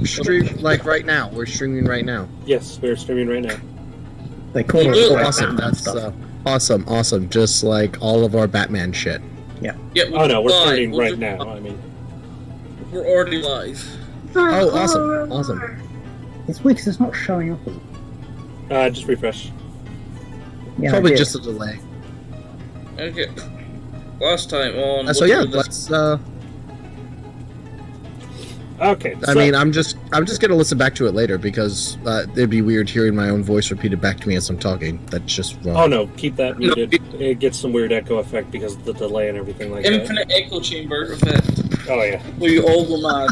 stream like right now. We're streaming right now. Yes, we're streaming right now. They call it awesome. That's awesome. Just like all of our Batman shit. Yeah. Oh no, we're starting right now. I mean, we're already live. Oh, awesome. It's weird because it's not showing up. Just refresh. Yeah, probably just a delay. Okay. Last time on. So yeah, let's. Okay. I mean, I'm just gonna listen back to it later because it'd be weird hearing my own voice repeated back to me as I'm talking. That's just wrong. Oh no, keep that muted. It gets some weird echo effect because of the delay and everything like Infinite echo chamber effect. Oh yeah. We all go mad.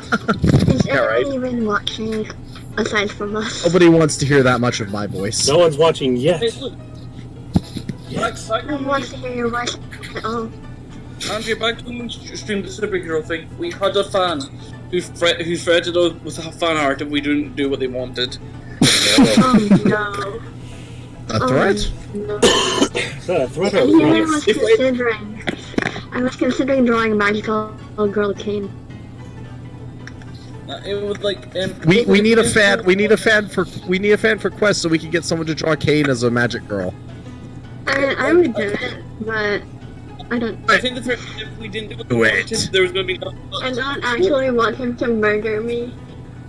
Is anyone even watching aside from us? Nobody wants to hear that much of my voice. No one's watching yet. Hey, look. No one wants to hear your voice at all. Andrea, back when we streamed the superhero thing, we had a fan who threatened us with a fan art if we didn't do what they wanted. Oh no. A threat? No. Is that a threat or I a was considering drawing a magical girl cane. It was like we need a fan. We need a fan for Quest so we can get someone to draw Kane as a magic girl. I would do it, but I don't. I think the first if we didn't do what we wanted, there was going to be. I don't actually want him to murder me.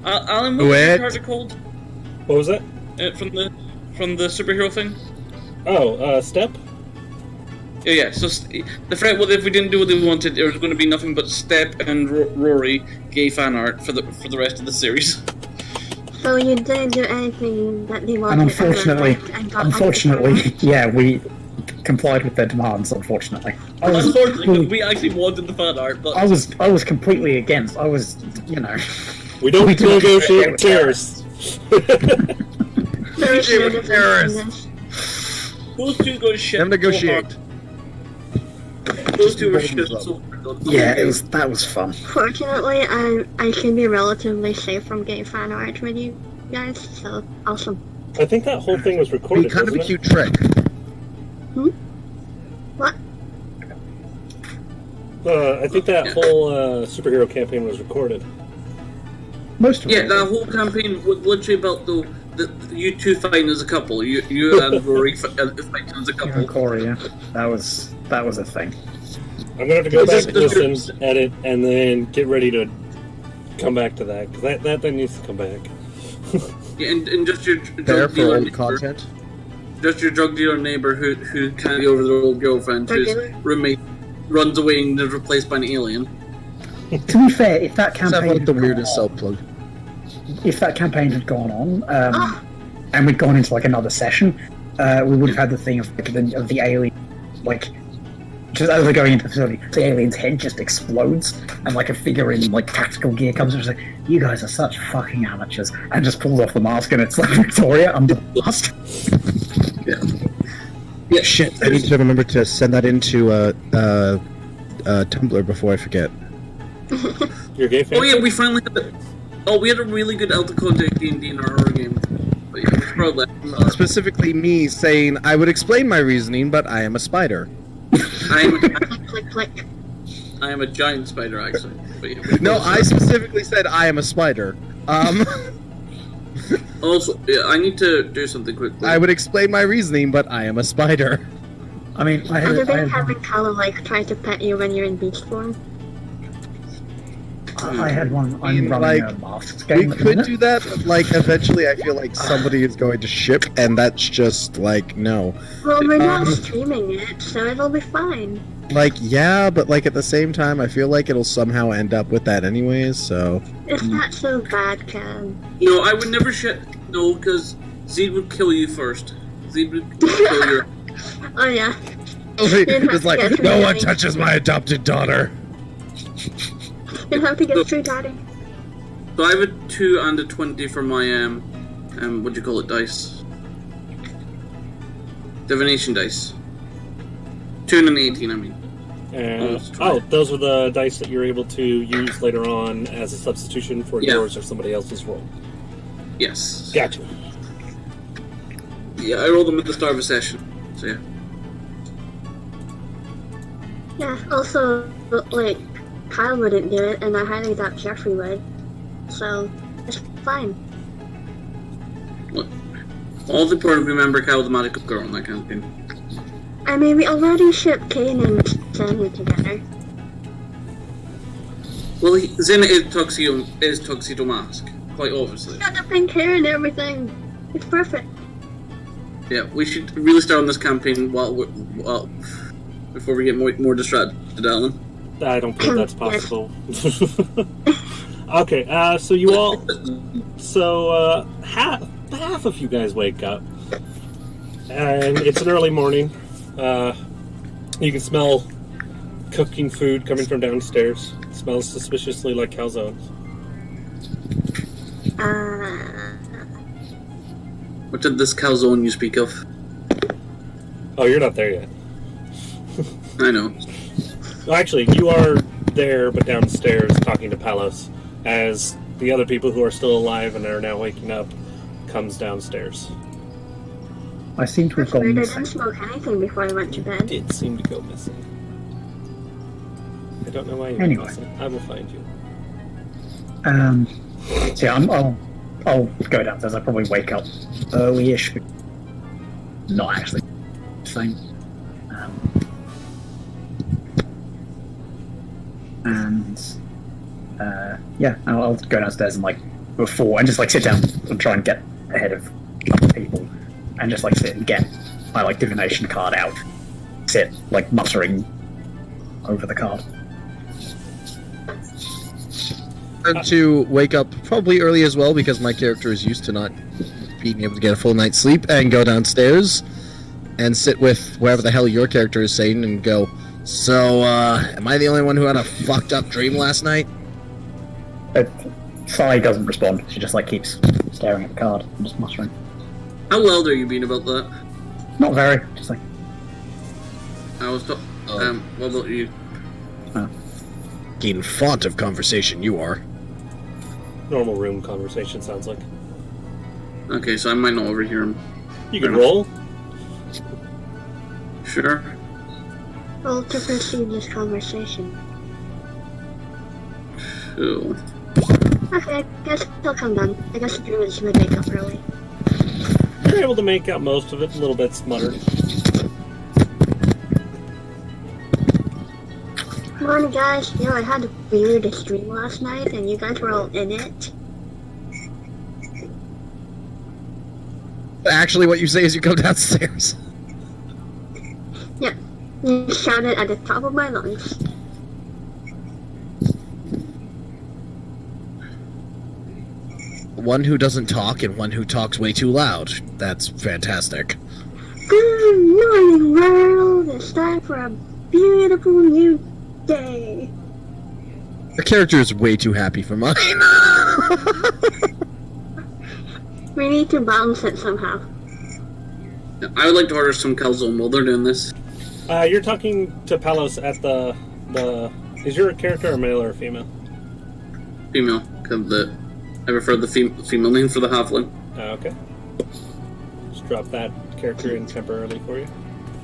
Alan, what was the character called? What was that? From the superhero thing. Oh, Step. Yeah. So the threat was if we didn't do what they wanted, there was going to be nothing but Step and Rory gay fan art for the rest of the series. So you didn't do anything that they wanted. And unfortunately, yeah, we complied with their demands. Unfortunately, because we actually wanted the fan art, but I was completely against. I was, we don't negotiate terrorists. Terrorists. Those two go shit. Them negotiate. Those two were shit. Yeah, that was fun. Fortunately, I can be relatively safe from gay fan art with you guys, so awesome. I think that whole thing was recorded. Be kind of a cute trick. What? I think that whole superhero campaign was recorded. Most of it. Yeah, that whole campaign was literally about the you two fighting as a couple. You and Rory fighting as a couple. And Corey, yeah, that was a thing. I'm gonna have to go back and listen, edit, and then get ready to come back to that because that needs to come back. Yeah, and just your drug dealer neighbor, content. Just your drug dealer neighbor who can't get over their old girlfriend, whose roommate runs away and is replaced by an alien. To be fair, if that campaign the weirdest self plug. If that campaign had gone on, and we'd gone into like another session, we would have had the thing of the alien, like. Just as they're going into the facility, the alien's head just explodes, and like a figure in like tactical gear comes and is like, "You guys are such fucking amateurs," and just pulls off the mask, and it's like Victoria under the mask. Yeah, shit! I need to remember to send that into Tumblr before I forget. Your gay fan? Oh yeah, we finally had we had a really good Alta Contact D&D in our horror game. But yeah, it's probably specifically me saying I would explain my reasoning, but I am a spider. I am a giant spider, actually. But yeah, no, I specifically said I am a spider. Also, yeah, I need to do something quickly. I would explain my reasoning, but I am a spider. I mean, other than having Kala like try to pet you when you're in beast form. I had one. I'm running a masks game. We could do that, but like eventually, I feel like somebody is going to ship, and that's just like no. Well, we're not streaming it, so it'll be fine. Like yeah, but like at the same time, I feel like it'll somehow end up with that anyways. So it's not so bad, Cam. No, I would never ship. No, because Zed would kill you first. Zed would kill your. Oh yeah. It's like no one touches my adopted daughter. You'll have to get through daddy. So I have a 2 and a 20 for my what do you call it, dice? Divination dice. 2 and an 18, I mean. Those are the dice that you're able to use later on as a substitution for yours or somebody else's roll. Yes. Gotcha. Yeah, I rolled them at the start of a session, so yeah. Yeah, also, like, Kyle wouldn't do it, and I highly doubt Jeffrey would. So, It's fine. Look, all the important remember how the magical girl in that campaign. I mean, we already shipped Kane and Sammy together. Well, Zena is Tuxedo Mask, quite obviously. Got the pink hair and everything. It's perfect. Yeah, we should really start on this campaign before we get more distracted, Alan. I don't think that's possible. Okay, so you all... So, half of you guys wake up. And it's an early morning. You can smell cooking food coming from downstairs. It smells suspiciously like calzones. What did this calzone you speak of? Oh, you're not there yet. I know. Well, actually, you are there, but downstairs talking to Palos, as the other people who are still alive and are now waking up comes downstairs. I seem to have That's gone weird. I missing. didn't smoke anything before I went to bed. Did seem to go missing. I don't know why you went Anyway. missing. I will find you. So yeah, I'll go downstairs. I'll probably wake up early-ish. Not actually. Same. Yeah, I'll go downstairs and just sit down and try and get ahead of other people, and just sit and get my divination card out. Sit muttering over the card. To wake up probably early as well, because my character is used to not being able to get a full night's sleep, and go downstairs and sit with whatever the hell your character is saying and go, so, am I the only one who had a fucked up dream last night? Sai doesn't respond. She just keeps staring at the card and just muttering. How loud are you being about that? Not very. Just I was what about you? Getting font of conversation, you are. Normal room conversation sounds like. Okay, so I might not overhear him. You can roll. Sure. Well, to proceed this conversation. Cool. Okay, I guess he'll come down. I guess the dream is going to wake up early. You're able to make out most of it, a little bit smuttered. Morning, guys. I had the weirdest dream last night, and you guys were all in it. Actually, what you say is you go downstairs. Yeah, you shouted at the top of my lungs. One who doesn't talk and one who talks way too loud. That's fantastic. Good morning, world. It's time for a beautiful new day. Your character is way too happy for mine. We need to balance it somehow. I would like to order some calzone while they're doing this. You're talking to Palos at the... Is your character a male or a female? Female, because I prefer the female name for the halfling. Okay. Just drop that character in temporarily for you.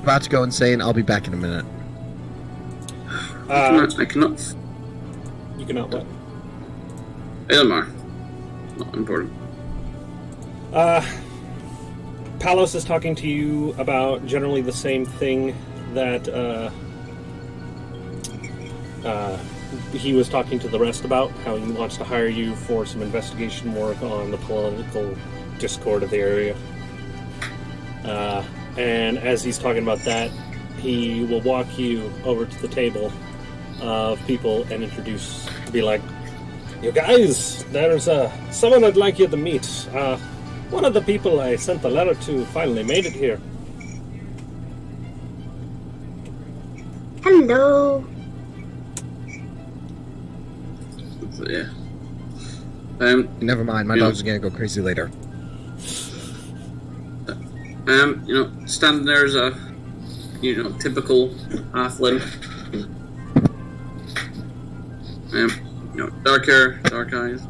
About to go insane. I'll be back in a minute. I cannot. You cannot what? It doesn't matter. Not important. Palos is talking to you about generally the same thing that he was talking to the rest about, how he wants to hire you for some investigation work on the political discord of the area. And as he's talking about that, he will walk you over to the table of people and be like, you guys, there's someone I'd like you to meet. One of the people I sent the letter to finally made it here. Hello. So, yeah. Never mind. My dog's gonna go crazy later. Standing there as a, typical halfling. Dark hair, dark eyes.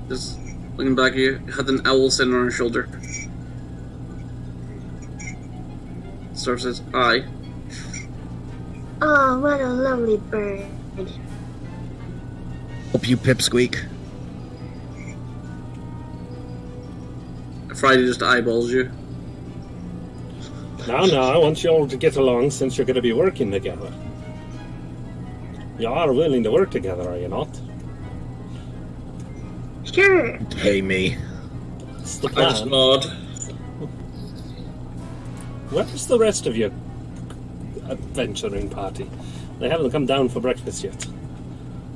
Just looking back at you, had an owl sitting on her shoulder. Star says, "Aye." Oh, what a lovely bird. Help you, Pipsqueak. Friday just eyeballs you. No, I want you all to get along since you're going to be working together. You are willing to work together, are you not? Sure. Pay me. It's the I just plan. nod. Where's the rest of your adventuring party? They haven't come down for breakfast yet.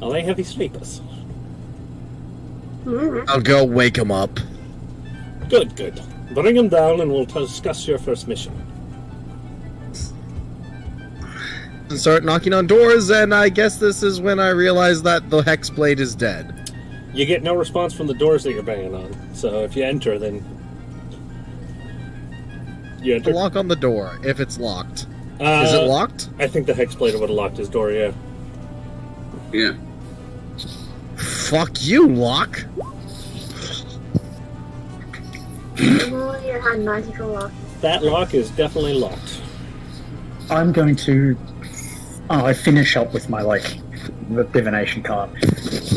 Are they heavy sleepers? I'll go wake him up. Good. Bring them down and we'll discuss your first mission. And start knocking on doors, and I guess this is when I realize that the Hexblade is dead. You get no response from the doors that you're banging on. So if you enter, then... You enter? Lock on the door, if it's locked. Uh, Is it locked? I think the Hexblader would have locked his door, yeah. Yeah. Fuck you, lock! Only you had magical lock. That lock is definitely locked. I'm going to. I finish up with my the divination card,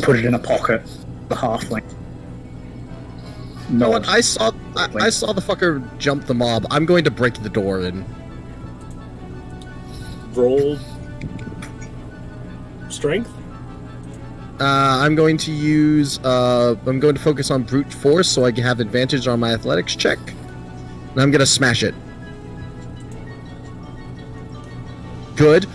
put it in a pocket, the halfling. You know what? I saw the fucker jump the mob. I'm going to break the door in. Roll... Strength? I'm going to use. I'm going to focus on brute force, so I can have advantage on my athletics check. And I'm gonna smash it. Good.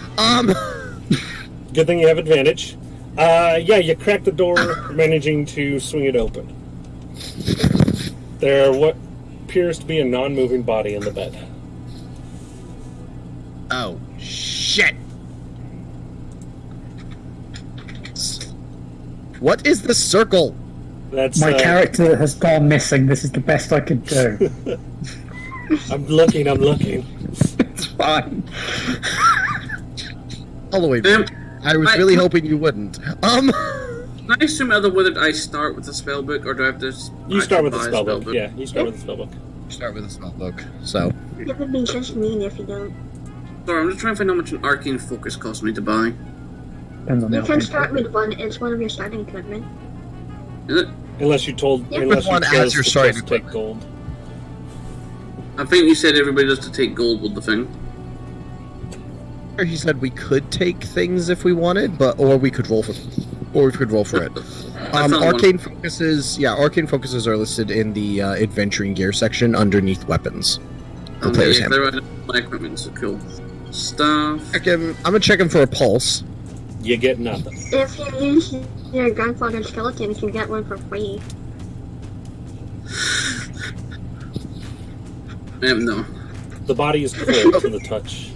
Good thing you have advantage. Yeah, you crack the door, managing to swing it open. There what appears to be a non-moving body in the bed. Oh shit! What is the circle? That's My character has gone missing. This is the best I could do. I'm looking. It's fine. All the way back. I was really hoping you wouldn't. Can I assume either whether I start with the spellbook or do I have to? You start with the buy a spellbook. Yeah, you start with the spellbook. Start with a spell book. So. It would be just mean if you don't. Sorry, I'm just trying to find how much an arcane focus costs me to buy. Depends on the You can alchemy. start with one. It's one of your starting equipment. Is it? Unless you told, Yeah. unless you One chose as your to starting just take gold. I think you said everybody does to take gold with the thing. He said we could take things if we wanted, or we could roll for it. found Arcane focuses, arcane focuses are listed in the adventuring gear section underneath weapons. The player's Yeah, handbook. they're my equipment, so cool. Stuff. I'm gonna check him for a pulse. You get nothing. If you use your grandfather's skeleton, you can get one for free. No. The body is cold to the touch.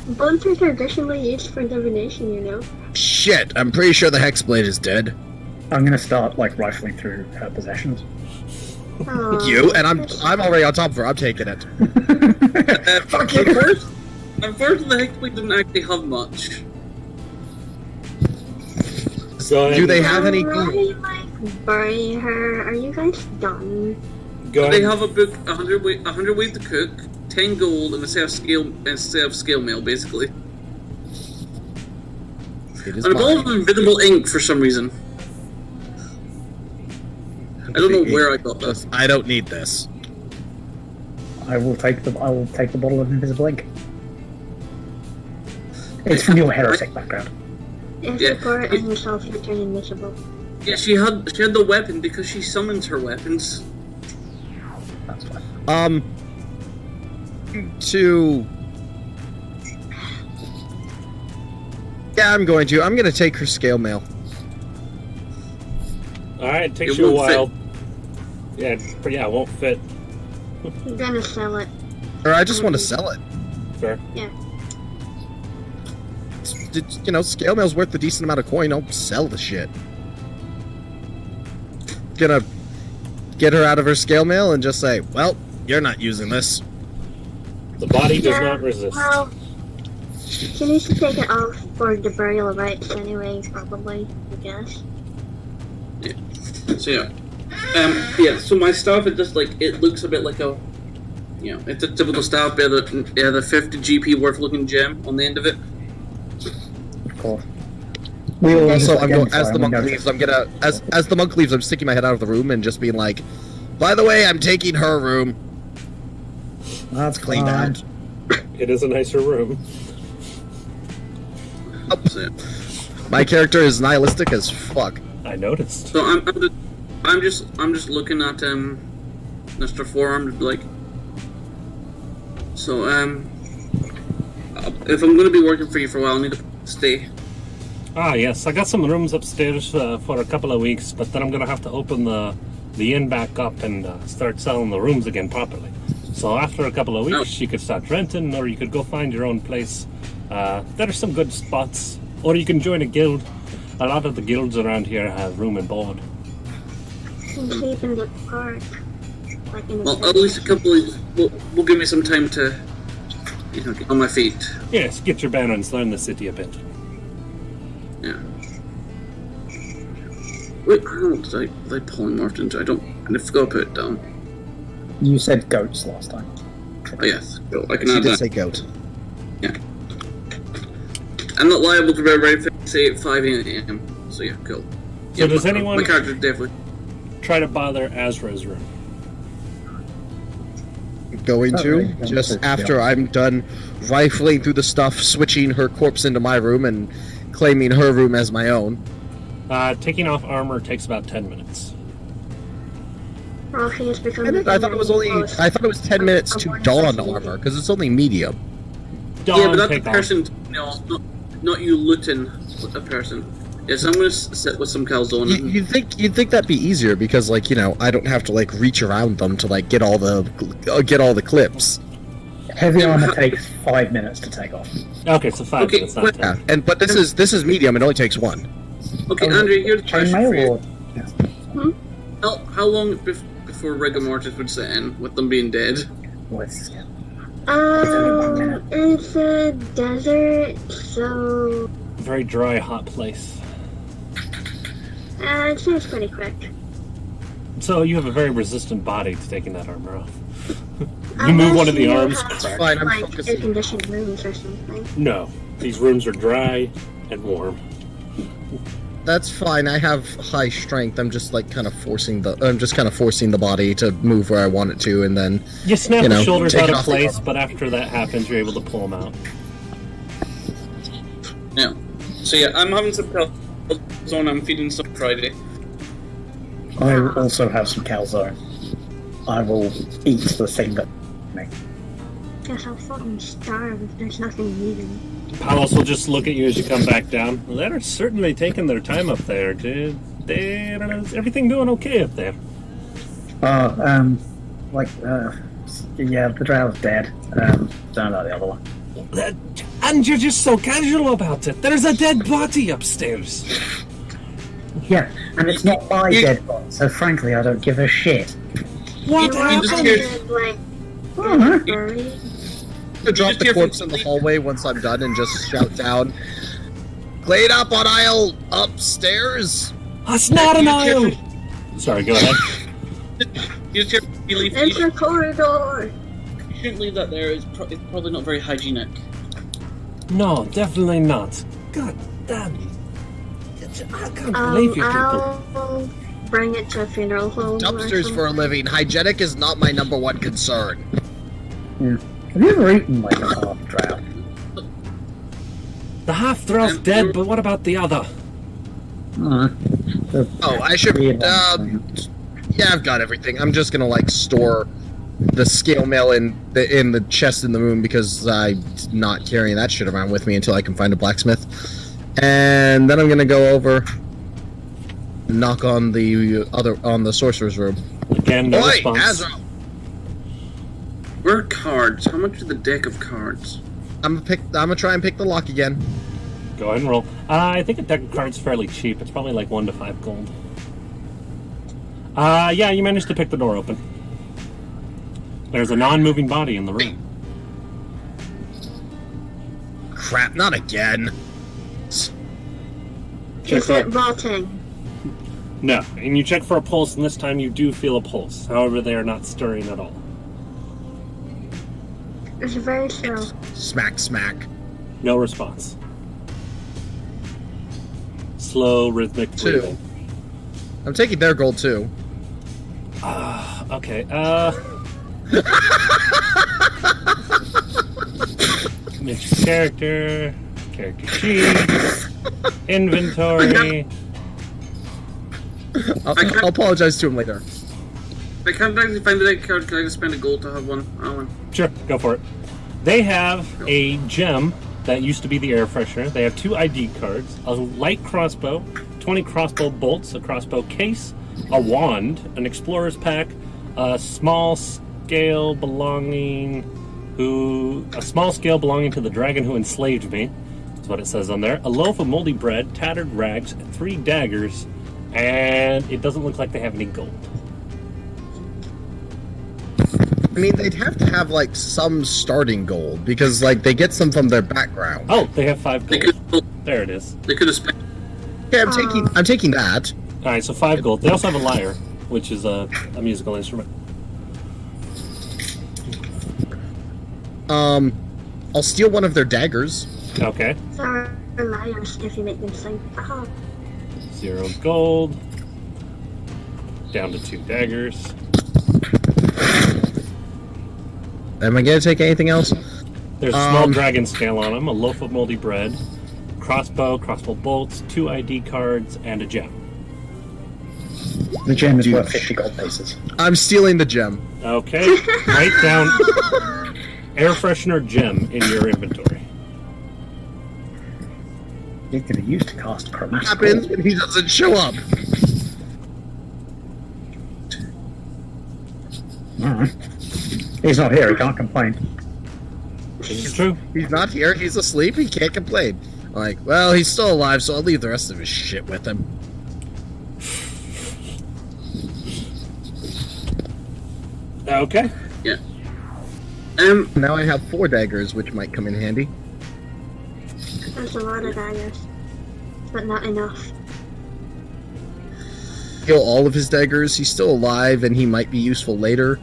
Bones are traditionally used for divination, you know. Shit, I'm pretty sure the Hexblade is dead. I'm gonna start rifling through her possessions. Aw. You and I'm already on top of her. I'm taking it. Fuck you. Unfortunately, the Hexblade didn't actually have much. Go ahead. Do they and- have any Alright, bury her. Are you guys done? Go They ahead. have a book, 100 ways to cook, 10 gold, and a set of scale mail, basically. It is And a ball of mine. invisible ink for some reason. I don't know where I got that. I don't need this. I will take the bottle of invisible ink. It's from your heretic background. If Yeah. you pour it in yourself, you turn invisible. Yeah, she had the weapon because she summons her weapons. That's fine. I'm going to take her scale mail. Alright, it takes It you a won't fit. while. Yeah, it won't fit. You're gonna sell it. Or I just want to sell it. Fair. Yeah. Scale mail's worth a decent amount of coin. I'll sell the shit. Gonna get her out of her scale mail and just say, well, you're not using this. The body does Yeah, not resist. Well, she needs to take it off for the burial rites anyway, probably, I guess. So so my staff is just it looks a bit like it's a typical staff, but the 50 GP worth looking gem on the end of it. Of course. We all Also, just I'm going identify as the and we monk go- leaves. I'm gonna as the monk leaves. I'm sticking my head out of the room and just being like, By the way, I'm taking her room. That's Clean fine. out. It is a nicer room. My character is nihilistic as fuck. I noticed. So I'm just looking at Mr. Forearm, like. So if I'm going to be working for you for a while, I need to stay. Ah, yes. I got some rooms upstairs for a couple of weeks, but then I'm going to have to open the inn back up and start selling the rooms again properly. So after a couple of weeks, you could start renting, or you could go find your own place. There are some good spots, or you can join a guild. A lot of the guilds around here have room and board. Can sleep in the park. Like in the Well, at least a couple of will give me some time to, get on my feet. Yes, get your bearings, learn the city a bit. Yeah. Wait, I don't know, did I polymorphed into? I forgot to put it down. You said goats last time. Oh yes, cool. I can She add did that. say goat. Yeah. I'm not liable to be ready for say at 5 a.m. So yeah, cool. So does anyone My character definitely. try to bother Azra's room? Going to, Alright, just yeah. after I'm done rifling through the stuff, switching her corpse into my room, and claiming her room as my own. Taking off armor takes about 10 minutes. Rocky has become. And I thought it was 10 minutes to dawn armor, because it's only medium. Dawn, Yeah, but that's a take off. person. Not you looting a person. Yes, I'm gonna sit with some calzone. You'd think that'd be easier because, like, I don't have to like reach around them to like get all the clips. Heavy armor takes 5 minutes to take off. Okay, so 5 Okay, minutes, not wait. 10. Yeah, but this is medium. It only takes one. Okay, Andrew, here's the question for Chainmail you. or How long before rigor mortis would set in with them being dead? what's It's a desert, so Very dry, hot place. it seems pretty quick. So you have a very resistant body to taking that armor off. You move one of the arms, crack. Fine, I'm like focusing. air-conditioned rooms or something. No, these rooms are dry and warm. That's fine. I have high strength. I'm just kind of forcing the body to move where I want it to, and then You snap the shoulders take out it of off the place, armor. but after that happens, you're able to pull them out. Yeah. So yeah, I'm having some calzone. I'm feeding some Friday. I also have some calzone. I will eat the thing that me. Guess I'll fucking starve if there's nothing eating. Palos will just look at you as you come back down. They're certainly taking their time up there, dude. Is everything doing okay up there? Yeah, the drow's dead. Don't know the other one. And you're just so casual about it. There's a dead body upstairs. Yeah, and it's not my dead body, so frankly, I don't give a shit. What You just happened hear- to, like, Uh-huh. bury? to drop just the hear from corpse in the hallway once I'm done and just shout down, "Clean up on aisle upstairs." That's not an You just hear aisle. Sorry, go ahead. You just hear you leave. Enter corridor! You shouldn't leave that there. It's probably not very hygienic. No, definitely not. God damn you. I can't believe you people. I'll bring it to a funeral home. or Dumpsters for a something. living. Hygienic is not my number one concern. Have you ever eaten like a half drow? The half throw's dead, but what about the other? Oh, I should. weird Yeah, I've got everything. I'm just gonna store the scale mail in the chest in the room because I'm not carrying that shit around with me until I can find a blacksmith. And then I'm gonna go over, knock on the sorcerer's room. Again, no Oi, response. Azra! Where are cards? How much is the deck of cards? I'm gonna try and pick the lock again. Go ahead and roll. I think a deck of cards is fairly cheap. It's probably like 1 to 5 gold. Yeah, you managed to pick the door open. There's a non-moving body in the room. Crap! Not again. Is it rotting? No, and you check for a pulse, and this time you do feel a pulse. However, they are not stirring at all. It's very slow. Smack, smack. No response. Slow, rhythmic 2. breathing. I'm taking their gold too. Okay. Mention character sheet, inventory. I'll apologize to him later. I can't actually find the deck card. Can I just spend a gold to have one? Alan. Sure, go for it. They have a gem that used to be the air freshener. They have 2 ID cards, a light crossbow, 20 crossbow bolts, a crossbow case, a wand, an explorer's pack, a small scale belonging to the dragon who enslaved me. That's what it says on there. A loaf of moldy bread, tattered rags, 3 daggers, and it doesn't look like they have any gold. I mean, they'd have to have, like, some starting gold, because, like, they get some from their background. Oh, they have 5 gold. There it is. They could have spent. Okay, I'm taking that. Alright, so 5 gold. They also have a lyre, which is a musical instrument. I'll steal one of their daggers. Okay. They're liars if you make them sing. 0 gold. Down to 2 daggers. Am I gonna take anything else? There's a small dragon scale on them, a loaf of moldy bread, crossbow bolts, 2 ID cards, and a gem. The gem is worth 50 gold pieces. I'm stealing the gem. Okay. Write down air freshener gem in your inventory. It can be used to cast chromatic. Happens when he doesn't show up. He's not here, he can't complain. This is true. He's not here, he's asleep, he can't complain. Like, well, he's still alive, so I'll leave the rest of his shit with him. Okay. Yeah. Now I have 4 daggers, which might come in handy. There's a lot of daggers, but not enough. Kill all of his daggers, he's still alive, and he might be useful later.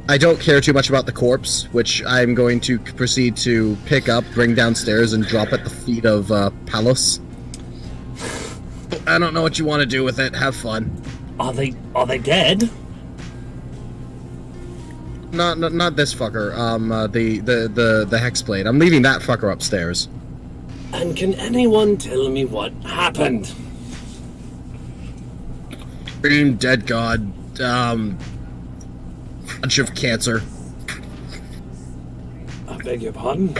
I don't care too much about the corpse, which I'm going to proceed to pick up, bring downstairs, and drop at the feet of Palos. I don't know what you want to do with it. Have fun. Are they dead? Not this fucker. The hexblade. I'm leaving that fucker upstairs. And can anyone tell me what happened? Dream, dead god, bunch of cancer. I beg your pardon?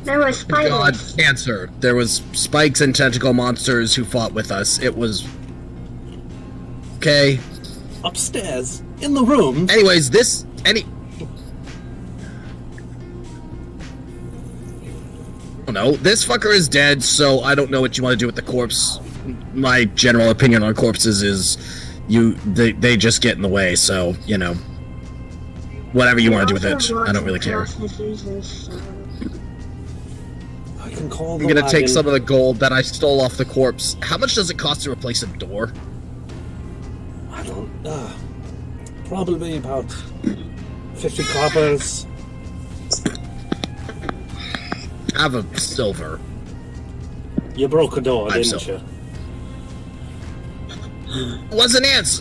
There were spiders. God, cancer. There was spikes and tentacle monsters who fought with us. It was... Okay. Upstairs? In the room? Anyways, Oh no, this fucker is dead, so I don't know what you want to do with the corpse. My general opinion on corpses is they just get in the way, so, you know. Whatever you want to do with it, I don't really care. I can call I'm gonna take some of the gold that I stole off the corpse. How much does it cost to replace a door? I don't probably about 50 coppers. Have a silver. You broke a door, I'm didn't so- you?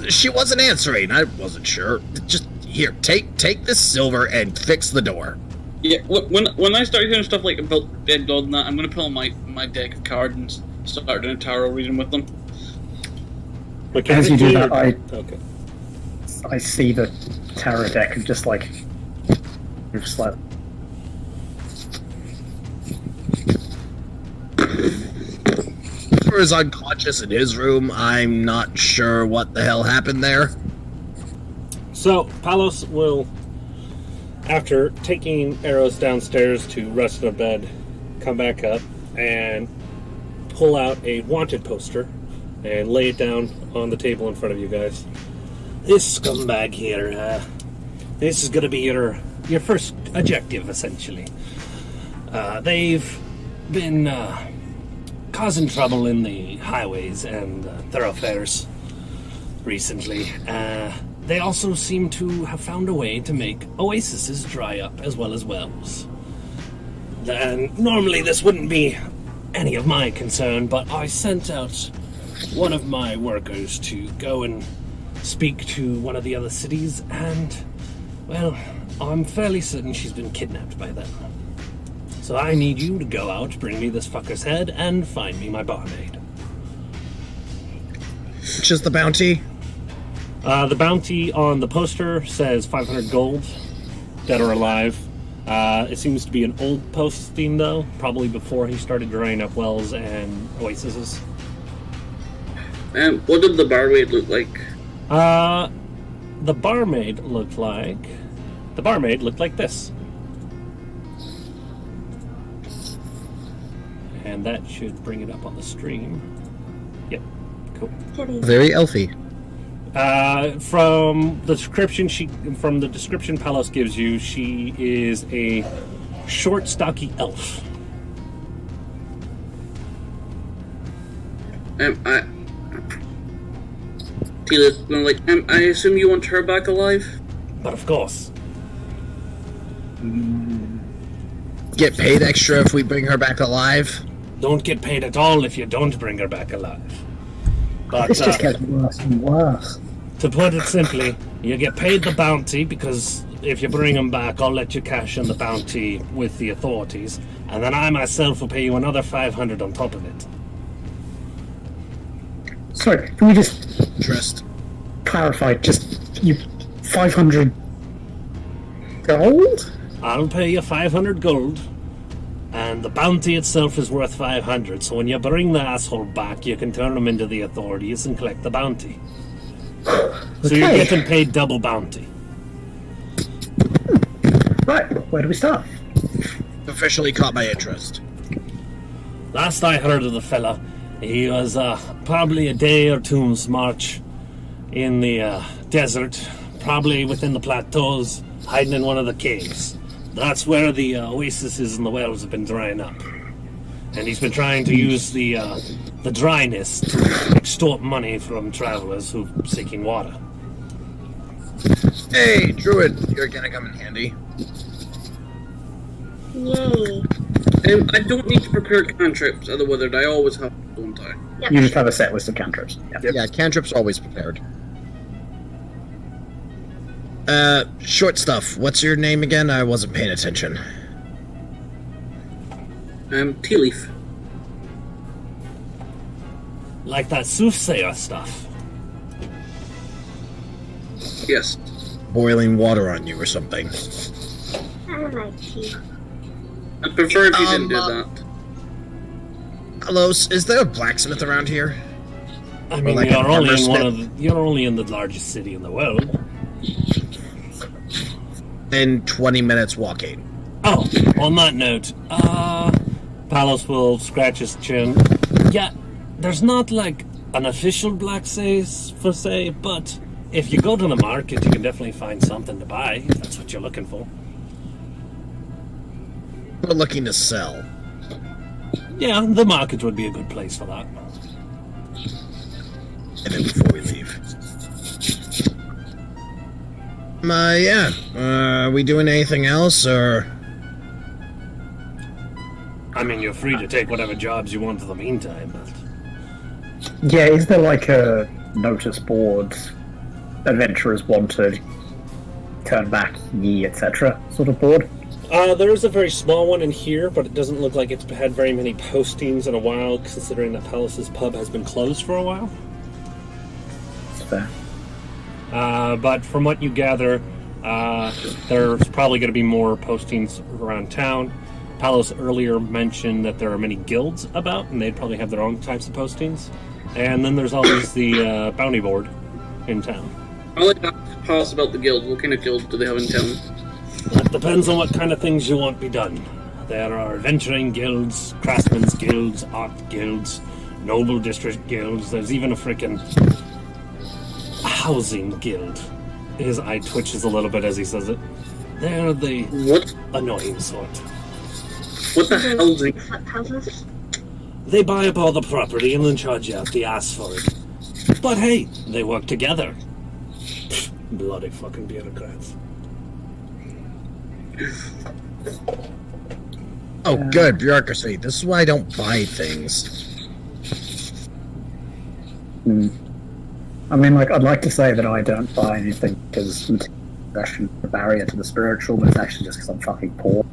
She wasn't answering. I wasn't sure. Just here, take this silver and fix the door. Yeah, when I start hearing stuff like about dead god and that, I'm gonna pull my deck of cards and start doing a tarot reading with them. As you do that, Okay. I see the tarot deck and just like... Just like... Is unconscious in his room. I'm not sure what the hell happened there. So, Palos will, after taking arrows downstairs to rest in a bed, come back up and pull out a wanted poster and lay it down on the table in front of you guys. This scumbag here, this is going to be your first objective, essentially. They've been causing trouble in the highways and thoroughfares recently. They also seem to have found a way to make oases dry up as well as wells. And normally this wouldn't be any of my concern, but I sent out one of my workers to go and speak to one of the other cities, and, well, I'm fairly certain she's been kidnapped by them. So I need you to go out, bring me this fucker's head, and find me my barmaid. Which is the bounty? The bounty on the poster says 500 gold, dead or alive. It seems to be an old posting, though, probably before he started drying up wells and oases. What did the barmaid look like? The barmaid looked like this. And that should bring it up on the stream. Yep, cool. Very elfy. From the description Palos gives you, she is a short, stocky elf. Tila's going like, I assume you want her back alive? But of course. Get paid extra if we bring her back alive? Don't get paid at all if you don't bring her back alive. But, This just gets worse and worse. to put it simply, you get paid the bounty, because if you bring them back, I'll let you cash in the bounty with the authorities, and then I myself will pay you another 500 on top of it. Sorry, can we just Trust. clarify? Just you, 500 gold? I'll pay you 500 gold, and the bounty itself is worth 500, so when you bring the asshole back, you can turn him into the authorities and collect the bounty. So you're Okay. getting paid double bounty. Right, where do we start? Officially caught my interest. Last I heard of the fella, he was probably a day or two's march in the desert, probably within the plateaus, hiding in one of the caves. That's where the oases and the wells have been drying up. And he's been trying to use the dryness to extort money from travelers who are seeking water. Hey, Druid, you're gonna come in handy. Yay. I don't need to prepare cantrips at the Withered. I always have, don't I? Yep. You just have a set list of cantrips. Yeah. Yeah, cantrip's always prepared. Short stuff. What's your name again? I wasn't paying attention. Tea leaf. Like that soothsayer stuff. Yes. Boiling water on you or something. I like tea. I'd prefer if you didn't do that. Alos, is there a blacksmith around here? I mean, like you're an only in armor you're only in the largest city in the world. In 20 minutes walking. Oh, on that note, Palos will scratch his chin. Yeah, there's not like an official blacksmith per se, but if you go to the market, you can definitely find something to buy, if that's what you're looking for. We're looking to sell. Yeah, the market would be a good place for that. And then before we leave. Yeah. Are we doing anything else, or... I mean, you're free to take whatever jobs you want for the meantime, but... Yeah, is there like a notice board, adventurers wanted, turn back, ye, etc. sort of board? There is a very small one in here, but it doesn't look like it's had very many postings in a while, considering that Palos' pub has been closed for a while. That's fair. But from what you gather, there's probably going to be more postings around town. Palos earlier mentioned that there are many guilds about, and they'd probably have their own types of postings. And then there's always the bounty board in town. I'd like to ask Palos about the guild. What kind of guild do they have in town? It depends on what kind of things you want to be done. There are adventuring guilds, craftsmen's guilds, art guilds, noble district guilds. There's even a frickin' housing guild. His eye twitches a little bit as he says it. They're the What? annoying sort. What the hell is it? Houses? They buy up all the property and then charge you out the ass for it. But hey, they work together. Bloody fucking bureaucrats. Oh, good, bureaucracy. This is why I don't buy things. I mean, like, I'd like to say that I don't buy anything because possession is a barrier to the spiritual, but it's actually just because I'm fucking poor.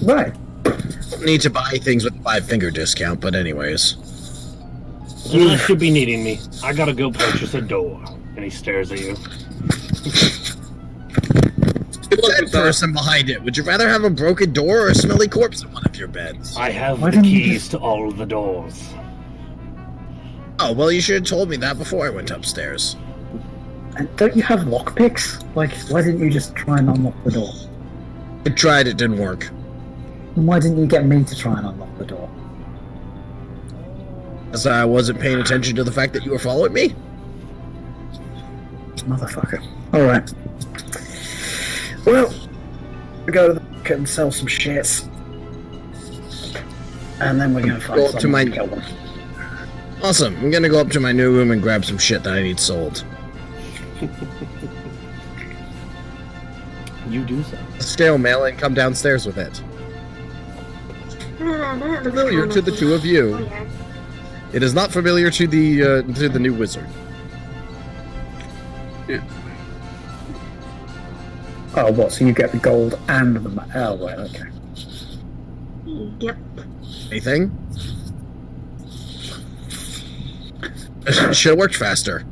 Right. Need to buy things with a 5-finger discount, but anyways. You should be needing me. I gotta go purchase a door. And he stares at you. Dead person behind it. Would you rather have a broken door or a smelly corpse in one of your beds? I have Why the didn't you keys just- to all of the doors. Oh, well, you should have told me that before I went upstairs. And don't you have lockpicks? Like, why didn't you just try and unlock the door? I tried, it didn't work. And why didn't you get me to try and unlock the door? As I wasn't paying attention to the fact that you were following me? Motherfucker. Alright. Well, we go to the market and sell some shits. And then we're gonna find Go up to someone my- to kill them. Awesome. I'm gonna go up to my new room and grab some shit that I need sold. You do so. Scale mail and come downstairs with it. That looks Familiar kinda to the two of you. weird. It is not familiar to the new wizard. Oh, what? So you get the gold and the... Oh, right, okay. Yep. Anything? Should have worked faster.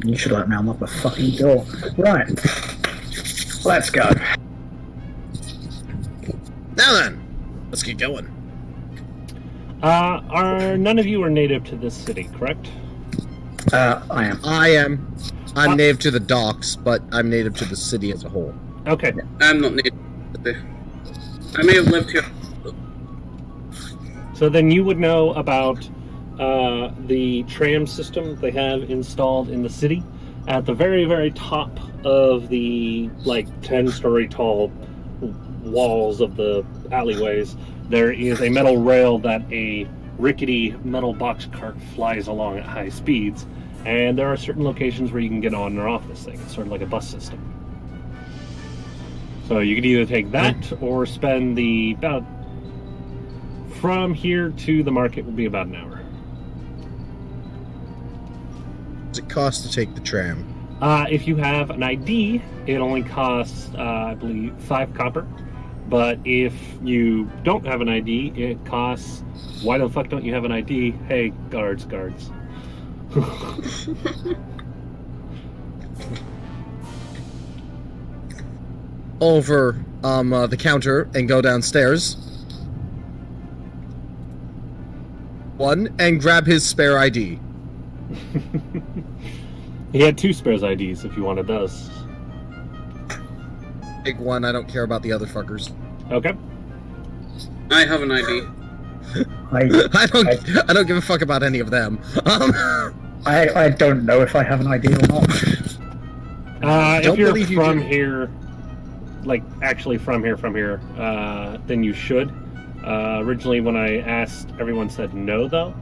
You should let me unlock the fucking door. Right. Let's go. Now then, let's get going. Are none of you are native to this city, correct? I am. I am. I'm native to the docks, but I'm native to the city as a whole. Okay. I'm not native. I may have lived here. So then you would know about the tram system they have installed in the city. At the very, very top of the, 10-story tall walls of the alleyways, there is a metal rail that a rickety metal box cart flies along at high speeds. And there are certain locations where you can get on or off this thing. It's sort of like a bus system. So you could either take that or spend about from here to the market would be about an hour. Does it cost to take the tram? If you have an ID, it only costs, I believe, 5 copper. But if you don't have an ID, it costs... Why the fuck don't you have an ID? Hey, guards. Over the counter and go downstairs. One, and grab his spare ID. He had 2 spares IDs if you wanted those. Take one, I don't care about the other fuckers. Okay. I have an ID. I don't give a fuck about any of them. I don't know if I have an ID or not. If you're believe you from do. here, actually from here, then you should. Originally, when I asked, everyone said no, though,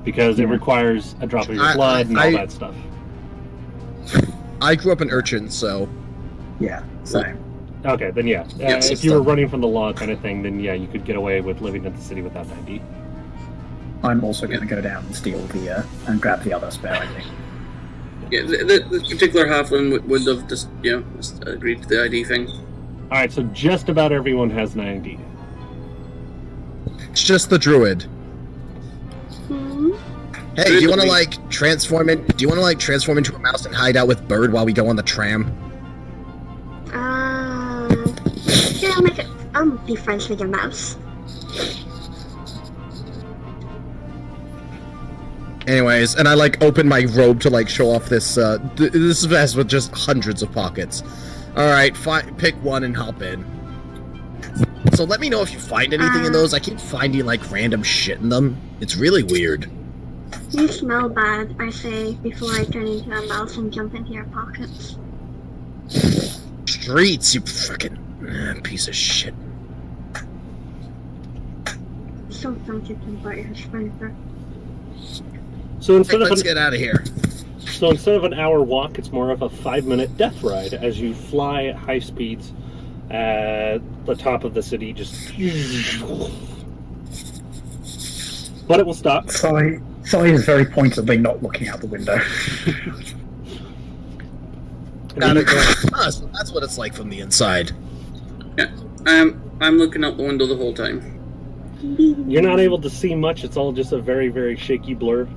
because it requires a drop of your blood and all that stuff. I grew up an urchin, so Yeah, same. Okay, then yeah. Yes, if you were running from the law kind of thing, then yeah, you could get away with living in the city without an ID. I'm also going to go down and steal the and grab the other spare ID. Yeah, this particular halfling would have just agreed to the ID thing. Alright, so just about everyone has an ID. it's just the druid. Hmm? Hey, do you want to transform it? Do you want to transform into a mouse and hide out with Bird while we go on the tram? Yeah, I'll be friends with your mouse. Anyways, and I open my robe to show off this. This vest with just hundreds of pockets. All right, pick one and hop in. So let me know if you find anything in those. I keep finding random shit in them. It's really weird. You smell bad, I say, before I turn into a mouse and jump into your pockets. Streets, you fucking piece of shit. So tempted to bite your sprinter. So instead Let's of get out of here. an hour walk, it's more of a 5-minute death ride as you fly at high speeds the top of the city, just. But it will stop. Sally is very pointedly not looking out the window. Gotta go. So that's what it's like from the inside. Yeah, I'm looking out the window the whole time. You're not able to see much. It's all just a very, very shaky blur.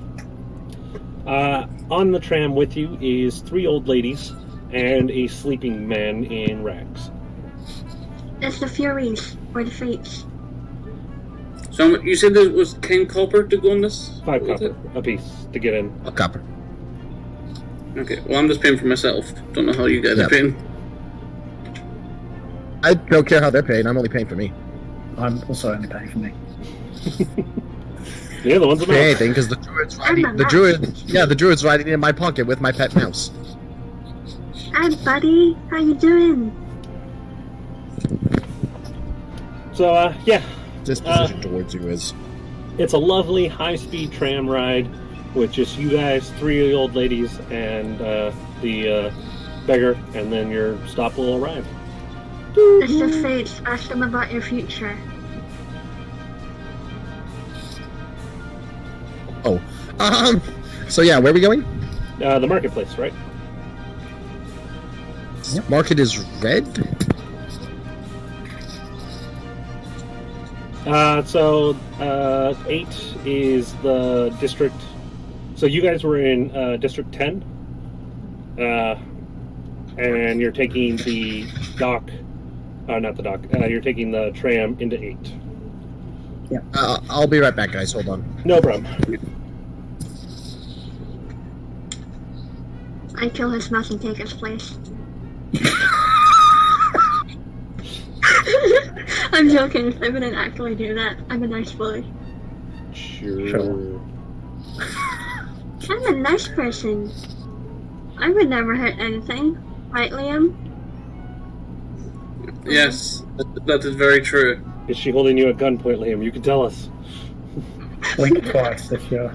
On the tram with you is 3 old ladies and a sleeping man in rags. It's the Furies, or the Fates. So you said there was 10 copper to go on this? 5 copper a piece to get in. A copper. Okay, well I'm just paying for myself. Don't know how you guys are paying. I don't care how they're paying. I'm only paying for me. I'm also only paying for me. Yeah, the ones about Anything because the druid's riding. The druid's riding in my pocket with my pet mouse. Hi, buddy. How you doing? So, yeah. Disposition towards you is. It's a lovely high-speed tram ride with just you guys, 3 old ladies, and the beggar, and then your stop will arrive. It's the Fates. Ask them about your future. Oh. So yeah, where are we going? The marketplace, right? Yep. Market is red? So 8 is the district. So you guys were in District 10. And you're taking the dock. Not the dock. You're taking the tram into 8. Yeah. I'll be right back, guys. Hold on. No problem. I kill his mouse and take his place. I'm joking. I wouldn't actually do that. I'm a nice boy. Sure. I'm a nice person. I would never hurt anything. Right, Liam? Yes, that is very true. Is she holding you at gunpoint, Liam? You can tell us. Blink twice if you're...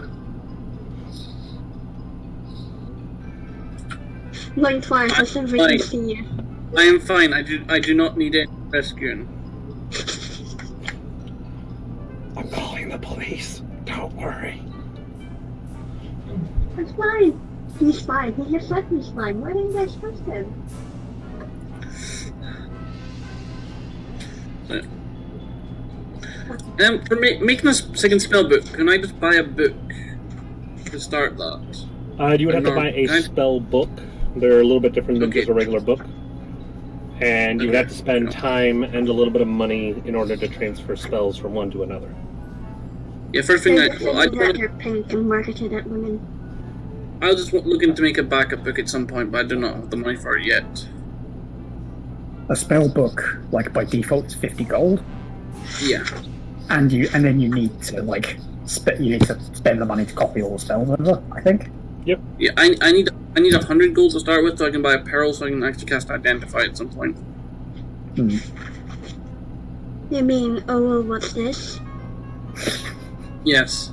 Blink twice. I said we can see you. I am fine. I do not need any rescuing. I'm calling the police. Don't worry. It's fine. He's fine. He just said he's fine. Why didn't you guys trust him? For making a second spell book, can I just buy a book to start that? You would have to buy a spell book. They're a little bit different than just a regular book. And you would have to spend time and a little bit of money in order to transfer spells from one to another. Yeah, first thing I your pink and marketed at women. I was just looking to make a backup book at some point, but I do not have the money for it yet. A spell book, like by default, is 50 gold. Yeah. And then you need to spend the money to copy all the spells over, I think. Yep. Yeah, I need 100 gold to start with, so I can buy a peril, so I can actually cast Identify at some point. Hmm. You mean, oh, well, what's this? Yes.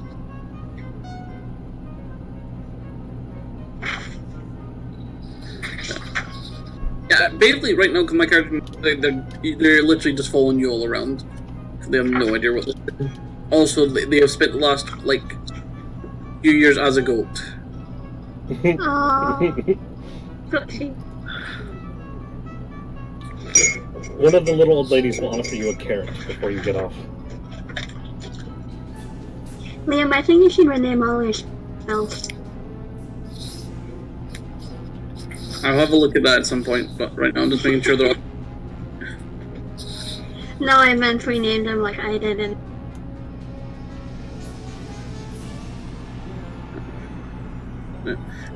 Yeah, basically, right now, my character, they're literally just following you all around. They have no idea what they're doing. Also, they have spent the last, few years as a goat. Aww. One of the little old ladies will offer you a carrot before you get off. Liam, I think you should rename all your spells. I'll have a look at that at some point, but right now I'm just making sure they're all... No, I meant rename them like I did and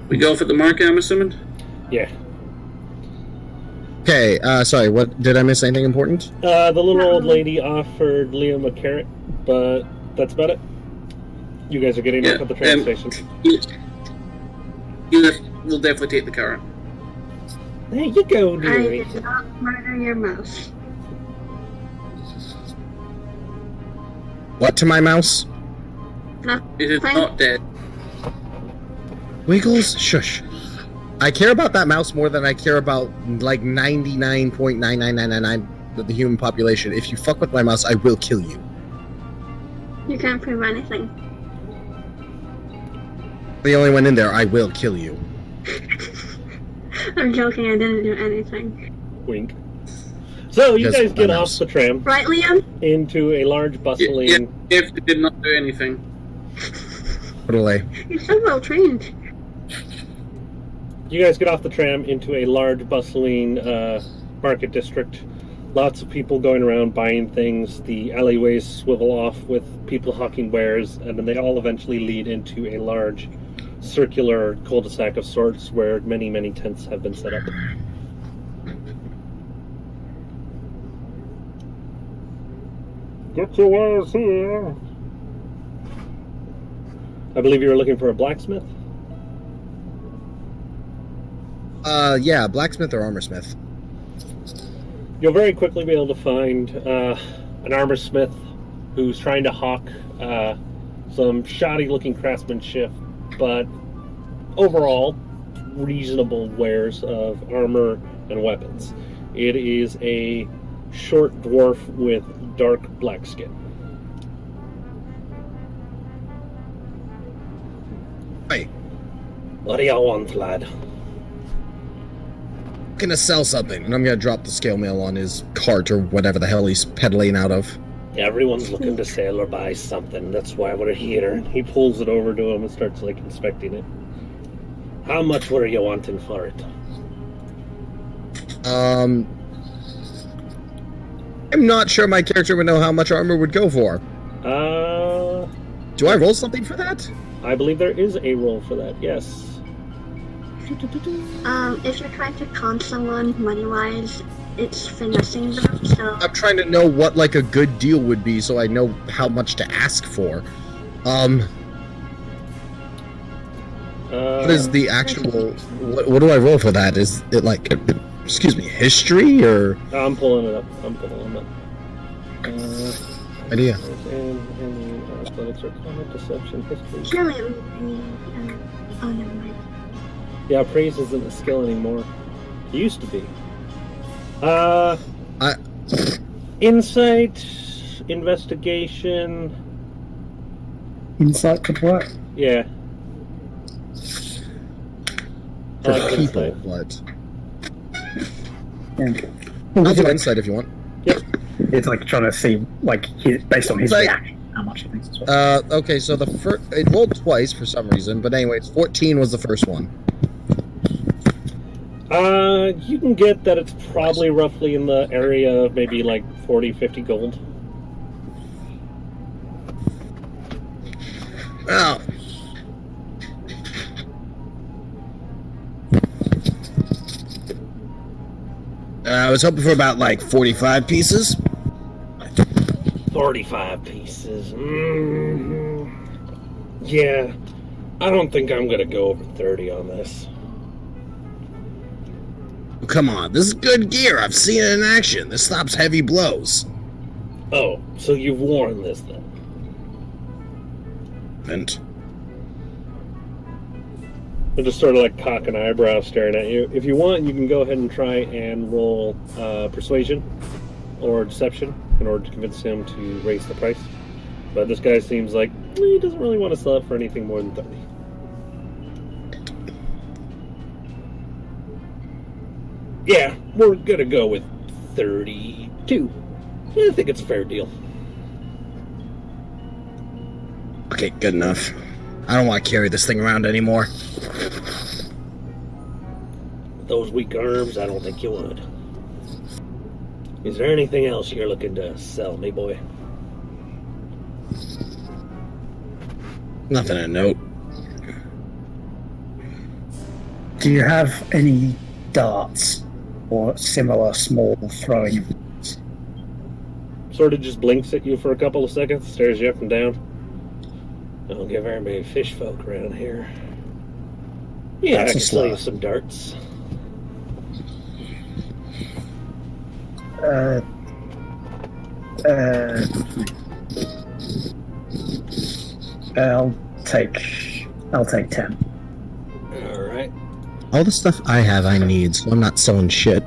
We go off at the market, I'm assuming? Yeah. Okay, sorry, what did I miss anything important? The little old lady offered Liam a carrot, but that's about it. You guys are getting off at the train station. We'll definitely take the carrot. There you go, I dearie. did not murder your mouse. What to my mouse? No, It is not dead. Wiggles? Shush. I care about that mouse more than I care about, 99.99999 the human population. If you fuck with my mouse, I will kill you. You can't prove anything. The only one in there, I will kill you. I'm joking, I didn't do anything. Wink. So you Because guys get my off mouse. the tram Right, Liam? into a large bustling. Yeah, if they did not do anything. Totally. You're so well trained. You guys get off the tram into a large bustling market district. Lots of people going around buying things. The alleyways swivel off with people hawking wares, and then they all eventually lead into a large circular cul-de-sac of sorts where many, many tents have been set up. Get your wares here. I believe you were looking for a blacksmith. Yeah, blacksmith or armorsmith. You'll very quickly be able to find an armorsmith who's trying to hawk some shoddy-looking craftsmanship, but overall reasonable wares of armor and weapons. It is a short dwarf with dark black skin. Hey, What do y'all want, lad? gonna sell something, and I'm gonna drop the scale mail on his cart or whatever the hell he's peddling out of. Everyone's looking to sell or buy something. That's why we're here. He pulls it over to him and starts inspecting it. How much were you wanting for it? I'm not sure my character would know how much armor would go for. Do I roll something for that? I believe there is a roll for that, yes. If you're trying to con someone money-wise, it's finessing them, so... I'm trying to know what, like, a good deal would be so I know how much to ask for. What is the actual... What do I roll for that? Is it, like, excuse me, history, or... I'm pulling it up. Idea. Athletics or combat, deception, history. Surely it would be... oh, never mind. Yeah, praise isn't a skill anymore. It used to be. Insight, investigation. Insight could work. Yeah. I For like people, insight. but... Yeah. I'll do insight if you want. It's like trying to see, like, based on his Like- reaction, how much he thinks it's worth. Okay, so the first... It rolled twice for some reason, but anyways, 14 was the first one. You can get that it's probably roughly in the area of maybe 40, 50 gold. Oh. I was hoping for about 45 pieces. 45 pieces. Yeah, I don't think I'm gonna go over 30 on this. Come on, this is good gear. I've seen it in action. This stops heavy blows. Oh, so you've worn this then? And They'll just sort of cock an eyebrow staring at you. If you want, you can go ahead and try and roll persuasion or deception in order to convince him to raise the price. But this guy seems like he doesn't really want to sell it for anything more than 30. Yeah, we're gonna go with 32. I think it's a fair deal. okay, good enough. I don't want to carry this thing around anymore. With those weak arms, I don't think you would. Is there anything else you're looking to sell me, boy? Nothing to note. Do you have any darts or similar small throwing? Sort of just blinks at you for a couple of seconds, stares you up and down. I don't get very many fish folk around here. Yeah, That's I can a sell you slur. some darts. I'll take 10. Alright. All the stuff I have, I need, so I'm not selling shit.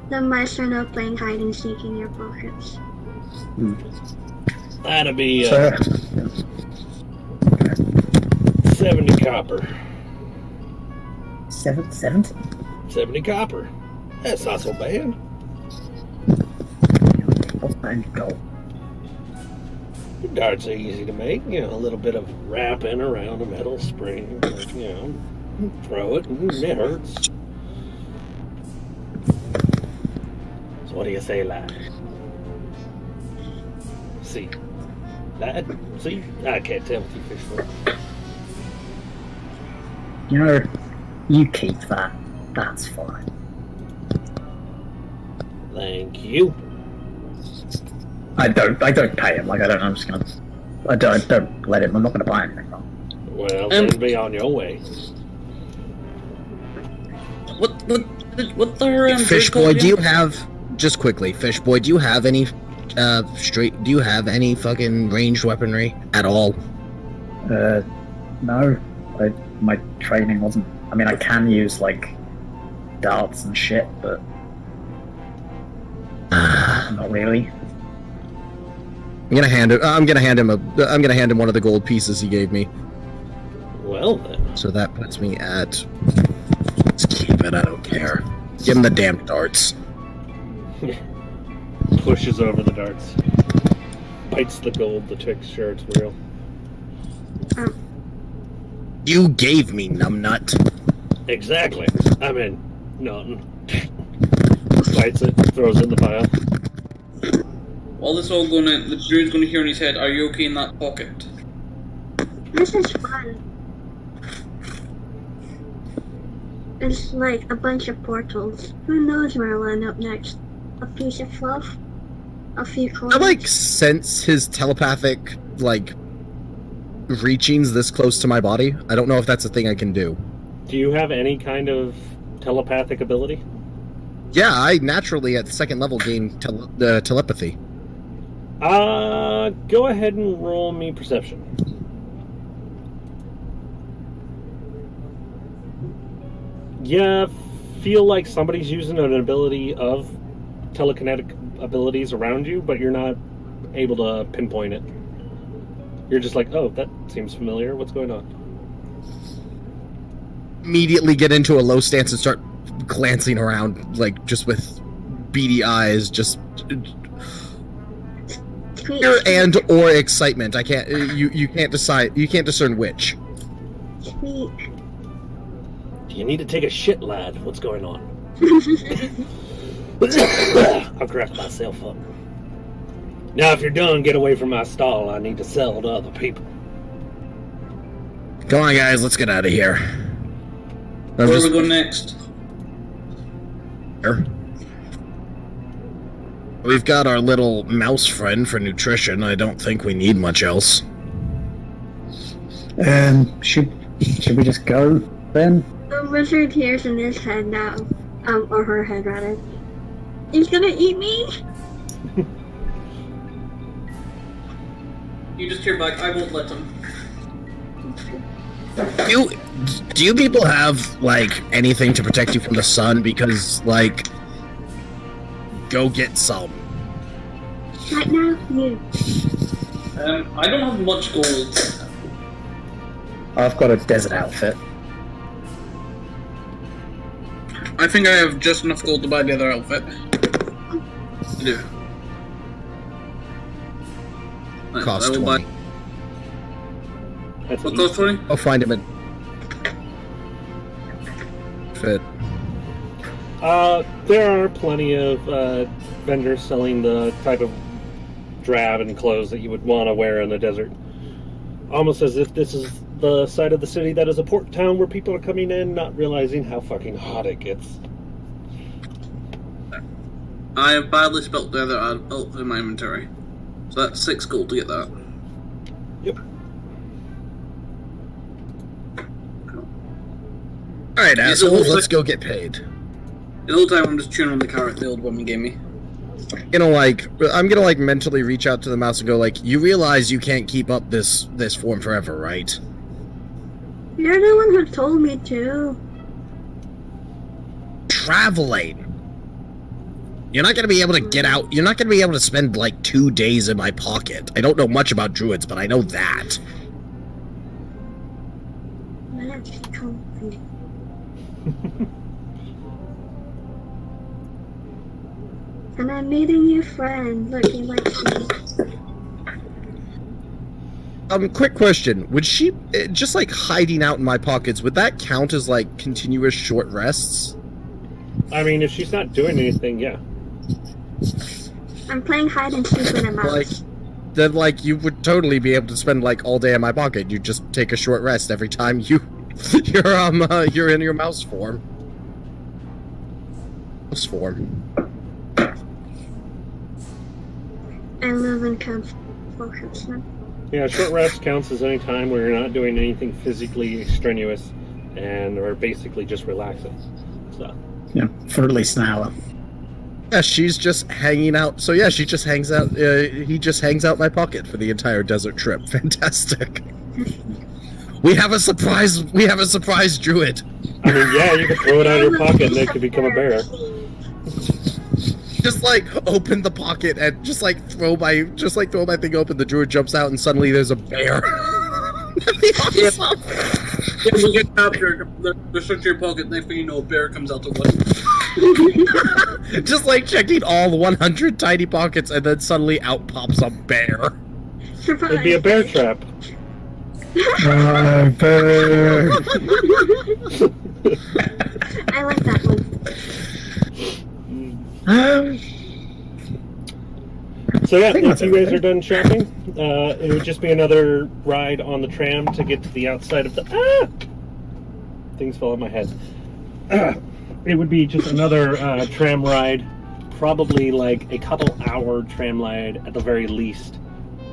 Then might start out playing hide and seek in your pockets. That'll be So, 70 copper. 70? 70 copper. That's not so bad. What's that in gold? Darts are easy to make. You know, a little bit of wrapping around a metal spring. You know, throw it and it hurts. So what do you say, lad? See. Lad? See? I can't tell what you fish for. You know, you keep that. That's fine. Thank you. I don't pay him. Like, I'm just gonna. I don't let him. I'm not gonna buy anything from him. Well, then be on your way. What the Fish boy, do you have just quickly? Fish boy, do you have any Do you have any fucking ranged weaponry at all? No. My training wasn't. I mean, I can use like darts and shit, but not really. I'm gonna hand him one of the gold pieces he gave me. Well then. So that puts me at. Let's keep it. I don't care. Give him the damn darts. Pushes over the darts. Bites the gold. The chick's sure it's real. You gave me numbnut. Exactly. I mean, nothing. Bites it. Throws it in the pile. While this all going on, the druid's going to hear in his head, "Are you okay in that pocket?" This is fun. It's like a bunch of portals. Who knows where I'll end up next? A piece of fluff? A few coins? I sense his telepathic reachings this close to my body. I don't know if that's a thing I can do. Do you have any kind of telepathic ability? Yeah, I naturally at second level gain telepathy. Go ahead and roll me perception. Yeah, feel like somebody's using an ability of telekinetic abilities around you, but you're not able to pinpoint it. You're just like, oh, that seems familiar. What's going on? Immediately get into a low stance and start glancing around, just with beady eyes, just fear and or excitement. I can't. You can't decide. You can't discern which. Sweet. Do you need to take a shit, lad? What's going on? I'll crack myself up. Now, if you're done, get away from my stall. I need to sell to other people. Come on, guys. Let's get out of here. Where are we going next? Here. We've got our little mouse friend for nutrition. I don't think we need much else. Should we just go then? The wizard hears in his head now, or her head rather. He's gonna eat me? You just hear back, "I won't let him." Do you people have anything to protect you from the sun? Because go get some. Right now, you. I don't have much gold. I've got a desert outfit. I think I have just enough gold to buy the other outfit. I do. Right, Cost I will 20. buy. That's What cost 20? I'll find him in. Fit. There are plenty of vendors selling the type of drab and clothes that you would want to wear in the desert. Almost as if this is the side of the city that is a port town where people are coming in, not realizing how fucking hot it gets. I have badly spelt the other outfit in my inventory. So that's 6 gold to get that. Yep. Alright, assholes, let's go get paid. The whole time I'm just chewing on the carrot the old woman gave me. I'm gonna mentally reach out to the mouse and go you realize you can't keep up this form forever, right? You're the one who told me to. Traveling. You're not going to be able to get out. You're not going to be able to spend, like, 2 days in my pocket. I don't know much about druids, but I know that. That's comfy. And I'm meeting your friend. Look, he likes me. Quick question. Would she, just, like, hiding out in my pockets, would that count as, like, continuous short rests? I mean, if she's not doing anything, yeah. I'm playing hide and seek with a mouse. Like, then, like, you would totally be able to spend, like, all day in my pocket. You just take a short rest every time you're in your mouse form. Mouse form. I live in focus now. Yeah, short rest counts as any time where you're not doing anything physically strenuous and are basically just relaxing. So. Yeah, for at least an hour. Yeah, she's just hanging out. So yeah, she just hangs out. He just hangs out in my pocket for the entire desert trip. Fantastic. We have a surprise. We have a surprise druid. I mean, yeah, you could throw it out of your pocket and it could become a bear. Just like open the pocket and just like throw my thing open. The druid jumps out and suddenly there's a bear. That'd be awesome. Yeah, you get captured, they search your pocket, next thing you know, a bear comes out the window. Just like checking all 100 tiny pockets and then suddenly out pops a bear. Surprise. It'd be a bear trap. Bear. I like that one. So yeah, think if that's you guys everything. are done shopping, it would just be another ride on the tram to get to the outside of the... Things fell on my head. It would be just another tram ride, probably like a couple hour tram ride at the very least.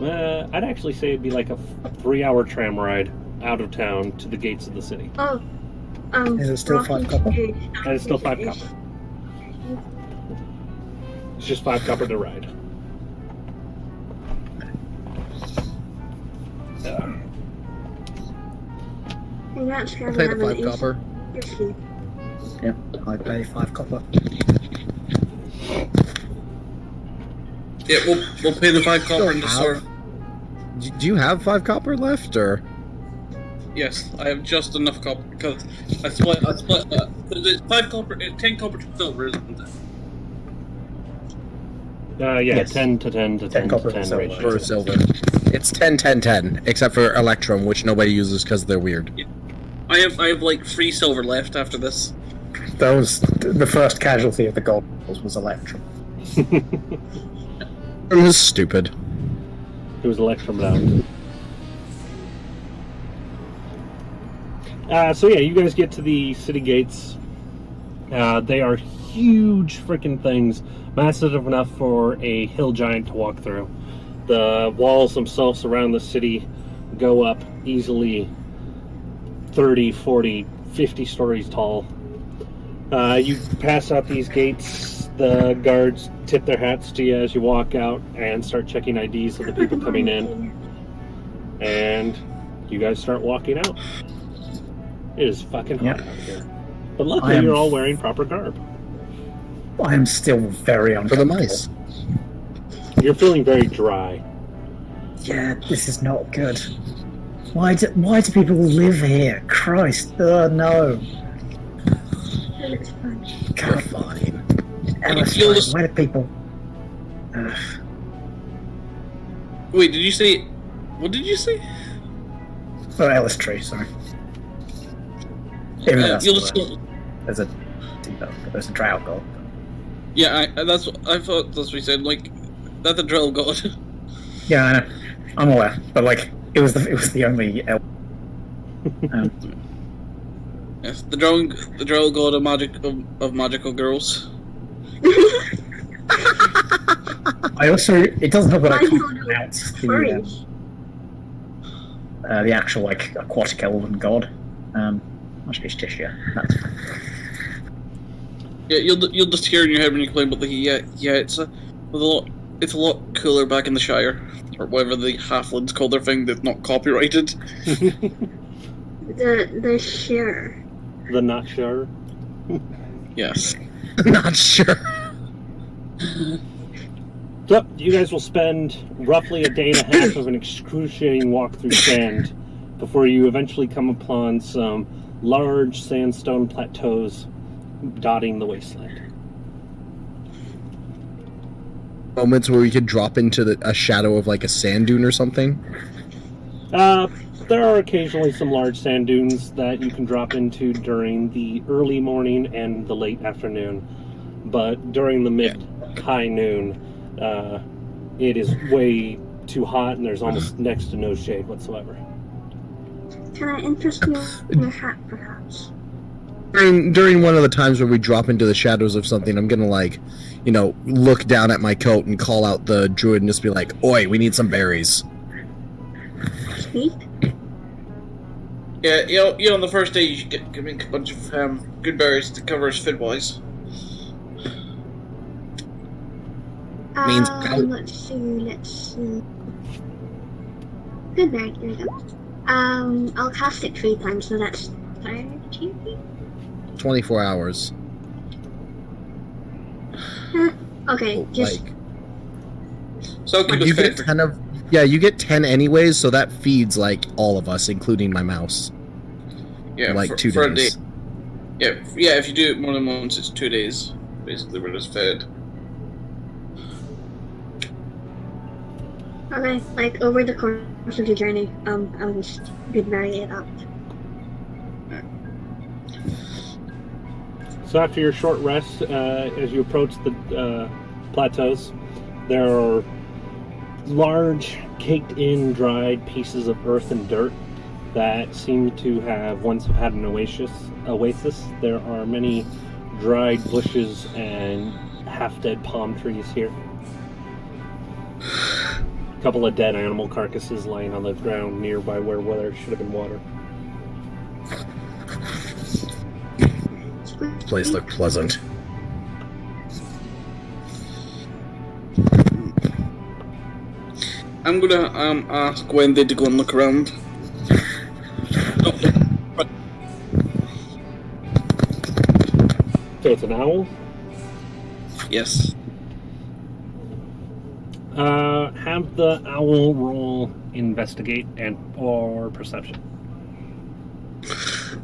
I'd actually say it'd be like a 3-hour tram ride out of town to the gates of the city. Oh. Is it still 5 copper? And it's still 5 copper. It's just 5 copper to ride. Congrats, I'll pay the 5 copper. Yeah, I pay 5 copper. Yeah, we'll pay the 5 copper and just sort of... Do you have 5 copper left, or? Yes, I have just enough copper because I split, because it's 5 copper, 10 copper to silver, isn't it? Yeah, Yes. 10 to 10 to 10 to copper 10 and silver. ratio. For silver. It's 10, 10, 10, except for Electrum, which nobody uses because they're weird. I have like 3 silver left after this. That was the first casualty of the gold was Electrum. It was stupid. It was Electrum down. So yeah, you guys get to the city gates. They are huge freaking things, massive enough for a hill giant to walk through. The walls themselves around the city go up easily 30, 40, 50 stories tall. You pass out these gates, the guards tip their hats to you as you walk out and start checking IDs of the people coming in. And you guys start walking out. It is fucking hot out here. But luckily you're all wearing proper garb. I am still very For uncomfortable. the mice. You're feeling very dry. Yeah, this is not good. Why do people live here? Christ, no. It's fun. You're fine. Ellis, why do people... Ugh. Wait, did you say... What did you say? Oh, Ellis Tree, sorry. Even though that's you'll not just... a- there's a drought god. Yeah, that's what I thought. That's what we said. Like, that's a drill god. Yeah, I know. I'm aware, but like, it was the only elf. Yes, the drill god of magical girls. I also, it doesn't help that I Why can't go to pronounce furries? the actual like aquatic elven god. Actually, it's Tishia. That's fine. Yeah, you'll just hear in your head when you complain about it's a lot cooler back in the Shire, or whatever the halflings call their thing that's not copyrighted. The share. The not sure. Yes. Not sure. So, you guys will spend roughly a day and a half of an excruciating walk through sand before you eventually come upon some large sandstone plateaus dotting the wasteland. Moments where we could drop into a shadow of like a sand dune or something? There are occasionally some large sand dunes that you can drop into during the early morning and the late afternoon, but during the mid-high noon, it is way too hot and there's almost next to no shade whatsoever. Can I interest you in your hat, perhaps? During one of the times where we drop into the shadows of something, I'm gonna look down at my coat and call out the druid and just be like, "Oi, we need some berries." Speak? Yeah, on the first day you should give me a bunch of good berries to cover us fit-wise. Means let's see. Good berry, here we go. I'll cast it 3 times, so that's 30. 24 hours. Okay, just... So keep us You fed get 10 of... Yeah, you get 10 anyways, so that feeds, all of us, including my mouse. for 2 for a days. day. Yeah, if you do it more than once, it's 2 days. Basically, we're just fed. Okay, over the course of the journey, I'll just good berry it up. So after your short rest, as you approach the plateaus, there are large, caked-in, dried pieces of earth and dirt that seem to have once had an oasis. There are many dried bushes and half-dead palm trees here. A couple of dead animal carcasses lying on the ground nearby where there should have been water. This place looked pleasant. I'm gonna ask Wendy to go and look around. So it's an owl? Yes. Have the owl roll investigate or perception.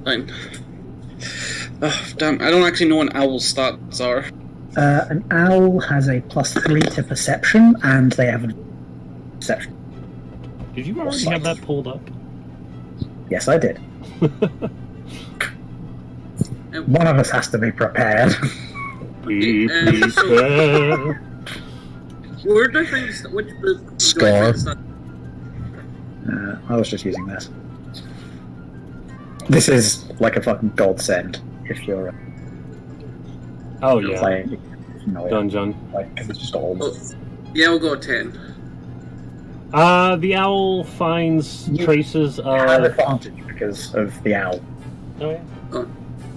Fine. Damn, I don't actually know what an owl's stats are. An owl has a +3 to perception, and they have a perception. Did you already have that pulled up? Yes, I did. One of us has to be prepared. Be prepared. Where did I find this? Which book? Scar. I was just using this. This is like a fucking godsend if you're Oh yeah, playing. Dungeon. Because it's just old. Yeah, we'll go 10. The owl finds traces You have of... advantage because of the owl. Oh yeah.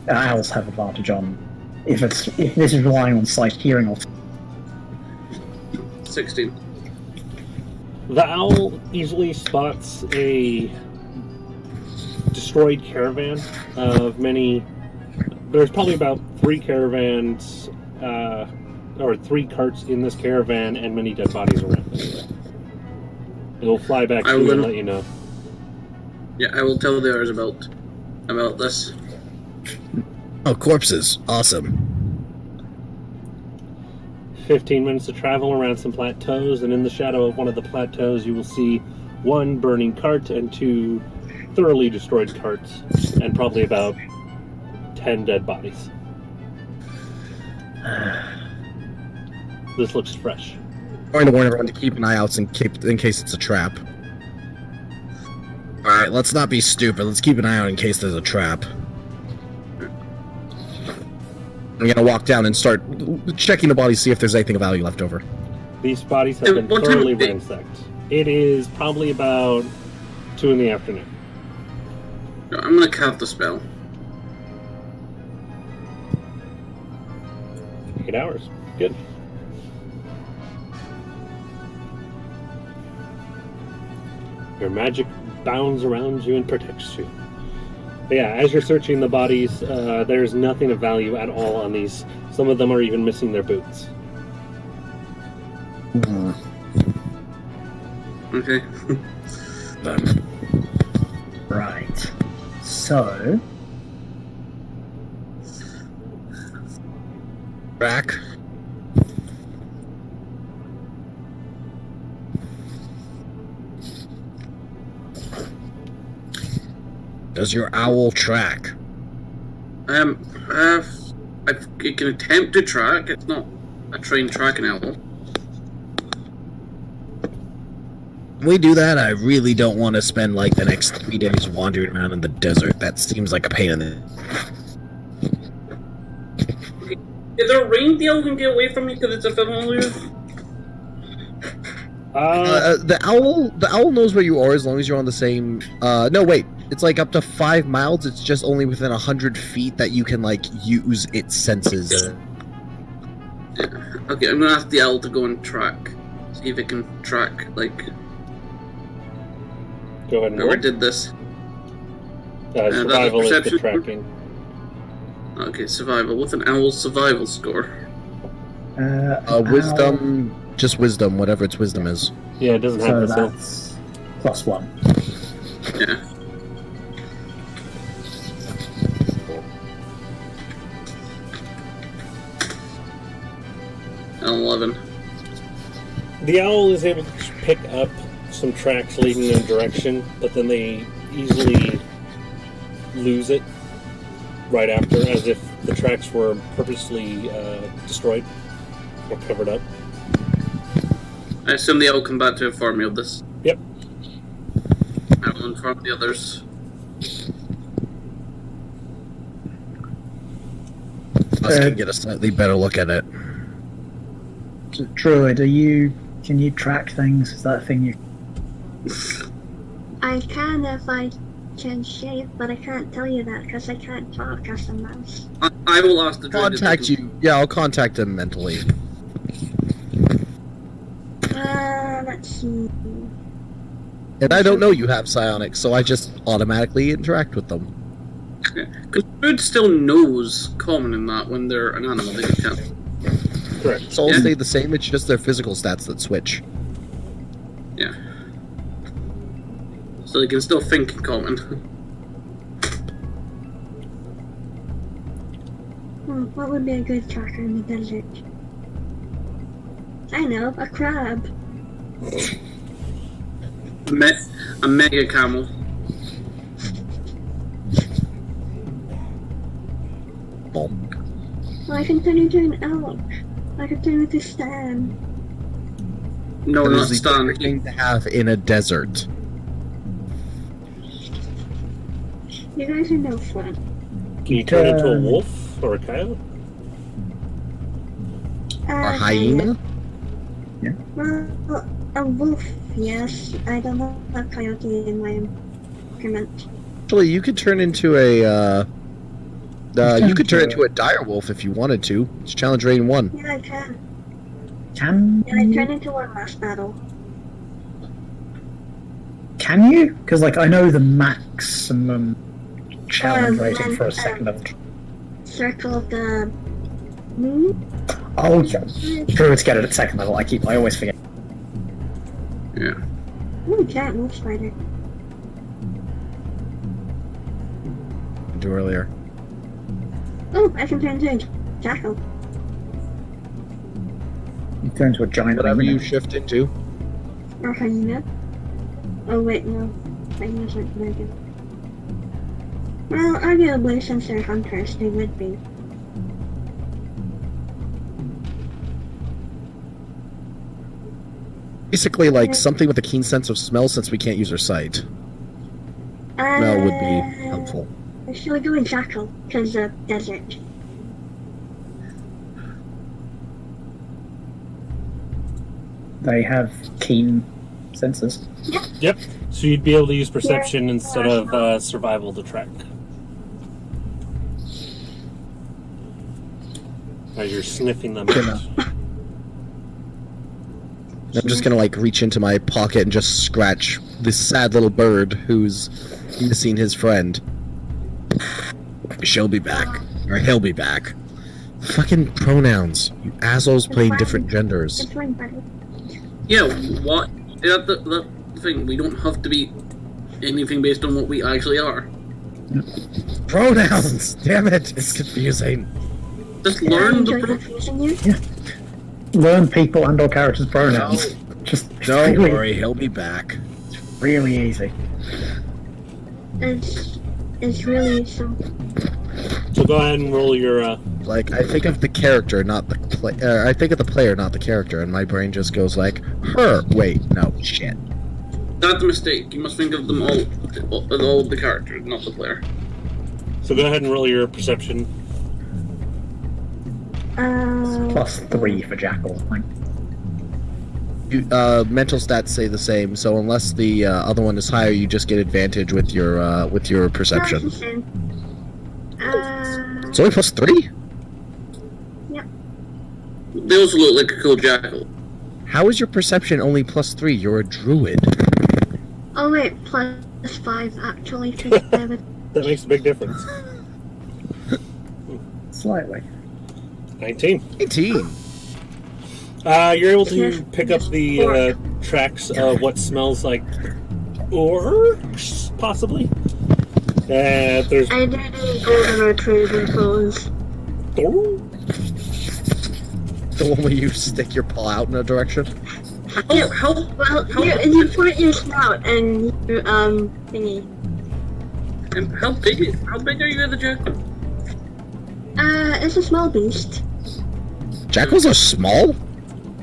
Owls have advantage on if this is relying on sight, hearing, or 16. The owl easily spots a destroyed caravan of many... There's probably about 3 caravans, or 3 carts in this caravan, and many dead bodies around it. It'll fly back to you and let you know. Yeah, I will tell the others about this. Oh, corpses. Awesome. 15 minutes of travel around some plateaus, and in the shadow of one of the plateaus you will see 1 burning cart and 2 thoroughly destroyed carts, and probably about 10 dead bodies. This looks fresh. I'm going to warn everyone to keep an eye out in case it's a trap. Alright, let's not be stupid. Let's keep an eye out in case there's a trap. I'm going to walk down and start checking the bodies, see if there's anything of value left over. These bodies have been thoroughly ransacked. It is probably about 2 in the afternoon. No, I'm gonna cast the spell. 8 hours. Good. Your magic bounds around you and protects you. But yeah, as you're searching the bodies, there's nothing of value at all on these. Some of them are even missing their boots. Okay. Right. So, Back. Does your owl track? It can attempt to track. It's not a trained tracking owl. When we do that, I really don't want to spend like the next 3 days wandering around in the desert. That seems like a pain in the... Is there a range the owl can get away from you because it's a familiar? The owl knows where you are as long as you're on the same... no, wait. It's like up to 5 miles. It's just only within 100 feet that you can like use its senses. Yeah. Okay, I'm gonna ask the owl to go and track. See if it can track, like... Go ahead and Whoever roll. did this. Survival is the perception. tracking. Okay, survival. With an owl's survival score. Wisdom, just wisdom, whatever its wisdom is. Yeah, it doesn't So have the that's +1. Yeah. An 11. The owl is able to pick up some tracks leading in a direction, but then they easily lose it right after, as if the tracks were purposely destroyed or covered up. I assume the owl come back to inform me of this. Yep. I will inform the others. Us can get a slightly better look at it. Druid, can you track things? Is that a thing you... I can if I can shape, but I can't tell you that because I can't talk as a mouse. I will ask the druid if Contact they can- you. Yeah, I'll contact him mentally. Let's see. And I don't know you have psionics, so I just automatically interact with them. Because druid still knows common in that when they're an animal, they can't. Correct. So all Yeah. stay the same, it's just their physical stats that switch. Yeah. So they can still think in common. What would be a good tracker in the desert? I know, a crab. A mega camel. Bonk. Well, I can turn into an elk. I can turn into Stan. No, That not is the Stan. perfect thing to have in a desert. You guys are no fun. Can you turn into a wolf or a coyote? A hyena? Well, a wolf, yes. I don't have a coyote in my increment. Actually, you could turn into a, you could turn into a dire wolf if you wanted to. It's challenge rating 1. Yeah, I can. Can Yeah, I turned into one last battle. Can you? Because like I know the maximum challenge Um, rating for a and, second level. Circle of the moon? Oh, yeah. Druids get it at second level. I always forget. Yeah. Ooh, giant wolf spider. Do earlier. Oh, I can turn into a jackal. You turn into a giant. Whatever you ruminant. shift into. Or hyena. Oh, wait, no. Hyenas aren't very good. Well, arguably, since they're hunters, they would be. Basically, like something with a keen sense of smell, since we can't use our sight. Smell would be helpful. Should we go with jackal? Because desert. They have keen senses. Yep. So you'd be able to use perception instead of survival to track. As you're sniffing them out. I'm just gonna like reach into my pocket and just scratch this sad little bird who's missing his friend. She'll be back. Or he'll be back. Fucking pronouns. You assholes playing different genders. It's fine, buddy. Yeah, what? That's the thing. We don't have to be anything based on what we actually are. Pronouns! Damn it, it's confusing. Just I learn enjoy the. confusing you. Learn people and/or characters' pronouns. Just Don't really, worry, he'll be back. really easy. It's really simple. So go ahead and roll your. Like, I think of the character, not the I think of the player, not the character, and my brain just goes like, her. Wait, no, shit. That's the mistake. You must think of them all the characters, not the player. So go ahead and roll your perception. +3 for Jackal. Mental stats say the same, so unless the other one is higher, you just get advantage with your perception. It's only +3? They also look like a cool jackal. How is your perception only +3? You're a druid. Oh wait, +5 actually. That makes a big difference. Slightly. 19. 18. You're able to pick up the tracks of what smells like orcs, possibly. There's I did a golden retriever pose. The one where you stick your paw out in a direction. You point your snout and you thingy. And how big are you at the jackal? It's a small beast. Jackals are small?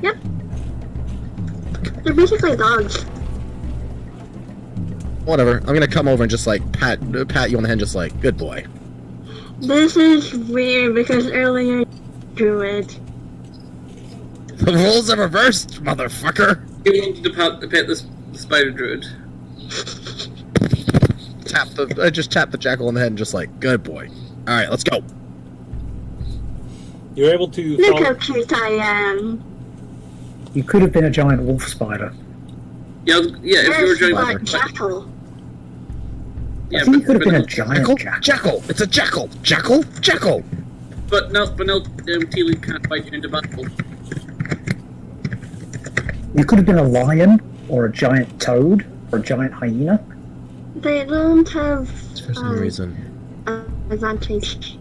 Yep. They're basically dogs. Whatever. I'm gonna come over and just like pat you on the head, just like, good boy. This is weird because earlier you drew it. The roles are reversed, motherfucker. You wanted to pet the spider druid. I just tap the jackal on the head and just like, good boy. All right, let's go. You're able to Look follow. how cute I am. You could have been a giant wolf spider. Yeah, if you were There's trying a jackal. Yeah, I think you could have been a but giant Jackal? Jackal! It's a jackal! Jackal! Jackal! now Teely can't fight you into battle. You could have been a lion, or a giant toad, or a giant hyena. They don't have For some reason. advantage.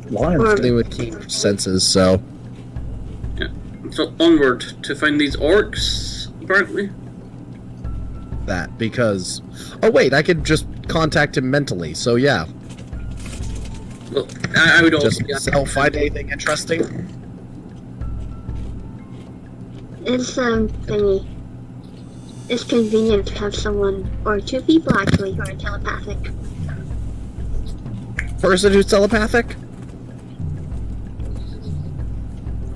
Lions Or- do. They would keep senses, so. So onward to find these orcs, apparently. That, because. Oh, wait, I could just contact him mentally, so yeah. Well, I would also Just find anything interesting. It's thingy. It's convenient to have someone or two people actually who are telepathic. Person who's telepathic?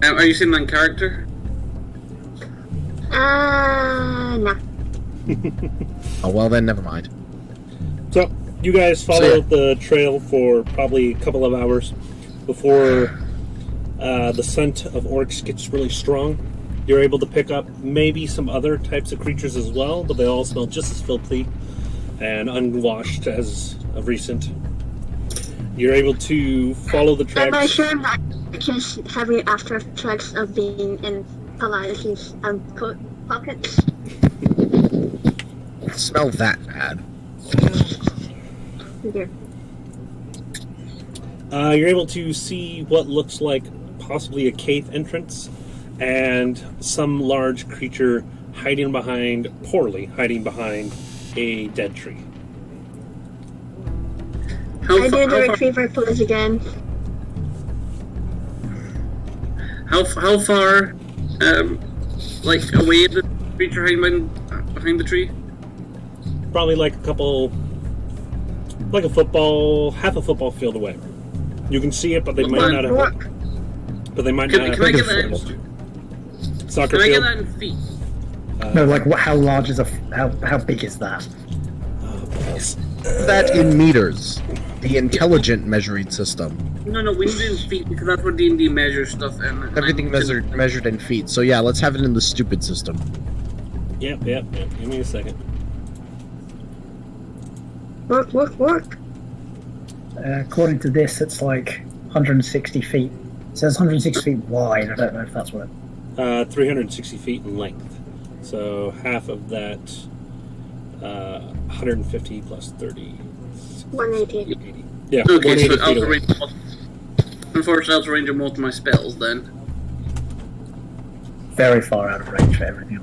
Are you saying that in character? No. Oh, well then, never mind. So you guys follow the trail for probably a couple of hours before the scent of orcs gets really strong. You're able to pick up maybe some other types of creatures as well, but they all smell just as filthy and unwashed as of recent. You're able to follow the Am I tracks. sure I'm not just having after effects of being in Elias's coat pockets? Smell that bad. Here. You're able to see what looks like possibly a cave entrance and some large creature hiding behind a dead tree. I did the retriever pose again. How far, like away is the creature hiding behind the tree? Probably like half a football field away. You can see it, but they might not have. But they might not have. Can I get that? Soccer Can I get field. that in feet? No, like how large is how big is that? That in meters. The intelligent measuring system. No, we need it in feet because that's where D&D measures stuff. And Everything measured in feet. So yeah, let's have it in the stupid system. Yep. Give me a second. Work. According to this, it's like 160 feet It says 106 feet wide. I don't know if that's what it... 360 feet in length. So half of that, 150 plus 30. 180. 80. Yeah, Okay, 180 so feet out the away. range. Unfortunately, out the range of most of my spells. Then. Very far out of range for everything.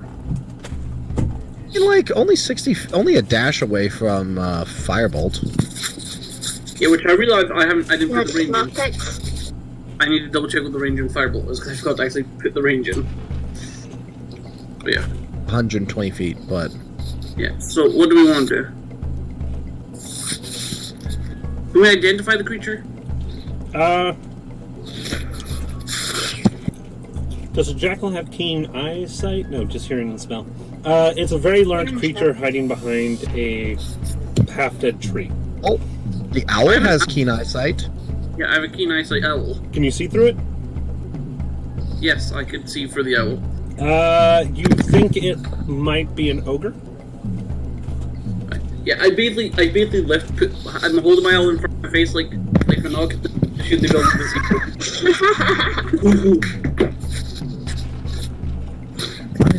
You're like only a dash away from Firebolt. Yeah, which I realized I didn't put That's the range in. optics. I need to double check what the range in Firebolt was because I forgot to actually put the range in. But yeah. 120 feet, but Yeah, so what do we want to do? Can we identify the creature? Does a jackal have keen eyesight? No, just hearing and smell. It's a very large creature hiding behind a half-dead tree. oh, the owl has keen eyesight. Yeah, I have a keen eyesight owl. Can you see through it? Yes, I could see for the owl. You think it might be an ogre? Yeah, I basically I'm holding my owl in front of my face like a nog to shoot the dog to the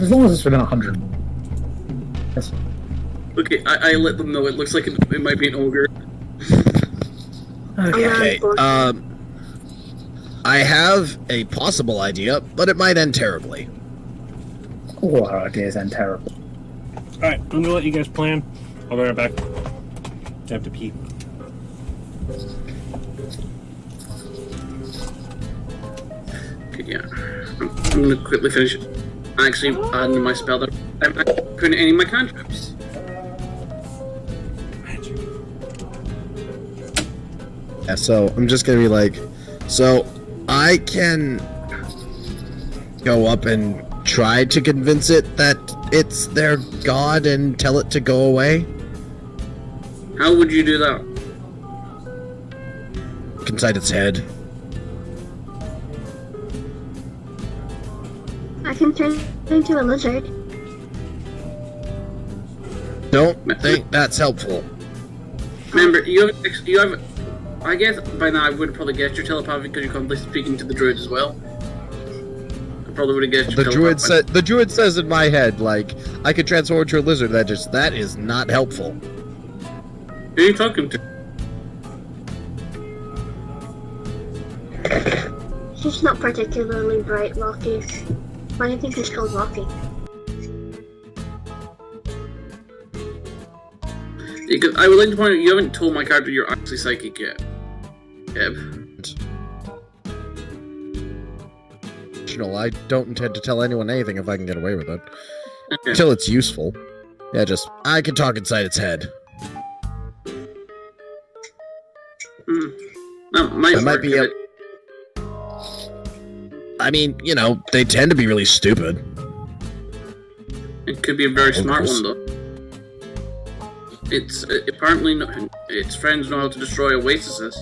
As long as it's within 100. Yes. Okay, I let them know it looks like it might be an ogre. Okay. I have a possible idea, but it might end terribly. All our ideas end terrible. Alright, I'm gonna let you guys plan. I'll be right back. I have to pee. Okay, yeah. I'm gonna quickly finish actually adding my spell that I'm not putting any of my cantrips. Yeah, so I'm just gonna be like, so I can go up and try to convince it that it's their god and tell it to go away. How would you do that? Inside its head. I can turn into a lizard. Don't think that's helpful. Remember, you have. I guess by now I would probably get your telepathy because you're constantly speaking to the druid as well. I probably would have guessed your telepathy. The druid says in my head, like, I could transform into a lizard. That is not helpful. Who are you talking to? She's not particularly bright, Rocky. Why do you think it's called Rocky? Because I would like to point out you haven't told my character you're actually psychic yet. Keb. I don't intend to tell anyone anything if I can get away with it. Okay. Until it's useful. Yeah, I can talk inside its head. That might be I mean, they tend to be really stupid. It could be a very smart one though. It's apparently its friends know how to destroy oases.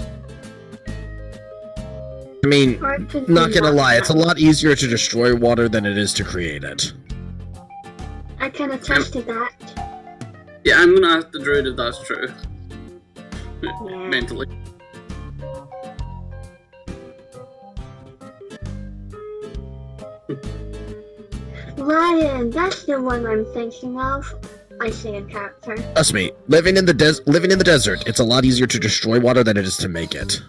I mean, not gonna lie, it's a lot easier to destroy water than it is to create it. I can attest to that. Yeah, I'm gonna ask the druid if that's true. Yeah. Mentally. Ryan, that's the one I'm thinking of. I see a character. Trust me, living in the desert, it's a lot easier to destroy water than it is to make it.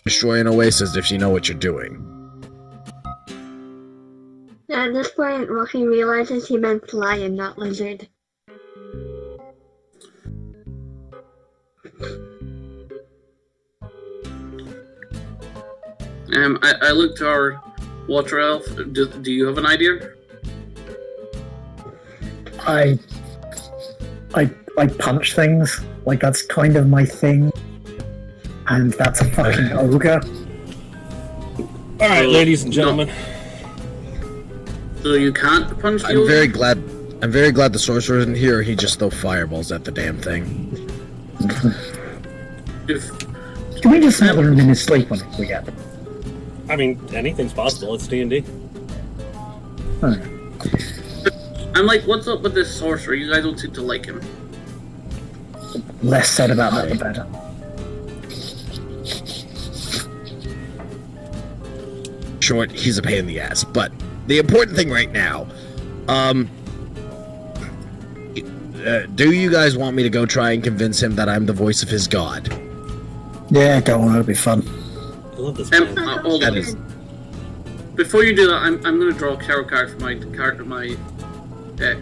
Destroy an oasis if you know what you're doing. At this point, Rocky realizes he meant lion, not lizard. I looked to our water elf. Do you have an idea? I punch things. Like, that's kind of my thing. And that's a fucking ogre. Alright, ladies and gentlemen. So you can't punch the I'm ogre? very glad the sorcerer isn't here. He just throw fireballs at the damn thing. Can we just smother him in his sleep when we get him? I mean, anything's possible. It's D&D. I'm like, what's up with this sorcerer? You guys don't seem to like him. Less said about that, the better. short, he's a pain in the ass. But the important thing right now, do you guys want me to go try and convince him that I'm the voice of his god? Yeah, go on. It'll be fun. I love this man. Hold That on. is. Before you do that, I'm going to draw a tarot card for my deck.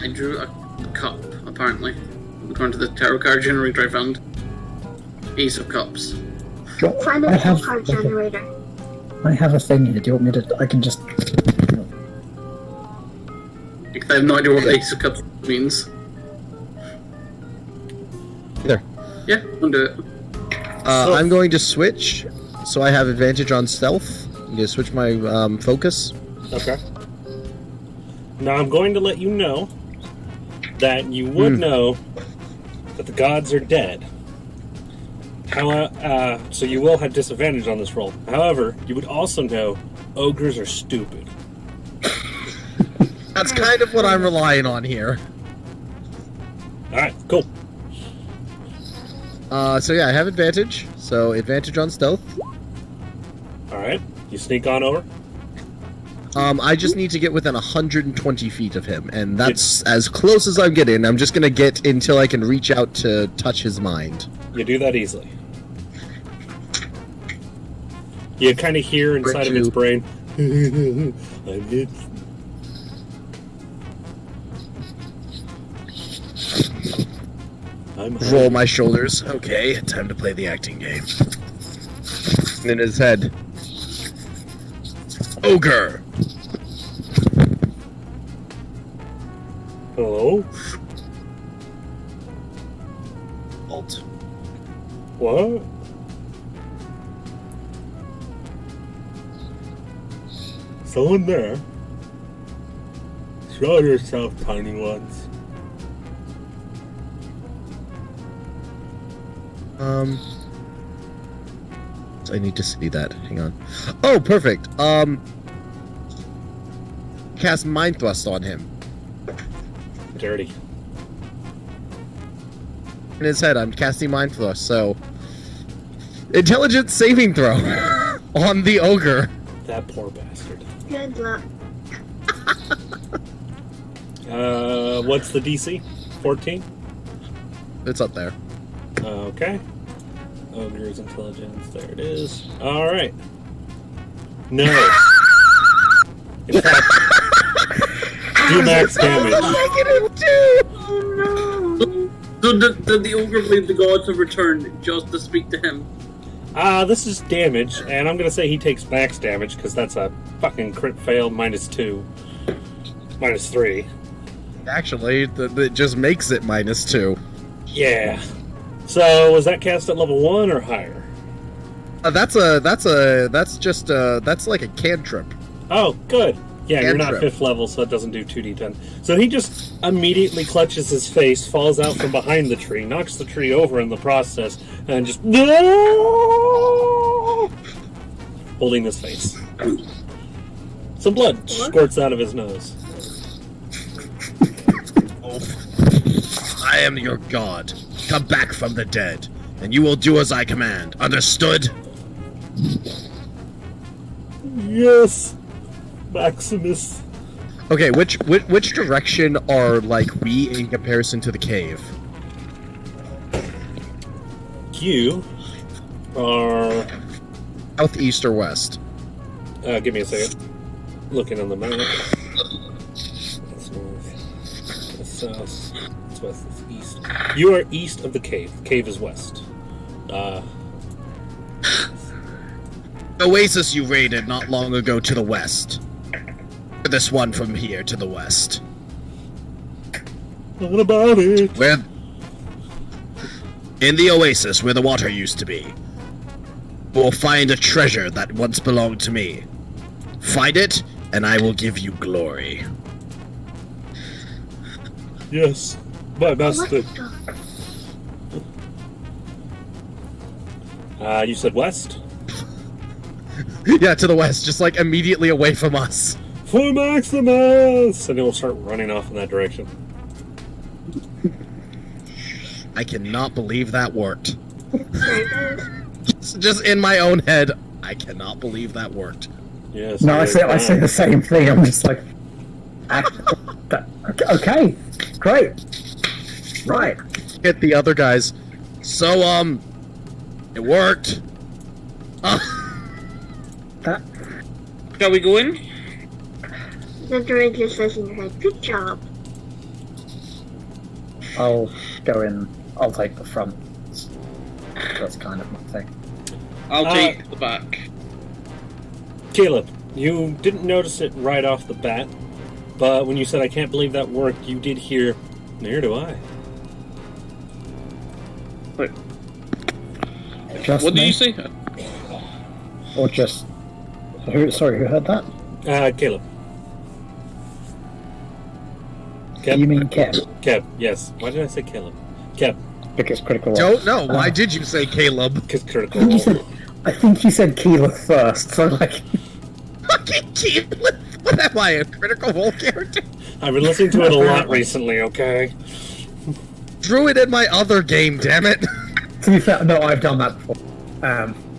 I drew a cup, apparently, according to the tarot card generator I found. Ace of Cups. Find I a have- card generator. I have a thing here. Do you want me to? I can just. Because I have no idea what Ace of Cups means. There. Yeah, I'll do it. I'm going to switch, so I have advantage on stealth. I'm going to switch my focus. Okay. Now I'm going to let you know that you would know that the gods are dead. So you will have disadvantage on this roll. However, you would also know ogres are stupid. That's kind of what I'm relying on here. Alright, cool. So yeah, I have advantage. So advantage on stealth. Alright, you sneak on over. I just need to get within 120 feet of him, and that's as close as I'm getting. I'm just gonna get until I can reach out to touch his mind. You do that easily. You kind of hear inside of its brain, I'm it. Roll my shoulders. Okay, time to play the acting game. And in his head, ogre. Hello? Alt. What? Someone there? Show yourself, tiny ones. So I need to see that. Hang on. Oh, perfect. Cast Mind Thrust on him. Dirty. In his head, I'm casting Mind Thrust, so... Intelligence saving throw on the ogre. That poor bastard. Good luck. What's the DC? 14? It's up there. Okay. Ogre's intelligence. There it is. Alright. No. In fact, do max damage. Oh no! So did the ogre believe the gods have returned just to speak to him? This is damage, and I'm gonna say he takes max damage because that's a fucking crit fail -2. -3. Actually, it just makes it -2. Yeah. So, was that cast at level 1 or higher? That's like a cantrip. Oh, good. Yeah, you're not Cantrip. 5th level, so it doesn't do 2d10. So he just immediately clutches his face, falls out from behind the tree, knocks the tree over in the process, and just... holding his face. Some blood squirts out of his nose. I am your god. Come back from the dead, and you will do as I command. Understood? Yes, Maximus. Okay, which direction are, like, we in comparison to the cave? You are... Southeast or west? give me a second. Looking on the map. That's north. That's south. That's west. That's east. You are east of the cave. The cave is west. Oasis you raided not long ago to the west. This one from here to the west. What about it? Where... In the oasis where the water used to be. We'll find a treasure that once belonged to me. Find it, and I will give you glory. Yes, my master. You said west? Yeah, to the west, just like immediately away from us. For Maximus! And it will start running off in that direction. I cannot believe that worked. Just in my own head, I cannot believe that worked. Yes. No, I say the same thing. I'm just like, okay, great, right. Hit the other guys. So, it worked. Shall we go in? The droid just says in your head, good job. I'll go in. I'll take the front. That's kind of my thing. I'll take the back. Caleb, you didn't notice it right off the bat, but when you said, I can't believe that worked, you did hear, neither do I. Wait, Just what did me? you say? Or just who? Sorry, who heard that? Caleb. Kev? You mean Kev? Kev, yes. Why did I say Caleb? Kev, Because critical role. Don't know. Why did you say Caleb? because critical I think you role. said. I think you said Keela first. So like, Fucking Caleb! What am I, a Critical Role character? I've been listening to it a lot recently, okay? Druid in my other game, damn it! to be fair, no, I've done that before.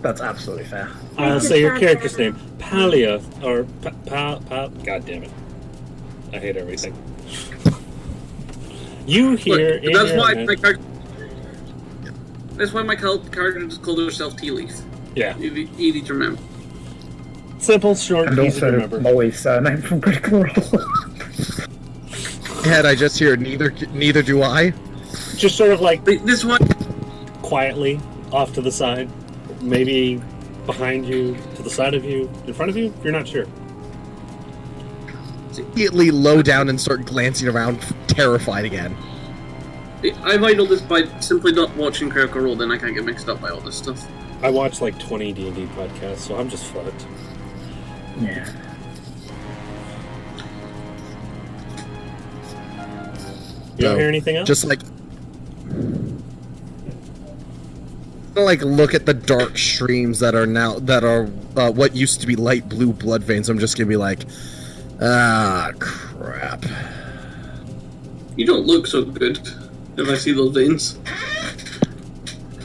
That's absolutely fair. I'll say your character's name. Palia, or God damn it. I hate everything. You hear Look, in that's your why head- my character. That's why my character just called herself Tea Leaf. Yeah. Easy to remember. Simple, short, And easy to also remember. Molly's surname from Critical Role. Head, I just hear neither do I. Just sort of like Wait, this one. quietly off to the side, maybe behind you, to the side of you, in front of you. You're not sure. Immediately low down and start glancing around, terrified again. I've idled this by simply not watching Critical Role, then I can't get mixed up by all this stuff. I watched like 20 D&D podcasts, so I'm just fucked. Yeah. You don't No. hear anything else? Just like look at the dark streams that are what used to be light blue blood veins. I'm just gonna be like, ah, crap. You don't look so good if I see those veins.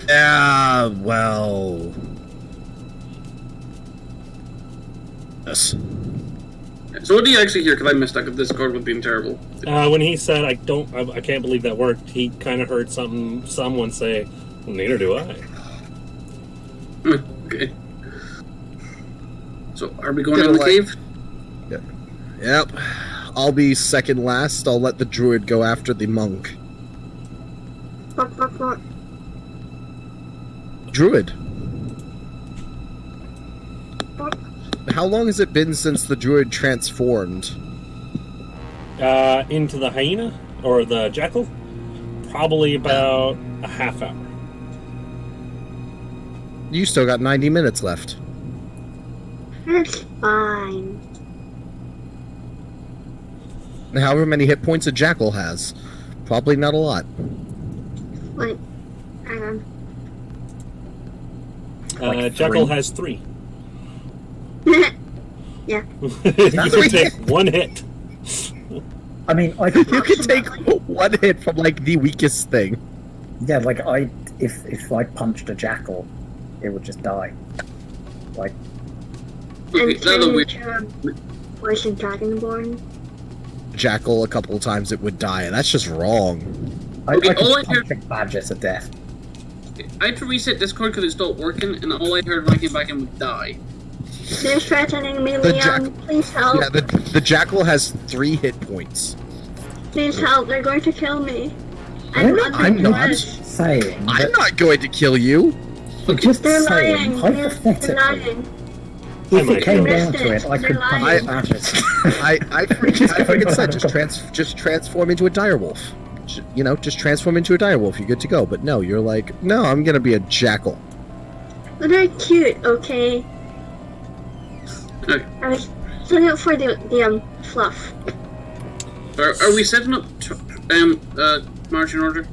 Yeah, well, yes. So what do you actually hear? Because I missed that. Because Discord would be terrible. When he said, I can't believe that worked, he kind of heard someone say, well, neither do I. Okay. So are we going Kinda in the like- cave? Yep. I'll be second last. I'll let the druid go after the monk. What? Druid. What? How long has it been since the druid transformed? Into the hyena, or the jackal? Probably about a half hour. You still got 90 minutes left. It's fine. However many hit points a jackal has. Probably not a lot. Wait, hang on. Like Jackal 3. has 3. Yeah. You can take 1 hit. I mean, You can take one hit from, like, the weakest thing. yeah, like if I punched a jackal, it would just die. Like, Okay, And now that turn we into a Poison Dragonborn. Jackal a couple of times, it would die. That's just wrong. I Okay, all I could hear- punch a badger to death. I had to reset Discord because it stopped working, and all I heard when I came back in would die. They're threatening me, The Leon. Please help. Yeah, the jackal has 3 hit points. Please help. They're going to kill me. I'm I'm not. dead. saying. I'm not going to kill you. I'm just They're saying, lying. They're hypothetically, lying. if might it came be. down to it, I could They're punch lying. badgers. I freaking said just transform into a direwolf. Just transform into a direwolf. You're good to go. But no, you're like, no, I'm gonna be a jackal. But they're cute, okay? Okay. I was setting up for the fluff. Are we setting up marching order?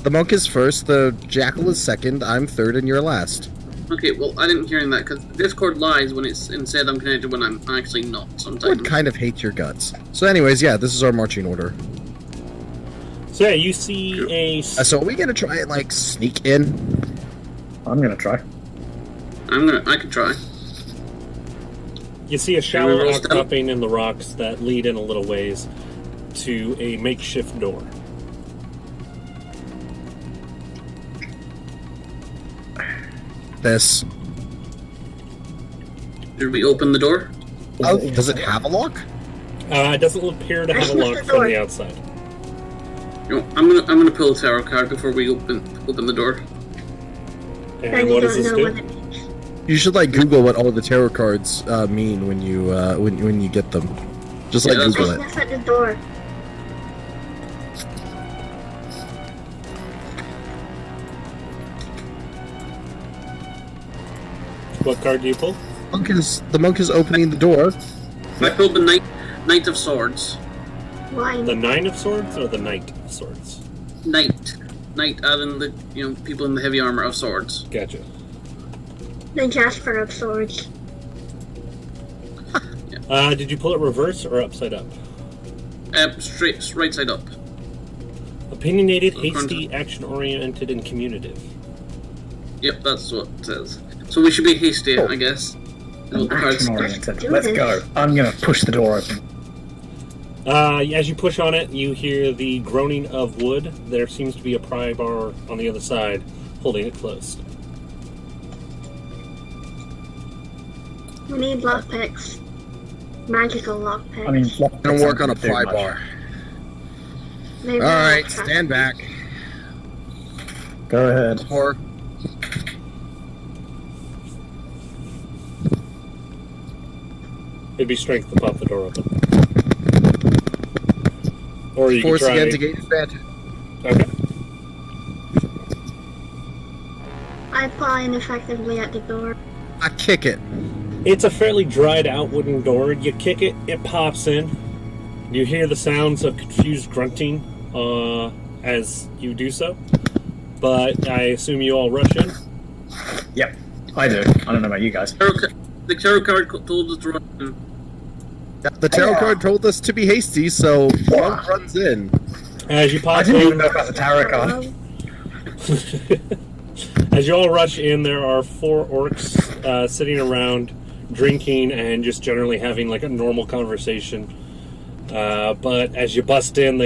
The monk is first. The jackal is second. I'm third, and you're last. Okay, well, I didn't hear that because Discord lies when it said I'm connected when I'm actually not I sometimes. would kind of hate your guts. So, anyways, yeah, this is our marching order. So yeah, you see So, are we gonna try and like sneak in? I'm gonna try. I can try. You see a we shallow roll stealth? outcropping in the rocks that lead in a little ways to a makeshift door. This. Did we open the door? Oh, does it have a lock? It doesn't appear to have a lock from the outside. No, I'm gonna pull a tarot card before we open the door. And what does this do? You should like Google what all of the tarot cards mean when you when you get them. Just like that's Google it. That's at the door. What card do you pull? The monk is opening the door. I pulled the Knight of Swords. Why? The Nine of Swords or the Knight of Swords? Knight, as in the people in the heavy armor of swords. Gotcha. The Jasper of Swords. Did you pull it reverse or upside up? Straight, right side up. Opinionated, hasty, action-oriented, and communicative. Yep, that's what it says. So we should be hasty, I guess. Action-oriented. Let's go. I'm gonna push the door open. As you push on it, you hear the groaning of wood. There seems to be a pry bar on the other side, holding it closed. We need lockpicks. Magical lockpicks. I mean, I'm gonna work on a pry bar. Maybe Alright, lockpicks. stand back. Go ahead. Or It'd be strength to pop the door open. Or you force can try... again to gain advantage. Okay. I pry ineffectively at the door. I kick it. It's a fairly dried out wooden door. You kick it, it pops in. You hear the sounds of confused grunting as you do so. But I assume you all rush in. Yep, I do. I don't know about you guys. The tarot card told us to run in. The tarot card told us to be hasty, so monk runs in. As you I pop didn't even in, know about the tarot card. as you all rush in, there are 4 orcs sitting around, drinking and just generally having like a normal conversation. But as you bust in,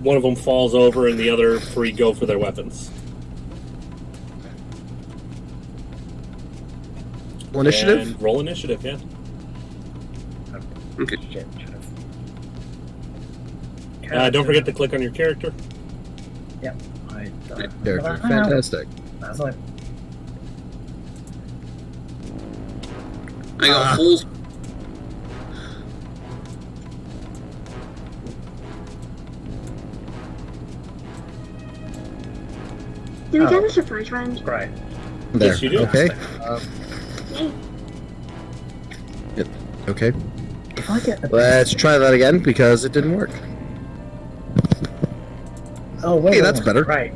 one of them falls over and the other 3 go for their weapons. Roll initiative? And roll initiative, yeah. Okay. Shit, Don't forget to click on your character. Yep. I don't Character. Fantastic. That's like, I got holes. Do we get a surprise round? great. There. Yes, you do. Okay. Yay. Yep. Okay. If I get the Let's try that again because it didn't work. oh wait, Hey, that's better. Right.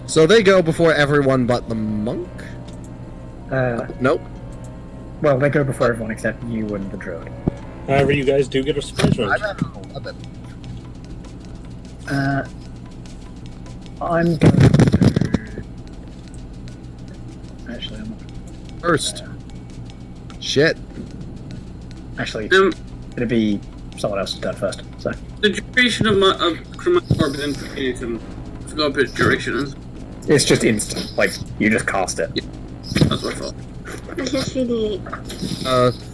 So they go before everyone but the monk? Nope. Well, they go before everyone except you and the druid. However, you guys do get a surprise I'm round. at an 11. I'm going to... Actually, I'm not. First. Shit. Actually, Um, it'd be someone else's turn first. So the duration of Chromatic Orb is infinite. I forgot what its duration is. it's just instant. Like you just cast it. That's what I thought. It's just 3d8.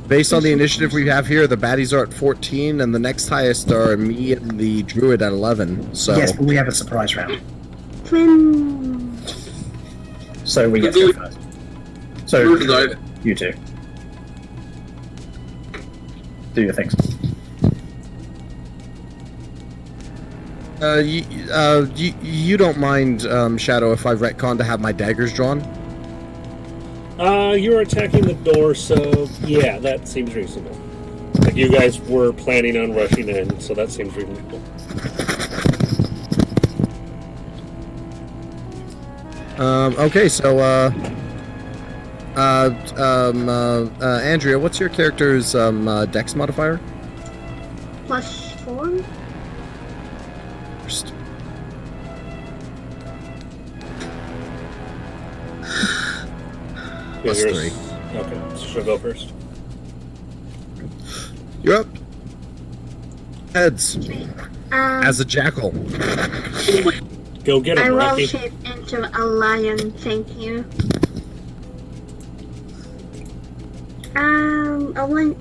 Based on the initiative we have here, the baddies are at 14, and the next highest are me and the druid at 11. So Yes, but we have a surprise round, Twin. so we get to go first. So Where did I- you two do your things. you don't mind, Shadow, if I retcon to have my daggers drawn? You're attacking the door, so yeah, that seems reasonable. Like you guys were planning on rushing in, so that seems reasonable. Okay, so Andrea, what's your character's dex modifier? +4? First. plus yours- 3. Okay, so she'll go first. You're up. Heads. As a jackal. Go get I him, will Rocky. shape into a lion, thank you.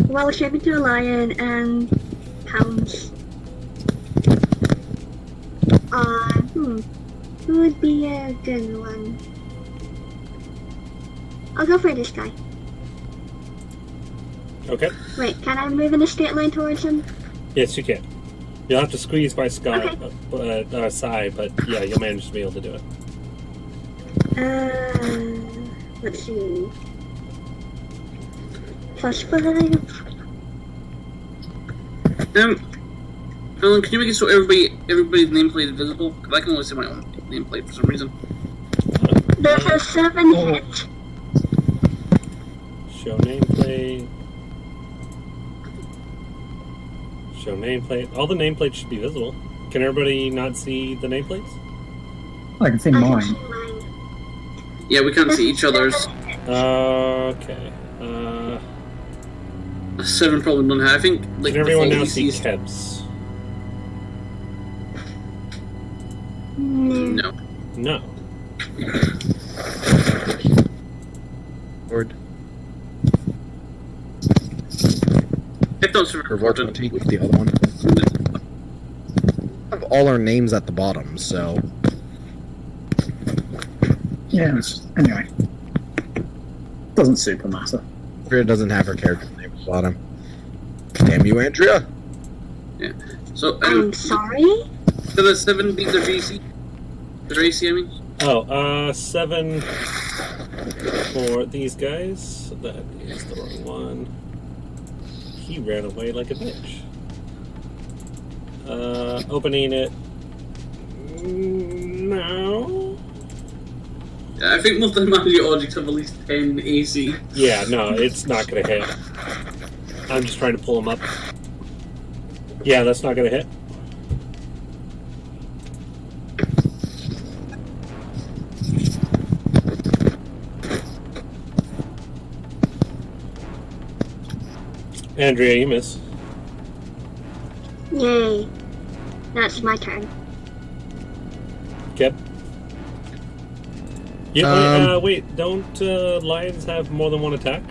Well, shape into a lion and pounce. Who would be a good one? I'll go for this guy. Okay. Wait, can I move in a straight line towards him? Yes, you can. You'll have to squeeze by side, Okay. but yeah, you'll manage to be able to do it. Let's see. +5. Alan, can you make it so everybody's nameplate is visible? Because I can only see my own nameplate for some reason. There's a 7 hit. Show nameplate. Show nameplate. All the nameplates should be visible. Can everybody not see the nameplates? I can see I can mine. see mine. Yeah, we can't see each other's. Okay. A 7 probably don't have. I think like Can everyone the now full see AC is- Kebs? No. No. No. Lord. If those are Revolt important. take the other one. Have all our names at the bottom, so Yeah, anyway. Doesn't super matter. Andrea doesn't have her character name at the bottom. Damn you, Andrea! So I'm sorry? so the 7 beat their AC. Their AC, I mean. Oh, 7 for these guys. That is the wrong one. He ran away like a bitch. Opening it now. I think most of the magic objects have at least 10 AC. Yeah, no, it's not gonna hit. I'm just trying to pull him up. Yeah, that's not gonna hit. Andrea, you miss. Yay. That's my turn. Kep. Yeah, wait, don't lions have more than one attack?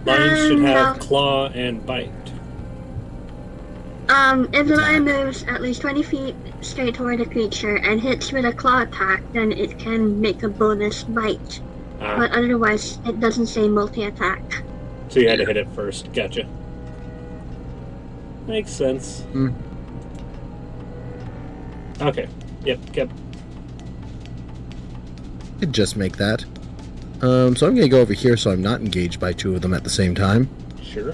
Lions should have No. claw and bite. If the lion moves at least 20 feet straight toward a creature and hits with a claw attack, then it can make a bonus bite. But otherwise, it doesn't say multi-attack. So you had to hit it first. Gotcha. Makes sense. Okay. Yep, Kep. Could just make that. So I'm gonna go over here so I'm not engaged by two of them at the same time. Sure.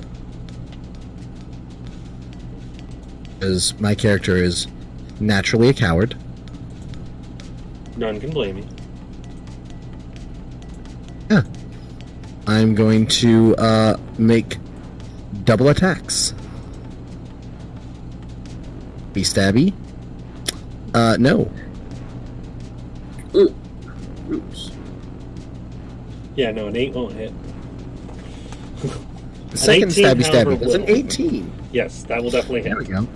Because my character is naturally a coward. None can blame you. Yeah. I'm going to make double attacks. Be stabby. No. Ooh. Oops. Yeah, no, an 8 won't hit. Second 18, stabby however, stabby. That's an will. 18. Yes, that will definitely There we hit. go.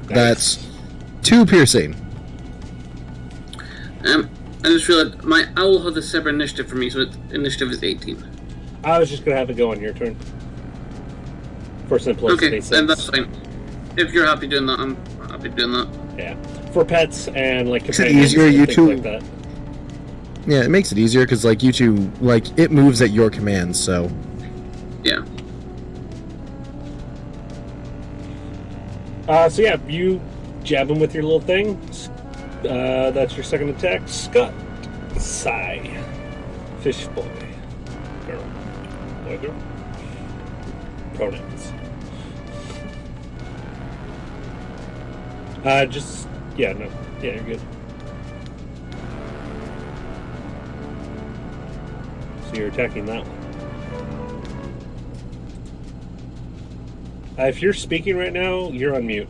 Nice. That's 2 piercing. I just realized my owl has a separate initiative for me, so its initiative is 18. I was just gonna have it go on your turn. For simplicity Okay, sake. then that's fine. If you're happy doing that, I'm happy doing that. Yeah. For pets and like Is it companions easier, and you things two- like that. Yeah, it makes it easier because, like, you two, like, it moves at your command, so. Yeah. So yeah, you jab him with your little thing. That's your second attack. Scott. Sigh. Fish boy. Girl. Boy, girl. Pronouns. Just, yeah, no. Yeah, you're good. So you're attacking that one. If you're speaking right now, you're on mute.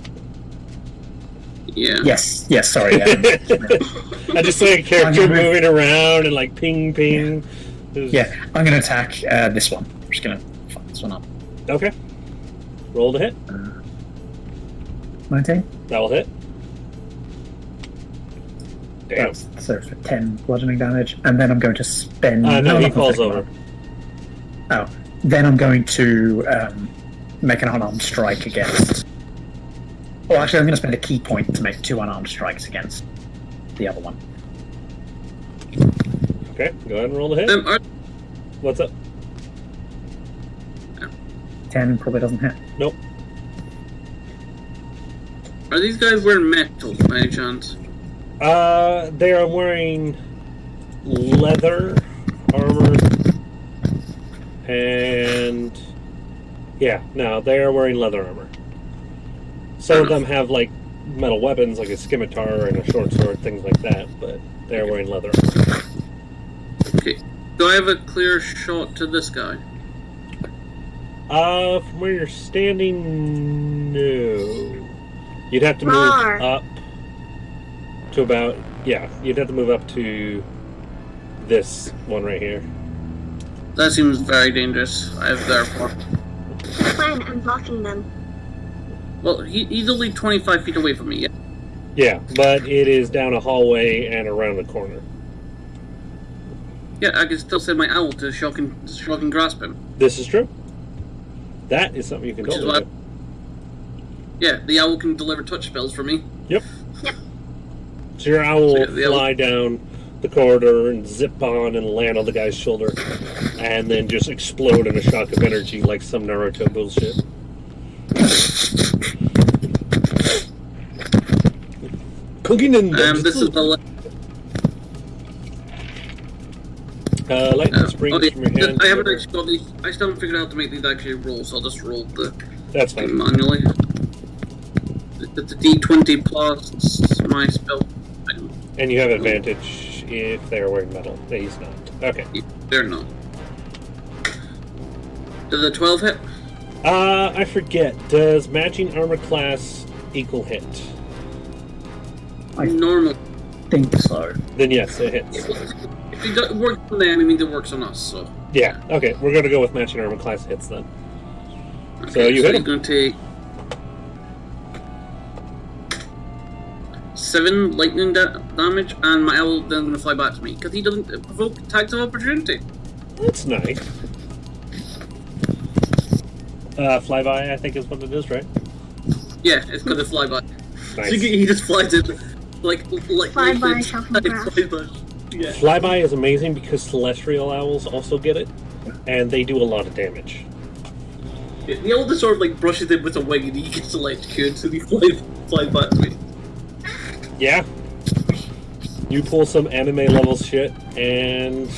Yeah. Yes, sorry. I just saw a character moving around and like ping ping. Yeah, I'm going to attack this one. I'm just going to fuck this one up. Okay. Roll to hit. 19. That will hit. Damn. That's so for 10 bludgeoning damage, and then I'm going to spend. No, he falls over. Oh, then I'm going to make an unarmed strike against. Well, actually, I'm going to spend a key point to make 2 unarmed strikes against the other one. Okay, go ahead and roll the hit. What's up? 10 probably doesn't hit. Nope. Are these guys wearing metal by any chance? They are wearing leather armor, and they are wearing leather armor. Some of them have like metal weapons, like a scimitar and a short sword, things like that, but they are wearing leather armor. Okay. Do I have a clear shot to this guy? From where you're standing, no. You'd have to move up to about, you'd have to move up to this one right here. That seems very dangerous. I have therefore. Fine, I'm blocking them. Well, he's only 25 feet away from me, yeah? Yeah, but it is down a hallway and around the corner. Yeah, I can still send my owl to shock and grasp him. This is true. That is something you can totally do. Yeah, the owl can deliver touch spells for me. Yep. Yep. So your owl will fly down the corridor and zip on and land on the guy's shoulder, and then just explode in a shock of energy like some Naruto bullshit. Cooking in this is the lightning springs from your hand. I haven't actually got these. I still haven't figured out how to make these actually roll, so I'll just roll the That's fine. manually. It's a D20 plus my spell. And you have advantage if they are wearing metal. He's not. Okay. They're not. Does a 12 hit? I forget. Does matching armor class equal hit? Normal. Think so. Then yes, it hits. If it works on them, it means it works on us, so. Yeah, okay. We're going to go with matching armor class hits then. Okay, so you hit him. You're going to take 7 lightning damage, and my owl then going to fly back to me, because he doesn't provoke attacks of opportunity. That's nice. Flyby, I think is what it is, right? Yeah, it's because it's flyby. Nice. So he just flies in, like Flyby, shock and grasp. Yeah. Flyby is amazing because celestial owls also get it, and they do a lot of damage. Yeah, the owl just sort of like brushes him with a wing, and he gets electrocuted, so he flies back to me. Yeah. You pull some anime level shit, and...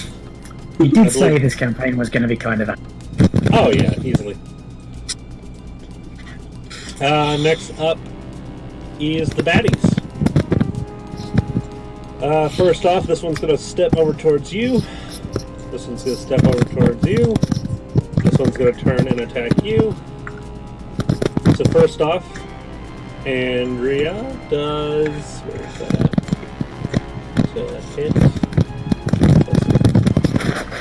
He did say this campaign was going to be kind of that. Oh yeah, easily. Next up is the baddies. First off, this one's going to step over towards you. This one's going to step over towards you. This one's going to turn and attack you. So first off, Andrea does... Where's that? So that hits.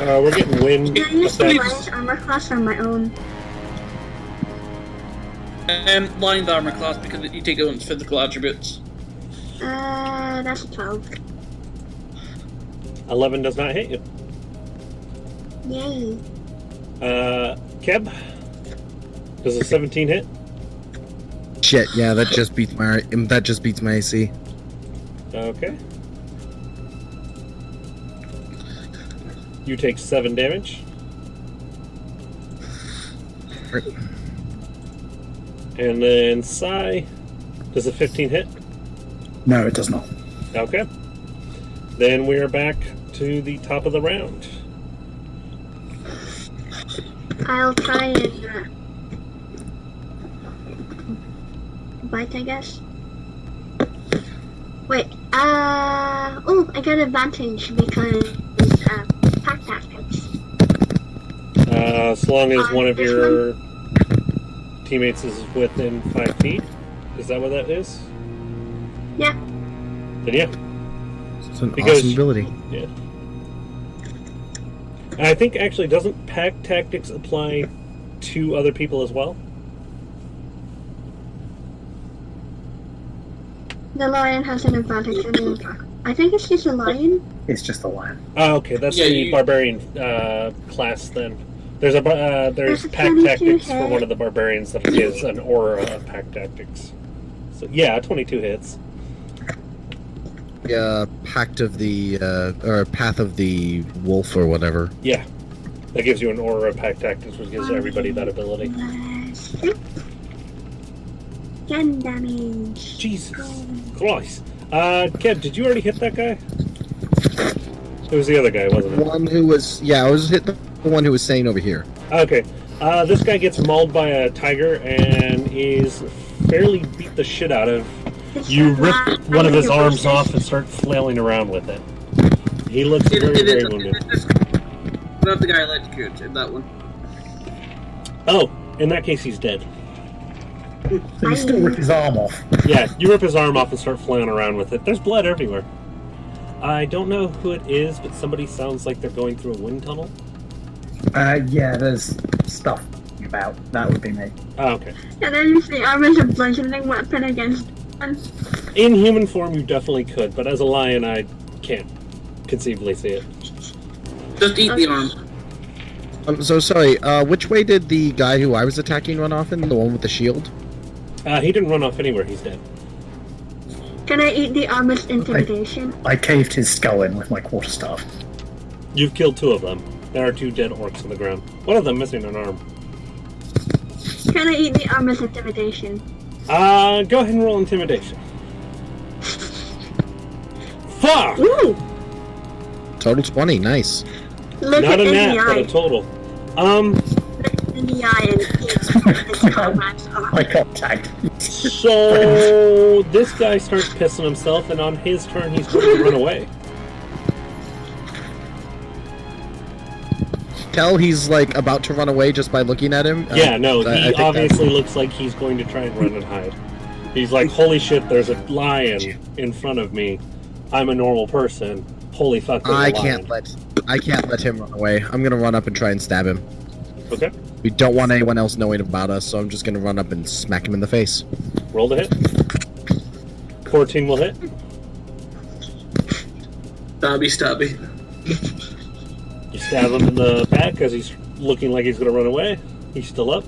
We're getting wind. Can I use the lion's armor class on my own? Lion's armor class, because you take one's physical attributes. That's a 12. 11 does not hit you. Yay. Keb? Does a 17 hit? Shit, yeah, that just beats my AC. Okay. You take 7 damage. Right. And then Sai, does a 15 hit? No, it does not. Okay. Then we are back to the top of the round. I'll try and bite, I guess. Wait, oh, I got advantage because pack tactics. As long as one of your teammates is within 5 feet. Is that what that is? Yeah. Then yeah. It's an Because- awesome ability. Yeah. And I think actually doesn't pack tactics apply to other people as well? The lion has an advantage on the attack. I think it's just a lion. It's just a lion. Oh, okay, that's Yeah, the you- barbarian class then. There's there's There's a pack 22 tactics for hit. one of the barbarians that gives an aura of pack tactics. So yeah, 22 hits. Pact of the or Path of the Wolf or whatever. Yeah, that gives you an aura of pack tactics, which gives everybody that ability. Plus 10 damage. Jesus Christ. Kev, did you already hit that guy? It was the other guy, wasn't it? One who was I was hit the one who was staying over here. Okay. This guy gets mauled by a tiger and is fairly beat the shit out of. You rip one of his arms off and start flailing around with it. He looks very, very wounded. Not the guy electrocuted in that one. Oh, in that case, he's dead. So you still rip his arm off. Yeah, you rip his arm off and start flailing around with it. There's blood everywhere. I don't know who it is, but somebody sounds like they're going through a wind tunnel. Yeah, there's stuff about. That would be me. Oh, okay. And then use the arm as a bludgeoning weapon against one. In human form, you definitely could, but as a lion, I can't conceivably see it. Just eat the arm. I'm so sorry. Which way did the guy who I was attacking run off in? The one with the shield? He didn't run off anywhere. He's dead. Can I eat the arm as intimidation? I caved his skull in with my quarterstaff. You've killed 2 of them. There are 2 dead orcs on the ground. One of them missing an arm. Can I eat the arm as intimidation? Go ahead and roll intimidation. Fuck! Ooh! Total 20. Nice. Look Not it a in nat, the but eye. a total. Look it in the eye and eat his comrades off. I contact. So this guy starts pissing himself, and on his turn, he's going to run away. Tell he's like about to run away just by looking at him. Yeah, no, I he think obviously looks like he's going to try and run and hide. He's like, holy shit, there's a lion in front of me. I'm a normal person. Holy fuck, there's a I lion. can't let him run away. I'm gonna run up and try and stab him. Okay, We don't want anyone else knowing about us, so I'm just gonna run up and smack him in the face. roll the hit. 14 will hit. Stabby. You stab him in the back as he's looking like he's going to run away. He's still up.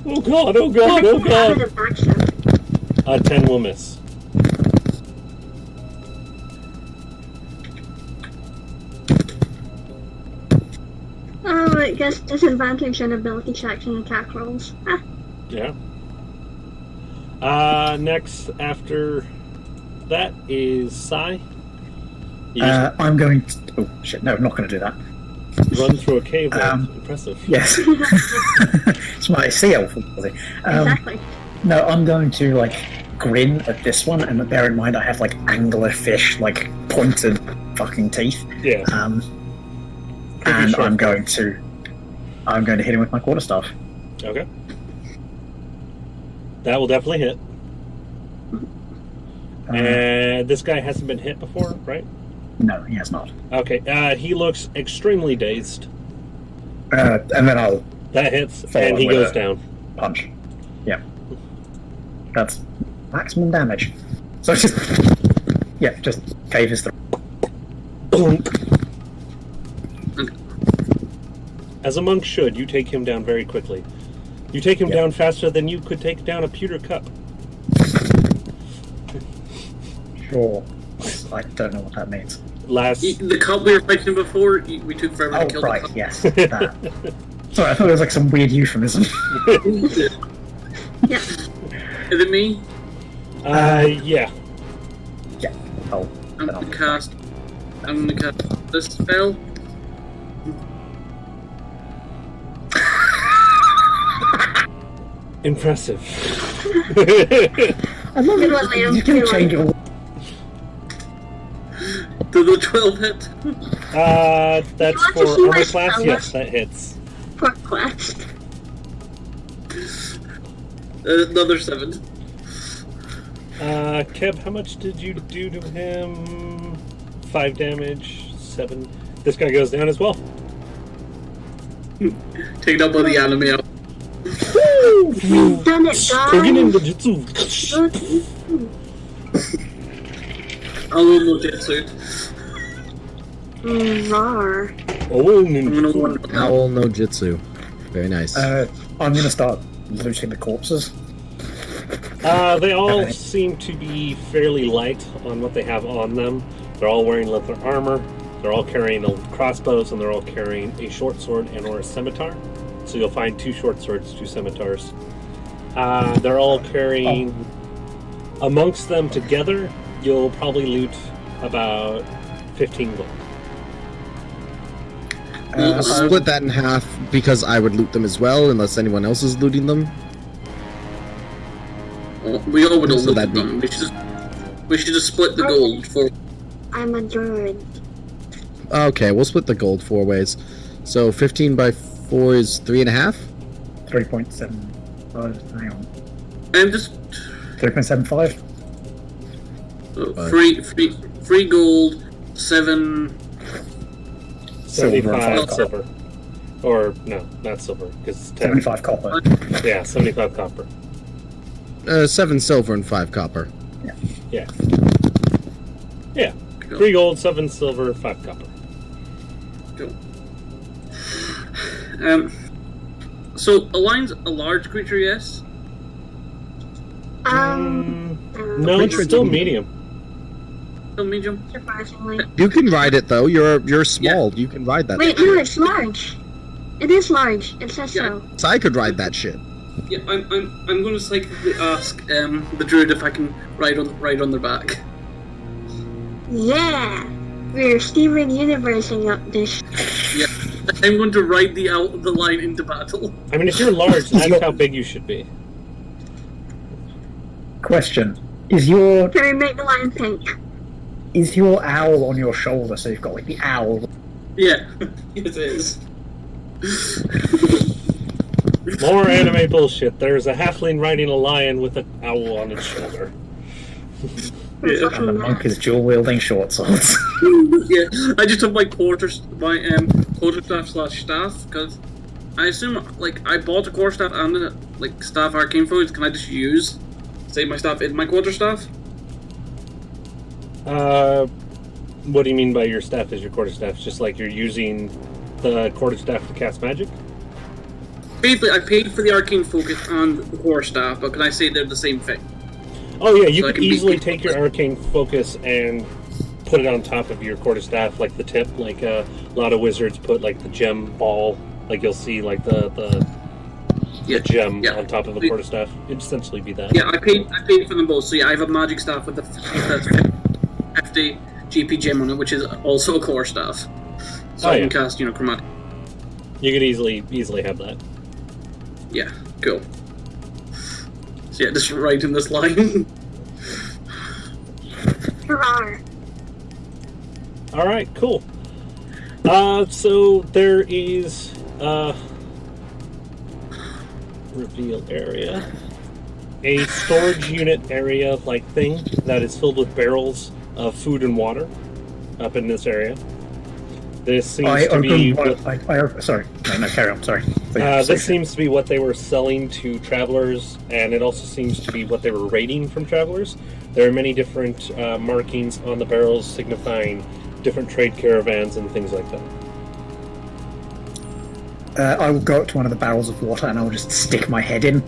Oh god, oh god, oh god! Out of the backstab. 10 will miss. Oh, it gets disadvantage on ability checks and attack rolls. Ah, Yeah. Next, after that is Sai. You just I'm going to... Oh, shit, no, I'm not going to do that. run through a cave wall. Impressive. Yes. It's my sea elf ability. exactly. No, I'm going to, like, grin at this one, and bear in mind I have, like, anglerfish, like, pointed fucking teeth. Yeah. And sure. I'm going to hit him with my quarterstaff. Okay. That will definitely hit. And this guy hasn't been hit before, right? No, he has not. Okay. He looks extremely dazed. And then I'll That hits, Follow and he with goes it. down. punch. Yeah. That's maximum damage. So just... Yeah, just cave his throat. As a monk should, you take him down very quickly. You take him down faster than you could take down a pewter cup. Sure. I don't know what that means. Last... The cup we were fighting before, we took forever to Oh, kill right, the cup. yes. That. Sorry, I thought it was like some weird euphemism. Yeah. Is it me? yeah. Yeah. Oh, I'm then I'll gonna cast this spell. Impressive. I love Good one, Liam. You can Good change it all. Did the 12 hit? That's want for to see armor my class? spell Yes, list? that hits. For quest. Another 7. Keb, how much did you do to him? 5 damage, 7. This guy goes down as well. Taken up by the anime. We've done it, Kogen guys! Ninjutsu. I'll no Jetsu. Rawr. Oh, I'm gonna wonder. Owl no Jitsu. Very nice. I'm gonna start looting the corpses. They all seem to be fairly light on what they have on them. They're all wearing leather armor. They're all carrying crossbows, and they're all carrying a short sword and or a scimitar. So you'll find 2 short swords, 2 scimitars. They're all carrying... Amongst them together, you'll probably loot about 15 gold. I'll split that in half because I would loot them as well, unless anyone else is looting them. We all would have So looked at them. We should just split the gold for. I'm a druid. Okay, we'll split the gold 4 ways. So 15 by 4 is 3.5? 3.7. Hang on. And just 3.75? free gold, 7. 75 Silver. silver. Or, no, not silver, because 10. 75 copper. Yeah, 75 copper. 7 silver and 5 copper. Yeah. 3 gold, 7 silver, 5 copper. Cool. So a lion's a large creature, yes? No, it's still medium. Still medium? Surprisingly. You can ride it though. You're small. You can ride that. Wait, no, it's large. It is large. It says so. So I could ride that shit. Yeah, I'm going to psychically ask the druid if I can ride on their back. Yeah! We're Steven Universing up this. Yeah, I'm going to ride the lion into battle. I mean, if you're large, that's how big you should be. Question. Is your Can we make the lion pink? owl on your shoulder so you've got like the owl? Yeah, it is. More anime bullshit. There's a halfling riding a lion with an owl on its shoulder. Yeah. And the monk is dual wielding short swords. Yeah, I just have my quarterstaff / staff because I assume like I bought a quarterstaff and a staff arcane foods. Can I just use my staff in my quarterstaff? What do you mean by your staff is your quarterstaff? Just like you're using the quarterstaff to cast magic? Basically, I paid for the arcane focus and the quarterstaff, but can I say they're the same thing? Oh yeah, you So I could can easily be- take your arcane focus and put it on top of your quarterstaff, like the tip. Like a lot of wizards put like the gem ball, like you'll see like the gem on top of a quarterstaff. It'd essentially be that. Yeah, I paid for them both. So yeah, I have a magic staff with the 50 GP gem on it, which is also a quarterstaff. So I can cast, chromatic. You could easily have that. Yeah, cool. So yeah, just right in this line. Hurrah! Alright, cool. So there is reveal area. A storage unit area like thing that is filled with barrels of food and water up in this area. This seems to be Sorry. No, carry on. Sorry. this seems to be what they were selling to travelers, and it also seems to be what they were raiding from travelers. There are many different markings on the barrels signifying different trade caravans and things like that. I will go up to one of the barrels of water and I will just stick my head in.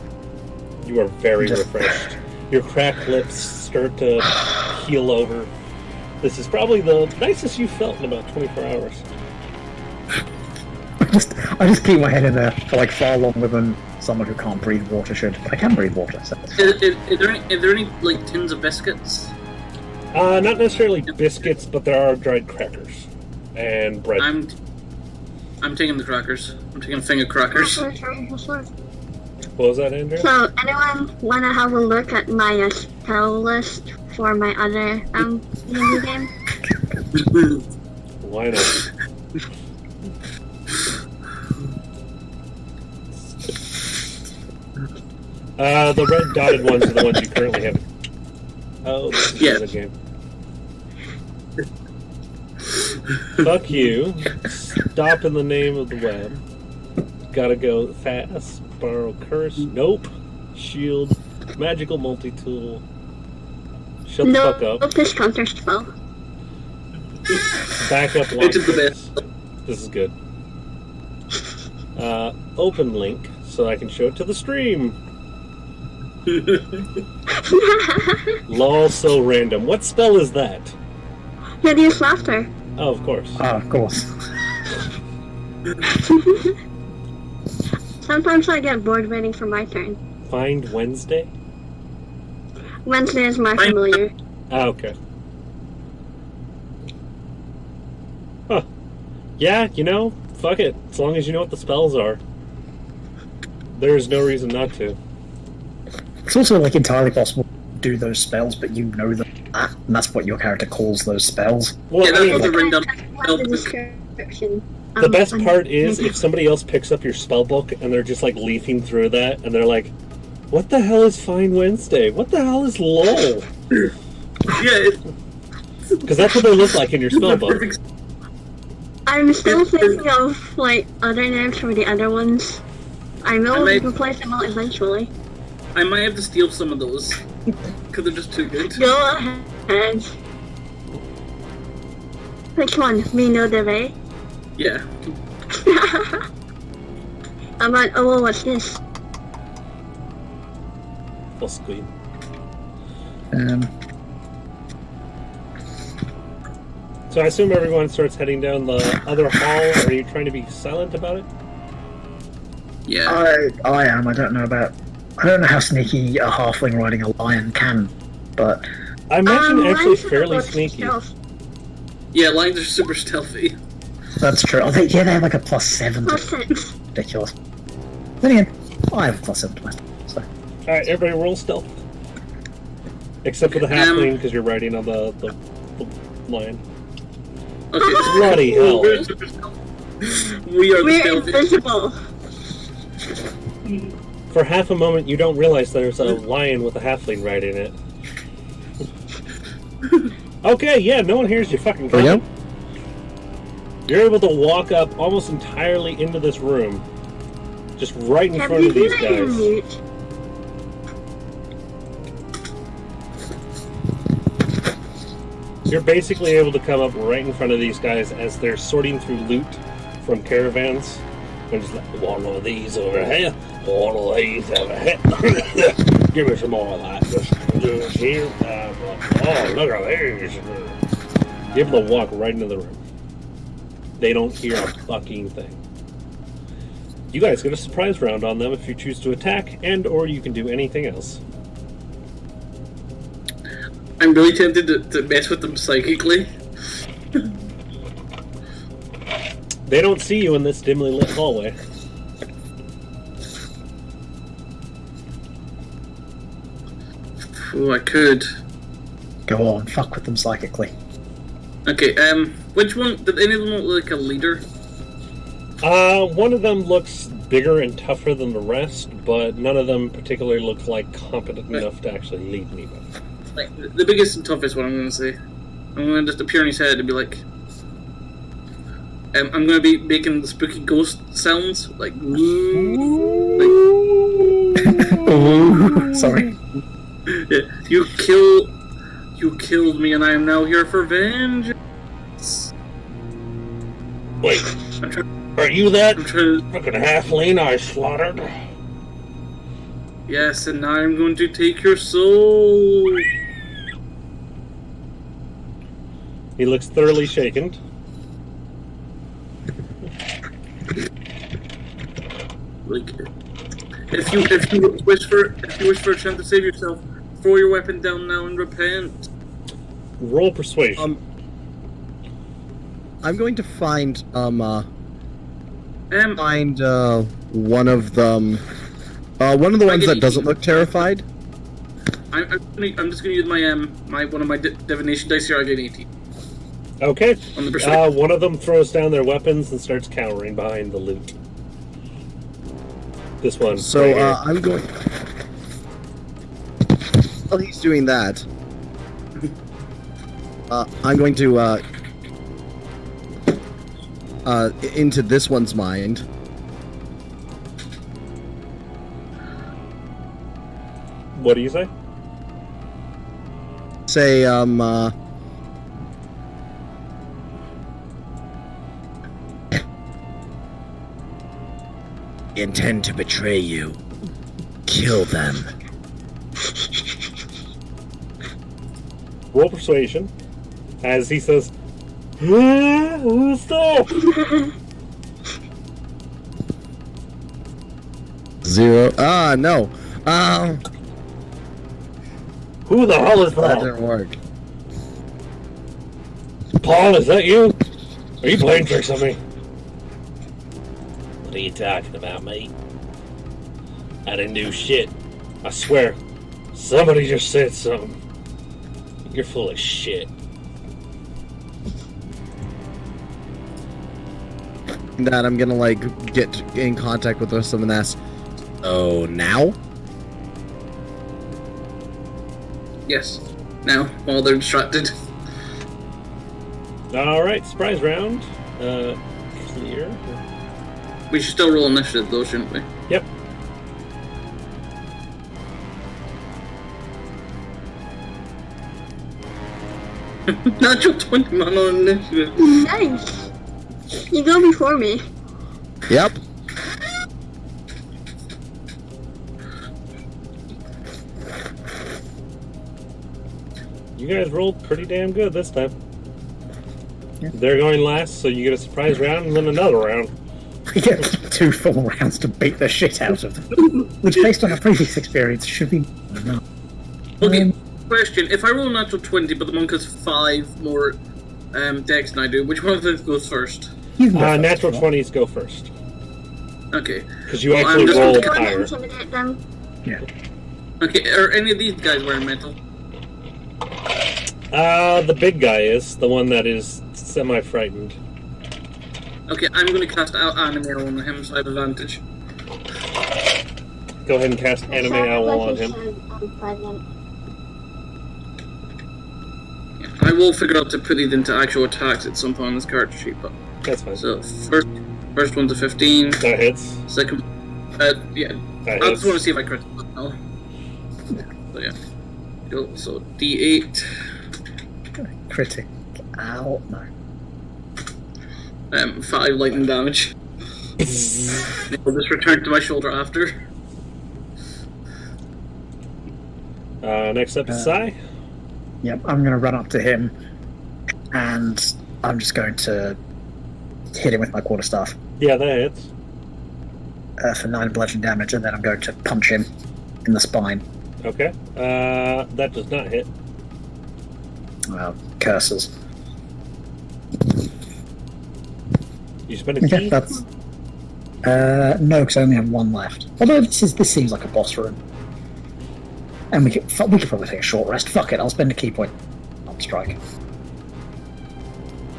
You are very refreshed. Your cracked lips start to heal over. This is probably the nicest you've felt in about 24 hours. I just keep my head in there for like far longer than someone who can't breathe water should. I can breathe water, so. Is there any like tins of biscuits? Not necessarily biscuits, but there are dried crackers and bread. I'm taking the crackers. I'm taking finger crackers. What was that, Andrew? So, anyone want to have a look at my spell list for my other D&D game? Why not? The red dotted ones are the ones you currently have. Oh, this is Yeah. a game. Fuck you. Stop in the name of the web. Gotta go fast. Borrow curse. Nope. Shield. Magical multi-tool. Shut the fuck up. This counter spell. Backup It's the lockers. This is good. Open link so I can show it to the stream. Lol, so random. What spell is that? Hideous laughter. Oh, of course. Oh, of course. Sometimes I get bored waiting for my turn. Find Wednesday? Wednesday is my familiar. Ah, okay. Huh. Yeah, fuck it. As long as you know what the spells are. There is no reason not to. It's also entirely possible to do those spells, but you know them, and that's what your character calls those spells. Well, Yeah, I that's mean, what the ring down. The description. the best part is if somebody else picks up your spell book and they're just leafing through that and they're like, what the hell is Find Wednesday? What the hell is LOL? Yeah, Because that's what they look like in your spell book. I'm still thinking of other names for the other ones. I will replace them out eventually. I might have to steal some of those because they're just too good. Go ahead. Which one? Mino de Rey? Yeah. What's this? Plus Queen. So I assume everyone starts heading down the other hall. Are you trying to be silent about it? Yeah. I am. I don't know how sneaky a halfling riding a lion can, but I imagine actually lions are fairly about sneaky. stealth. Yeah, lions are super stealthy. that's true. They have like a +7 to +6. ridiculous. Then again, I have a +7 to my so. Alright, everybody roll stealth. Except for the halfling, because you're riding on the lion. Okay. Bloody hell. We're super stealthy. We are the We're stealthy. invisible. For half a moment, you don't realize there's a lion with a halfling riding it. Okay, yeah, no one hears you fucking There we coming. go. You're able to walk up almost entirely into this room. Just right in front of these guys. You're basically able to come up right in front of these guys as they're sorting through loot from caravans. They're just like, one of these over here, one of these over here. Give me some more of that. Just here. Oh, look at these. You're able to walk right into the room. They don't hear a fucking thing. You guys get a surprise round on them if you choose to attack, and or you can do anything else. I'm really tempted to mess with them psychically. They don't see you in this dimly lit hallway. Oh, I could. Go on, fuck with them psychically. Okay, which one, did any of them look like a leader? One of them looks bigger and tougher than the rest, but none of them particularly look like competent enough to actually lead anybody. Like, the biggest and toughest one, I'm gonna say. I'm gonna just appear in his head and be like... I'm gonna be making the spooky ghost sounds, like... Ooh, sorry. Yeah, you killed me and I am now here for vengeance. Wait, I'm trying are you that I'm trying to... fucking halfling I slaughtered? Yes, and now I'm going to take your soul. He looks thoroughly shaken. Like, if you wish for a chance to save yourself, throw your weapon down now and repent. Roll persuasion. I'm going to find one of them. One of the ones that doesn't look terrified. I'm just gonna use my one of my divination dice here. I get 18. Okay. On the persuasion. One of them throws down their weapons and starts cowering behind the loot. This one. So right here. I'm going. While he's doing that, I'm going to into this one's mind. What do you say? Say, intend to betray you. Kill them. Roll persuasion as he says, "Who's that?" 0. No. Who the hell is That that? didn't work. Paul, is that you? Are you playing tricks on me? What are you talking about, mate? I didn't do shit. I swear. Somebody just said something. You're full of shit. That I'm gonna like get in contact with someone and ask, oh, now? Yes. Now, while they're distracted. Alright, surprise round. Clear. We should still roll initiative, though, shouldn't we? Yep. Natural 20 man on initiative. Nice. You go before me. Yep. You guys rolled pretty damn good this time. Yeah. They're going last, so you get a surprise round and then another round. We get 2 full rounds to beat the shit out of them. Which, based on our previous experience, should be enough. Okay, question. If I roll a natural 20, but the monk has 5 more dex than I do, which one of them goes first? You can go first, Natural if you want. 20s go first. Okay. Because you Well, I'm actually just rolled You want to higher. intimidate them? Yeah. Okay, are any of these guys wearing metal? The big guy is. The one that is semi-frightened. Okay, I'm going to cast out anime on him, so I have advantage. Go ahead and cast Anime Owl on him. Yeah, I will figure out to put these into actual attacks at some point on this card sheet, but... That's fine. So, first one's a 15. That hits. Second... yeah. That I hits. just want to see if I crit. Oh. So, yeah. Go, so, D8. Critic. Ow. No. 5 lightning damage. I'll just return to my shoulder after. Next up is Sai. Yep, I'm going to run up to him, and I'm just going to hit him with my quarterstaff Yeah, that hits. for 9 bludgeoning damage, and then I'm going to punch him in the spine. Okay. That does not hit. Curses. You spend a Okay, key? that's... no, because I only have 1 left. Although this seems like a boss room. And we could probably take a short rest. Fuck it, I'll spend a key point on strike.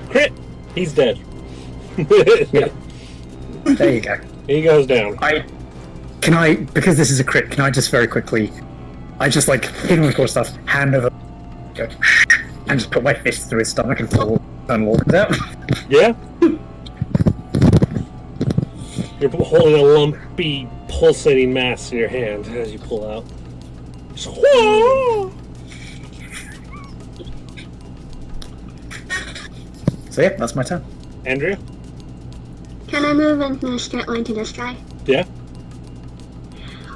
Crit! He's dead. Yeah. There you go. He goes down. Because this is a crit, can I just very quickly... I just, like, hit him with core stuff, hand over... Go, and just put my fist through his stomach and pull Colonel Organs out. Yeah? You're holding a lumpy, pulsating mass in your hand as you pull out. So, So yeah, that's my turn. Andrea? Can I move in a straight line to this guy? Yeah?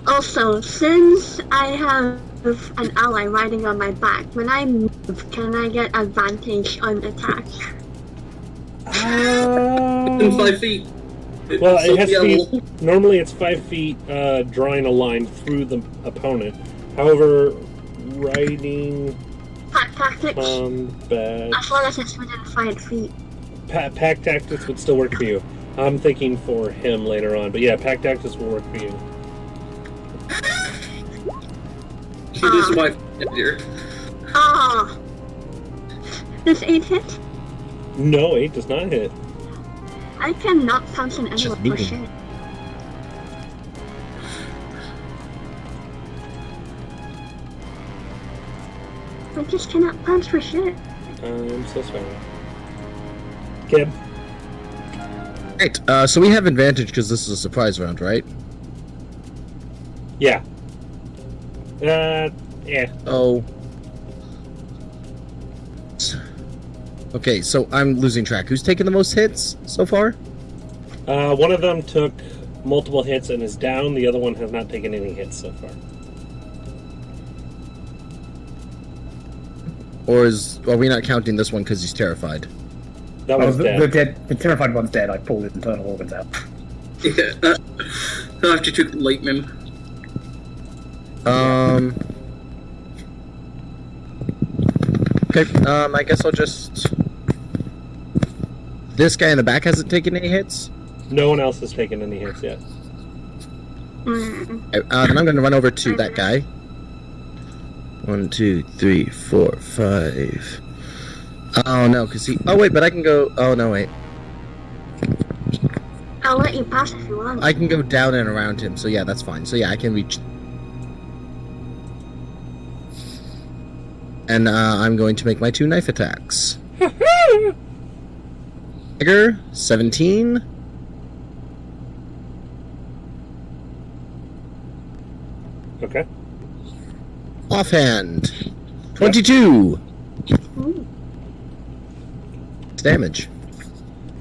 Also, since I have an ally riding on my back, when I move, can I get advantage on attack? In 5 feet. Well, it has So, to yeah, be... Normally it's 5 feet drawing a line through the opponent. However, riding Pack tactics? combat... As long as it's within 5 feet. Pack tactics would still work for you. I'm thinking for him later on, but yeah, pack tactics will work for you. She just survived here. Ah! Does 8 hit? No, 8 does not hit. I cannot punch an Just envelope for moving. shit. I just cannot punch for shit. I'm so sorry. Kid. Great. So we have advantage because this is a surprise round, right? Yeah. Yeah. Oh. Okay, so I'm losing track. Who's taken the most hits so far? One of them took multiple hits and is down. The other one has not taken any hits so far. Or are we not counting this one because he's terrified? That one's dead. The terrified one's dead. I pulled his internal organs out. Yeah, after you took lightning. Okay, I guess I'll just... This guy in the back hasn't taken any hits? No one else has taken any hits yet. Then I'm going to run over to that guy. 1, 2, 3, 4, 5. Oh, no, because he... Oh, wait, but I can go... Oh, no, wait. I'll let you pass if you want. I can go down and around him, so yeah, that's fine. So yeah, I can reach... And I'm going to make my 2 knife attacks. Dagger, 17. Okay. Offhand, 22. Ooh. Damage.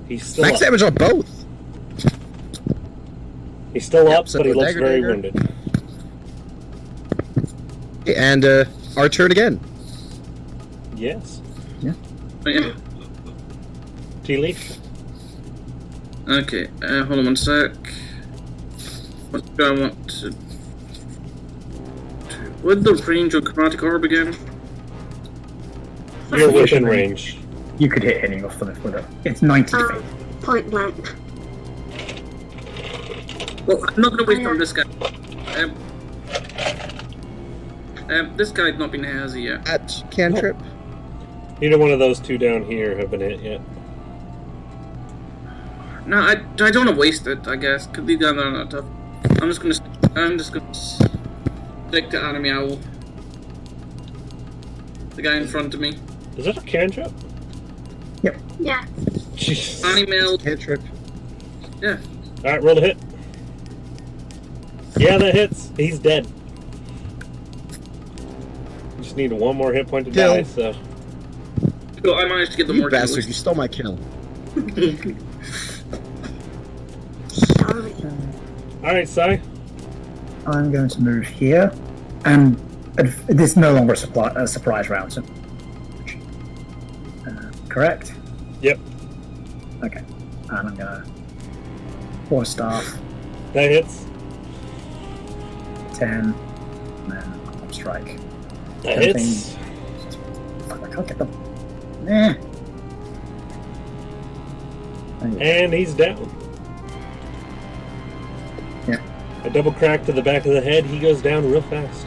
He's still Max up. damage on both. He's still Yep, up, so but he the looks dagger, very dagger. wounded. Okay, and our turn again. Yes. Yeah. T-Leaf? Okay, hold on one sec. What do I want to... What's the range of Chromatic Orb again? You're within range. You could hit any of them with it. It's 90 feet. Point blank. Well, I'm not going to waste on this guy. This guy's not been hazy yet. At cantrip. Neither one of those two down here have been hit yet. No, I don't want to waste it, I guess, because these guys are not tough. I'm just gonna stick to Enemy Owl. The guy in front of me. Is that a cantrip? Yeah. Jesus. Animal. Cantrip. Yeah. Alright, roll the hit. Yeah, that hits. He's dead. Just need one more hit point to Kill. die, so... So I managed to get the You more bastard, kills. you stole my kill. Sorry. Alright, Sai. I'm going to move here, and this is no longer a surprise round, so... correct? Yep. Okay. And I'm gonna... Force Staff, That hits. 10, and then Arm Strike. That hits. Fuck, I can't get them. Eh. And he's down. Yeah. A double crack to the back of the head, he goes down real fast.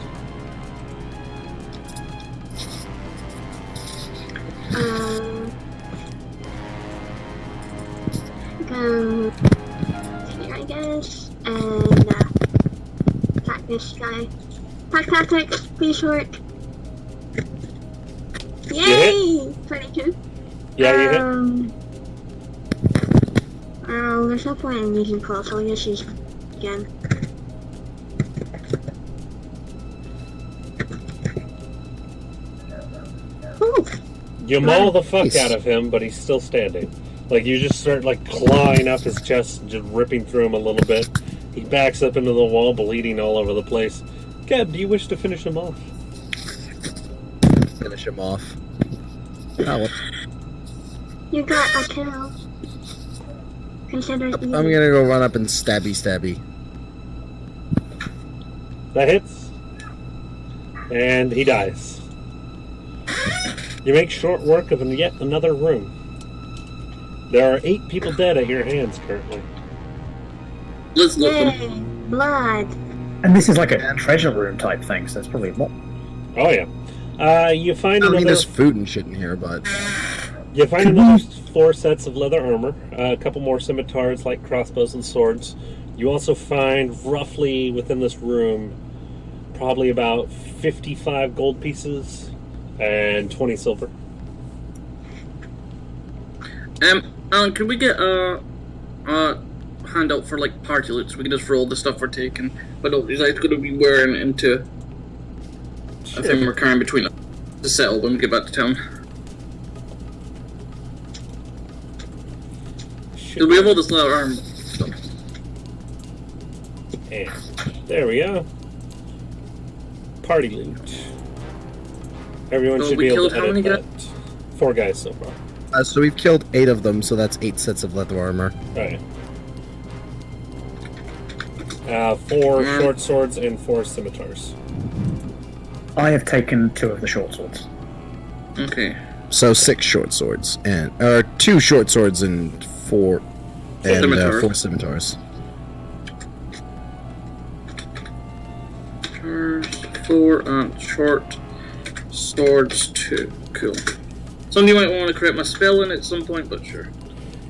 Go here, I guess, and attack this guy. Attack tactics, be short. Yay! 22. Yeah, you hit. There's no point in using call, so I'll just use again. Ooh! You maul the fuck Nice. out of him, but he's still standing. Like, you just start, like, clawing up his chest and just ripping through him a little bit. He backs up into the wall, bleeding all over the place. Gab, do you wish to finish him off? Finish him off. Oh, well, You got a kill. Consider it I'm gonna go run up and stabby. That hits. And he dies. You make short work of yet another room. There are 8 people dead at your hands currently. Let's look them. Yay! Blood. And this is like a treasure room type thing, so it's probably more. Oh yeah. You find I mean, another. there's food and shit in here, but... You find another 4 sets of leather armor, a couple more scimitars like crossbows and swords. You also find roughly within this room, probably about 55 gold pieces and 20 silver. Alan, can we get a handout for like party loot so we can just roll the stuff we're taking, but no, it's going to be wearing into a thing we're carrying between us to settle when we get back to town. Because we have all this leather arm stuff. And there we go. Party loot. Everyone So should we be able killed to how edit many that. 4 guys so far. So we've killed 8 of them, so that's 8 sets of leather armor. Alright. 4 short swords and 4 scimitars. I have taken 2 of the short swords. Okay. So 6 short swords and 2 short swords and 4 scimitars. 4 scimitars. 4 short swords 2. Cool. Somebody might want to create my spell in at some point, but sure.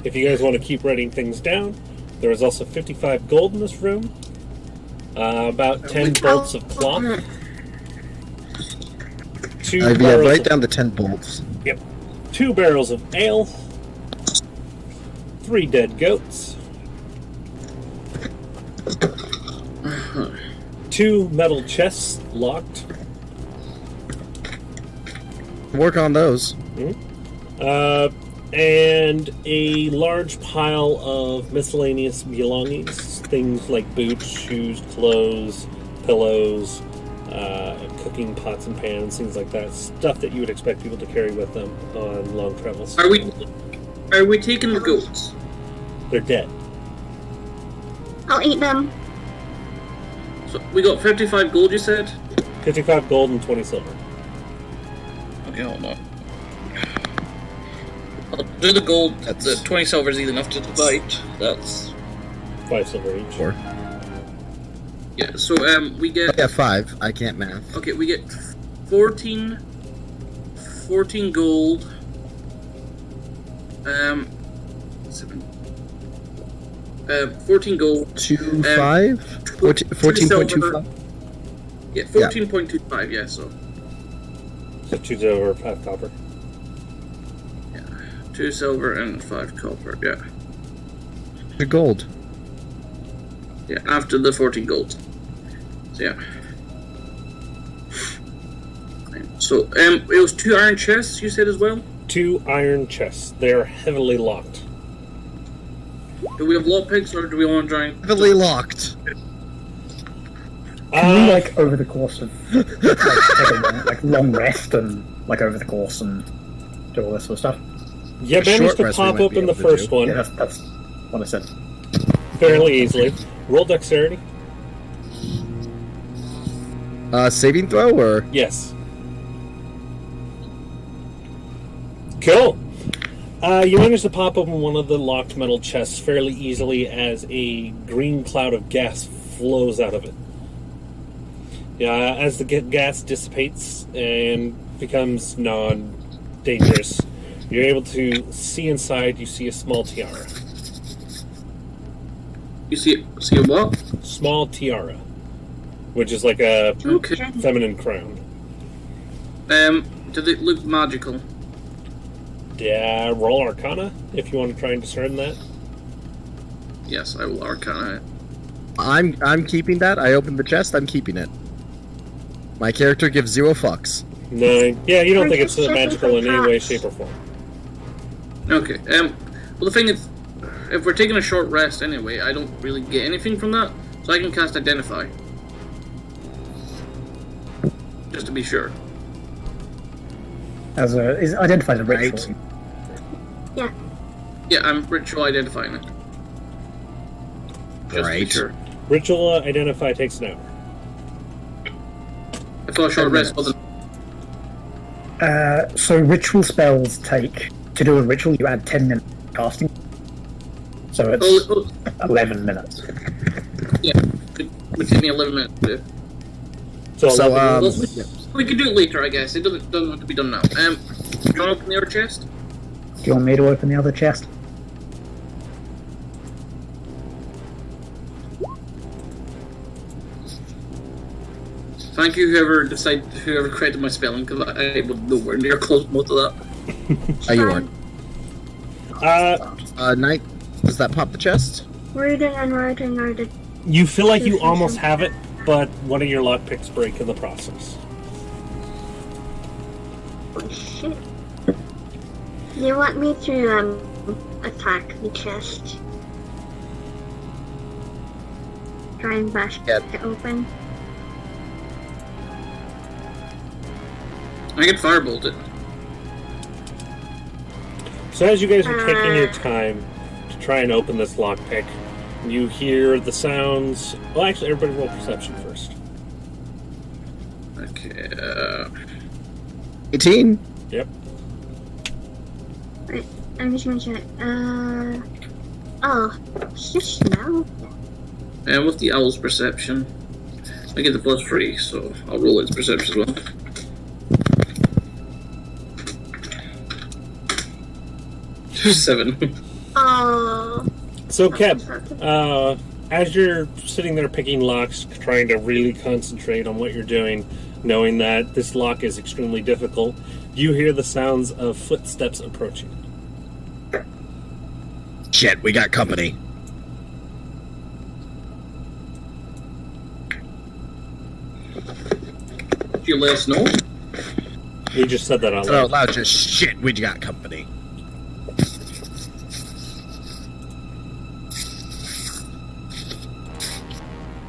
If you guys want to keep writing things down, there is also 55 gold in this room. About 10 bolts of cloth. 2 Yeah, barrels write of, down the 10 bolts. Yep. 2 barrels of ale. 3 dead goats. 2 metal chests locked. Work on those. And a large pile of miscellaneous belongings. Things like boots, shoes, clothes, pillows, cooking pots and pans, things like that. Stuff that you would expect people to carry with them on long travels. Are we taking the goats? They're dead. I'll eat them. So we got 55 gold, you said? 55 gold and 20 silver. Okay, hold on. I'll do the gold. The 20 silver is easy enough to divide. That's 5 silver each. 4. yeah. So we get. Yeah, 5. I can't math. Okay, we get 14 gold. 7. 14 gold. 25? 14.25? Yeah, 14.25. Yeah, so. So 2 silver, 5 copper. 2 silver and 5 copper. Yeah. The gold. Yeah, after the 14 gold. So yeah. So it was 2 iron chests you said as well? 2 iron chests. They are heavily locked. Do we have lockpicks or do we want to try and... Heavily locked. Can we, like, over the course of, like, take a long rest and, like, over the course and do all this sort of stuff? You managed to pop open the first one Yeah, that's what I said. fairly easily. Roll dexterity. Saving throw or? Yes. Cool. You managed to pop open one of the locked metal chests fairly easily as a green cloud of gas flows out of it. As the gas dissipates and becomes non-dangerous, you're able to see inside. You see a small tiara. You see a what? Small tiara, which is like a Okay. feminine crown. Does it look magical? Yeah, roll Arcana if you want to try and discern that. Yes, I will arcana it. I'm keeping that. I opened the chest. I'm keeping it. My character gives 0 fucks. 9. Yeah, you don't think it's magical in any way, shape, or form. Okay, well the thing is, if we're taking a short rest anyway, I don't really get anything from that, so I can cast Identify. Just to be sure. Is identify the ritual. Yeah. Yeah, I'm ritual identifying it. Just to be Right. sure. Ritual Identify takes an hour. I thought a short 10 rest minutes. wasn't... So ritual spells take, to do a ritual, you add 10 minutes casting. So it's 11 minutes. Yeah, it would take me 11 minutes to do. So, So, 11 Well, minutes. we can do it later, I guess. It doesn't have to be done now. Do you want to open the other chest? Do you want me to open the other chest? Thank you, whoever created my spelling, because I was nowhere near close to most of that. You weren't. Knight, does that pop the chest? Reading and writing are the... You feel like you almost have it, but one of your lockpicks break in the process. Oh, shit. You want me to, attack the chest? Try and bash it open? I can firebolt it. So as you guys are taking your time to try and open this lockpick, you hear the sounds... Well, actually, everybody roll perception first. Okay, 18. Yep. Wait, I'm just gonna check. Oh, just now? and with the owl's perception, I get the +3, so I'll roll its perception as well. Seven. Oh. So, Keb, as you're sitting there picking locks, trying to really concentrate on what you're doing, knowing that this lock is extremely difficult, you hear the sounds of footsteps approaching. Shit, we got company. Do you let us know? He just said that out So loud. out loud, just shit, we got company.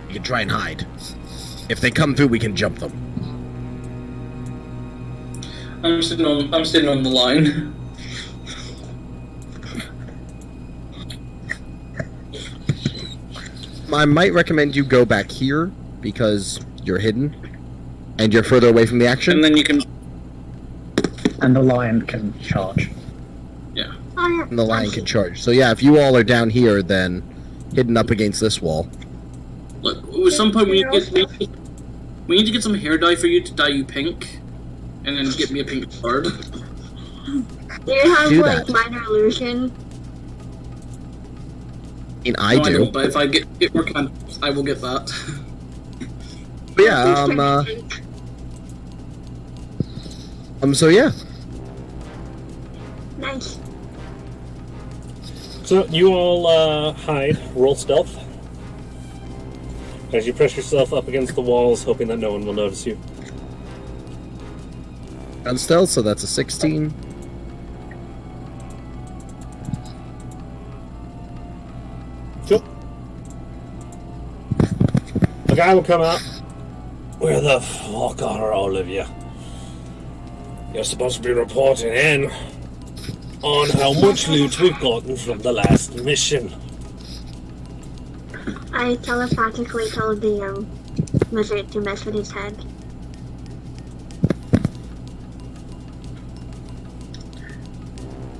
You can try and hide. If they come through, we can jump them. I'm sitting on the line. I might recommend you go back here because you're hidden and you're further away from the action. And then you can... And the lion can charge. Yeah. Oh, yeah. And the lion can charge. So yeah, if you all are down here, then hidden up against this wall. Look, at some point we need to get some hair dye for you to dye you pink, and then get me a pink card. Do you have, Do like, that. minor illusion? I mean, I No, do. don't, but if I get more cantrips, I will get that. But yeah, so yeah. Nice. So you all hide, roll stealth. As you press yourself up against the walls, hoping that no one will notice you. On stealth, so that's a 16. Sure. A guy will come out. Where the fuck are all of you? You're supposed to be reporting in on how much loot we've gotten from the last mission. I telepathically told the, lizard to mess with his head.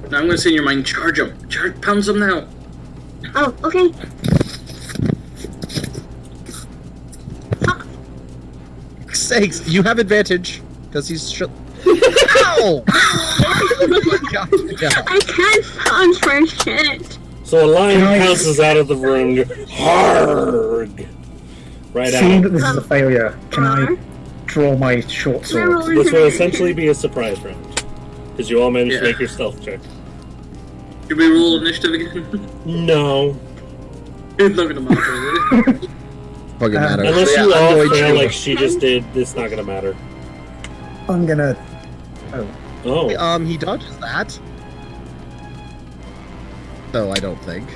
Now I'm gonna say in your mind, charge them. Pounce them now. Oh, okay. Sakes, you have advantage because he's Ow! God. I can't sound for shit. So a lion Can I- pounces out of the room. Harg! Right Seeing that out. this is a failure, can I draw my short sword? This will essentially be a surprise round. Because you all managed to Yeah. make your stealth check. Should we roll initiative again? No. It's not gonna matter. Fucking matter. Unless So, you yeah, I'm all going fail to- like she just did, it's not gonna matter. I'm gonna... Oh. Oh. He dodges that. So I don't think.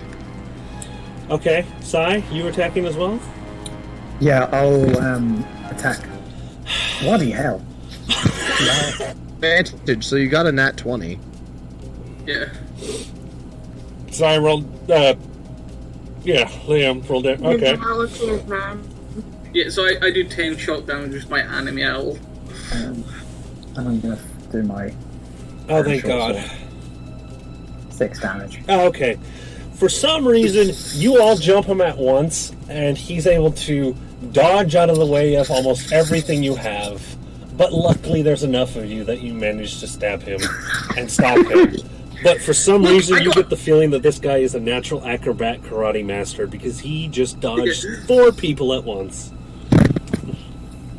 Okay. Sai, you attacking as well? Yeah, I'll, attack. Bloody hell. Advantage, so you got a nat 20. Yeah. Sai rolled, yeah, Liam rolled it. The Okay. duality of man. Yeah, so I do 10 shock damage with my enemy owl. And I'm gonna do my Oh, thank short God. sword. 6 damage. Oh, okay. For some reason, you all jump him at once, and he's able to dodge out of the way of almost everything you have. But luckily, there's enough of you that you manage to stab him and stop him. But for some reason, you get the feeling that this guy is a natural acrobat karate master because he just dodged 4 people at once.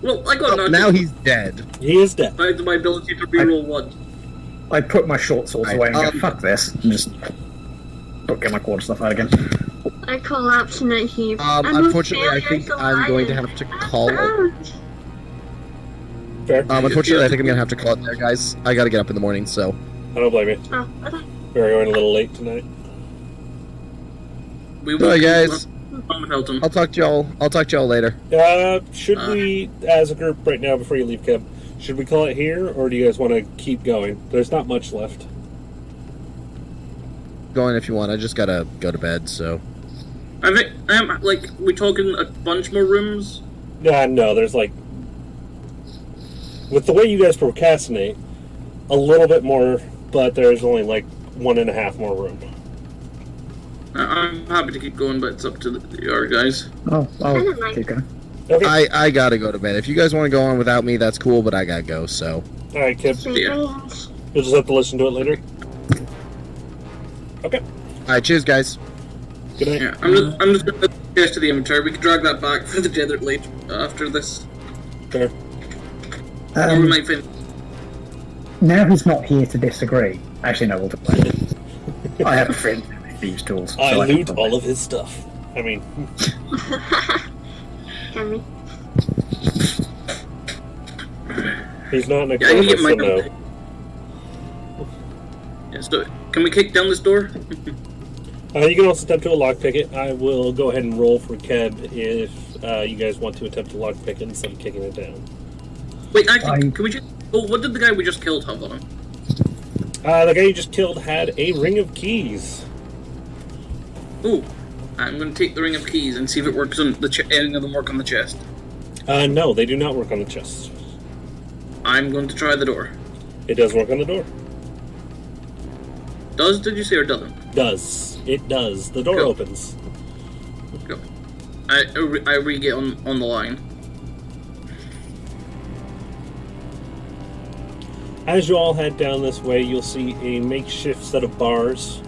Well, I got Oh, now he's dead. He is dead. my ability to reroll one. I put my short swords away and go, fuck this, and just get my quarter stuff out again. I collapse in a heap. Unfortunately, I think I'm going to have to call it. Fair. Unfortunately, I think I'm going to have to call it there, guys. I got to get up in the morning, so... I don't blame you. Oh, okay. We're going a little late tonight. Bye, guys. Hilton. I'll talk to y'all later. Should we, as a group right now, before you leave camp, should we call it here, or do you guys want to keep going? There's not much left. Go in if you want. I just gotta go to bed, so... I think, we talking a bunch more rooms? No, there's like... With the way you guys procrastinate, a little bit more, but there's only like 1.5 more room. I'm happy to keep going, but it's up to your guys. Oh, I'll keep going. Okay. I gotta go to bed. If you guys want to go on without me, that's cool, but I gotta go, so... Alright, kid. Yeah. You'll just have to listen to it later. Okay. Alright, cheers, guys. Good night. Yeah, I'm just going to cash to the inventory. We can drag that back for the desert late after this. Fair. Or we might find... Now he's not here to disagree. Actually, no, we'll do it. I have a friend with these tools. So I can loot probably- all of his stuff. I mean... Henry. He's not an Yeah, I can get so my... no. Yeah, so, can we kick down this door? You can also attempt to lockpick it. I will go ahead and roll for Keb if you guys want to attempt to lockpick it instead of kicking it down. Wait, actually, can we just... Oh, what did the guy we just killed have on him? The guy you just killed had a ring of keys. Ooh. I'm going to take the ring of keys and see if it works on the any of them work on the chest. No, they do not work on the chest. I'm going to try the door. It does work on the door. Does, did you say, or doesn't? Does. It does. The door Go. opens. Go. I re-get on the line. As you all head down this way, you'll see a makeshift set of bars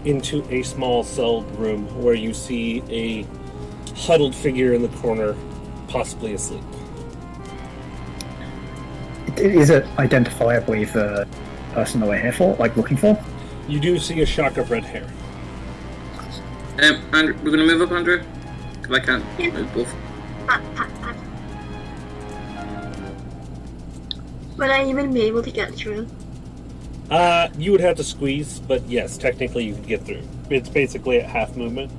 into a small celled room where you see a huddled figure in the corner, possibly asleep. Is it identifiably the person that we're here for, like looking for? You do see a shock of red hair. Andrew, we're going to move up, Andrew? Because I can't move both. Pat. Would I even be able to get through? You would have to squeeze, but yes, technically you could get through. It's basically at half movement.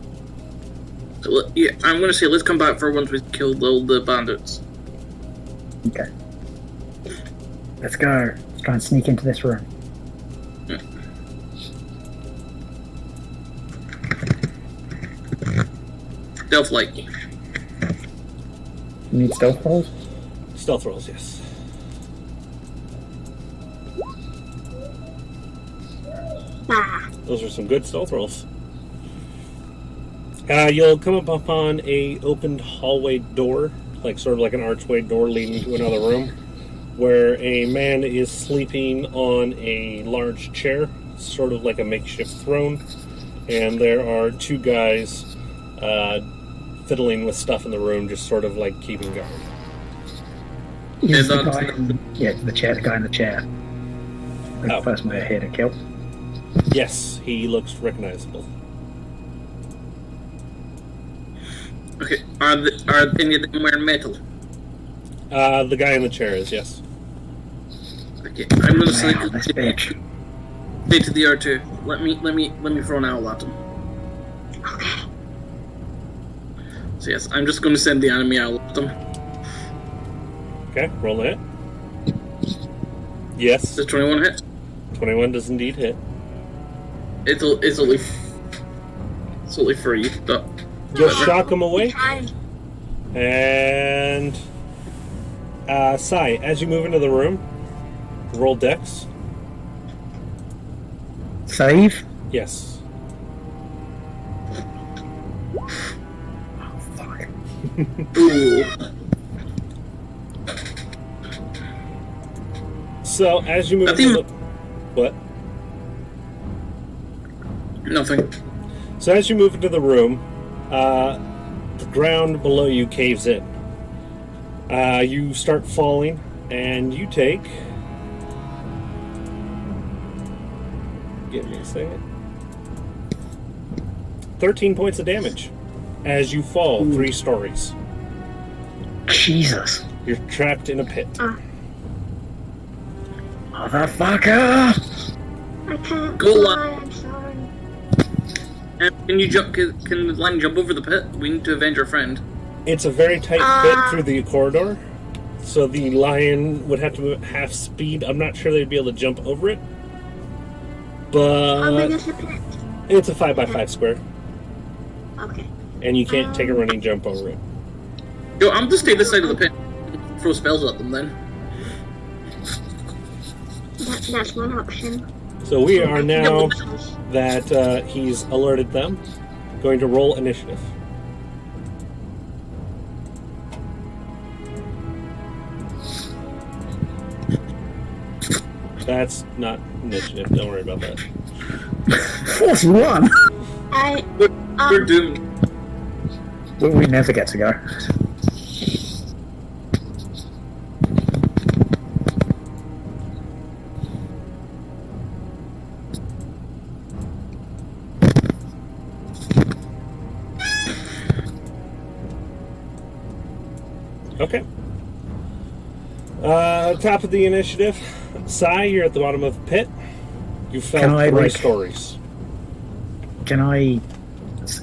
So, yeah, I'm going to say let's come back for once we've killed all the bandits. Okay. Let's go. Let's try and sneak into this room. Yeah. Stealth like. You need stealth rolls? Stealth rolls, yes. Those are some good stealth rolls. You'll come up upon a opened hallway door, sort of like an archway door leading to another room, where a man is sleeping on a large chair, sort of like a makeshift throne, and there are two guys fiddling with stuff in the room, just sort of like keeping guard. Is the guy the guy in the chair. The person we're here to kill. Yes, he looks recognizable. Okay, are any of them wearing metal? The guy in the chair is, yes. Okay, I'm gonna say Wow, this bitch. to the R2. Let me throw an owl at him. Okay. So yes, I'm just gonna send the enemy owl at him. Okay, roll it. Yes, Does 21 hit? 21 does indeed hit. It's only 3, but You'll shock him awake. Try. And Sai, as you move into the room, roll dex. Save? Yes. Oh, fuck. ooh. So as you move I into think- the what? Nothing. So as you move into the room, the ground below you caves in. You start falling, and you take Give me a second. 13 points of damage as you fall 3 stories. Jesus. You're trapped in a pit. Motherfucker! I can't Go fly, I'm sorry. Can you jump? Can the lion jump over the pit? We need to avenge our friend. It's a very tight pit through the corridor, so the lion would have to move at half speed. I'm not sure they'd be able to jump over it, How big but is the pit? it's a 5x5 square, Okay. and you can't take a running jump over it. Yo, I'm just stay this side of the pit. Throw spells at them then. That's one option. So we are now that he's alerted them, going to roll initiative. That's not initiative. Don't worry about that. 41! We're doomed. We never get to go. Okay. Top of the initiative. Sai, you're at the bottom of the pit. You fell Can I, 3 stories. Can I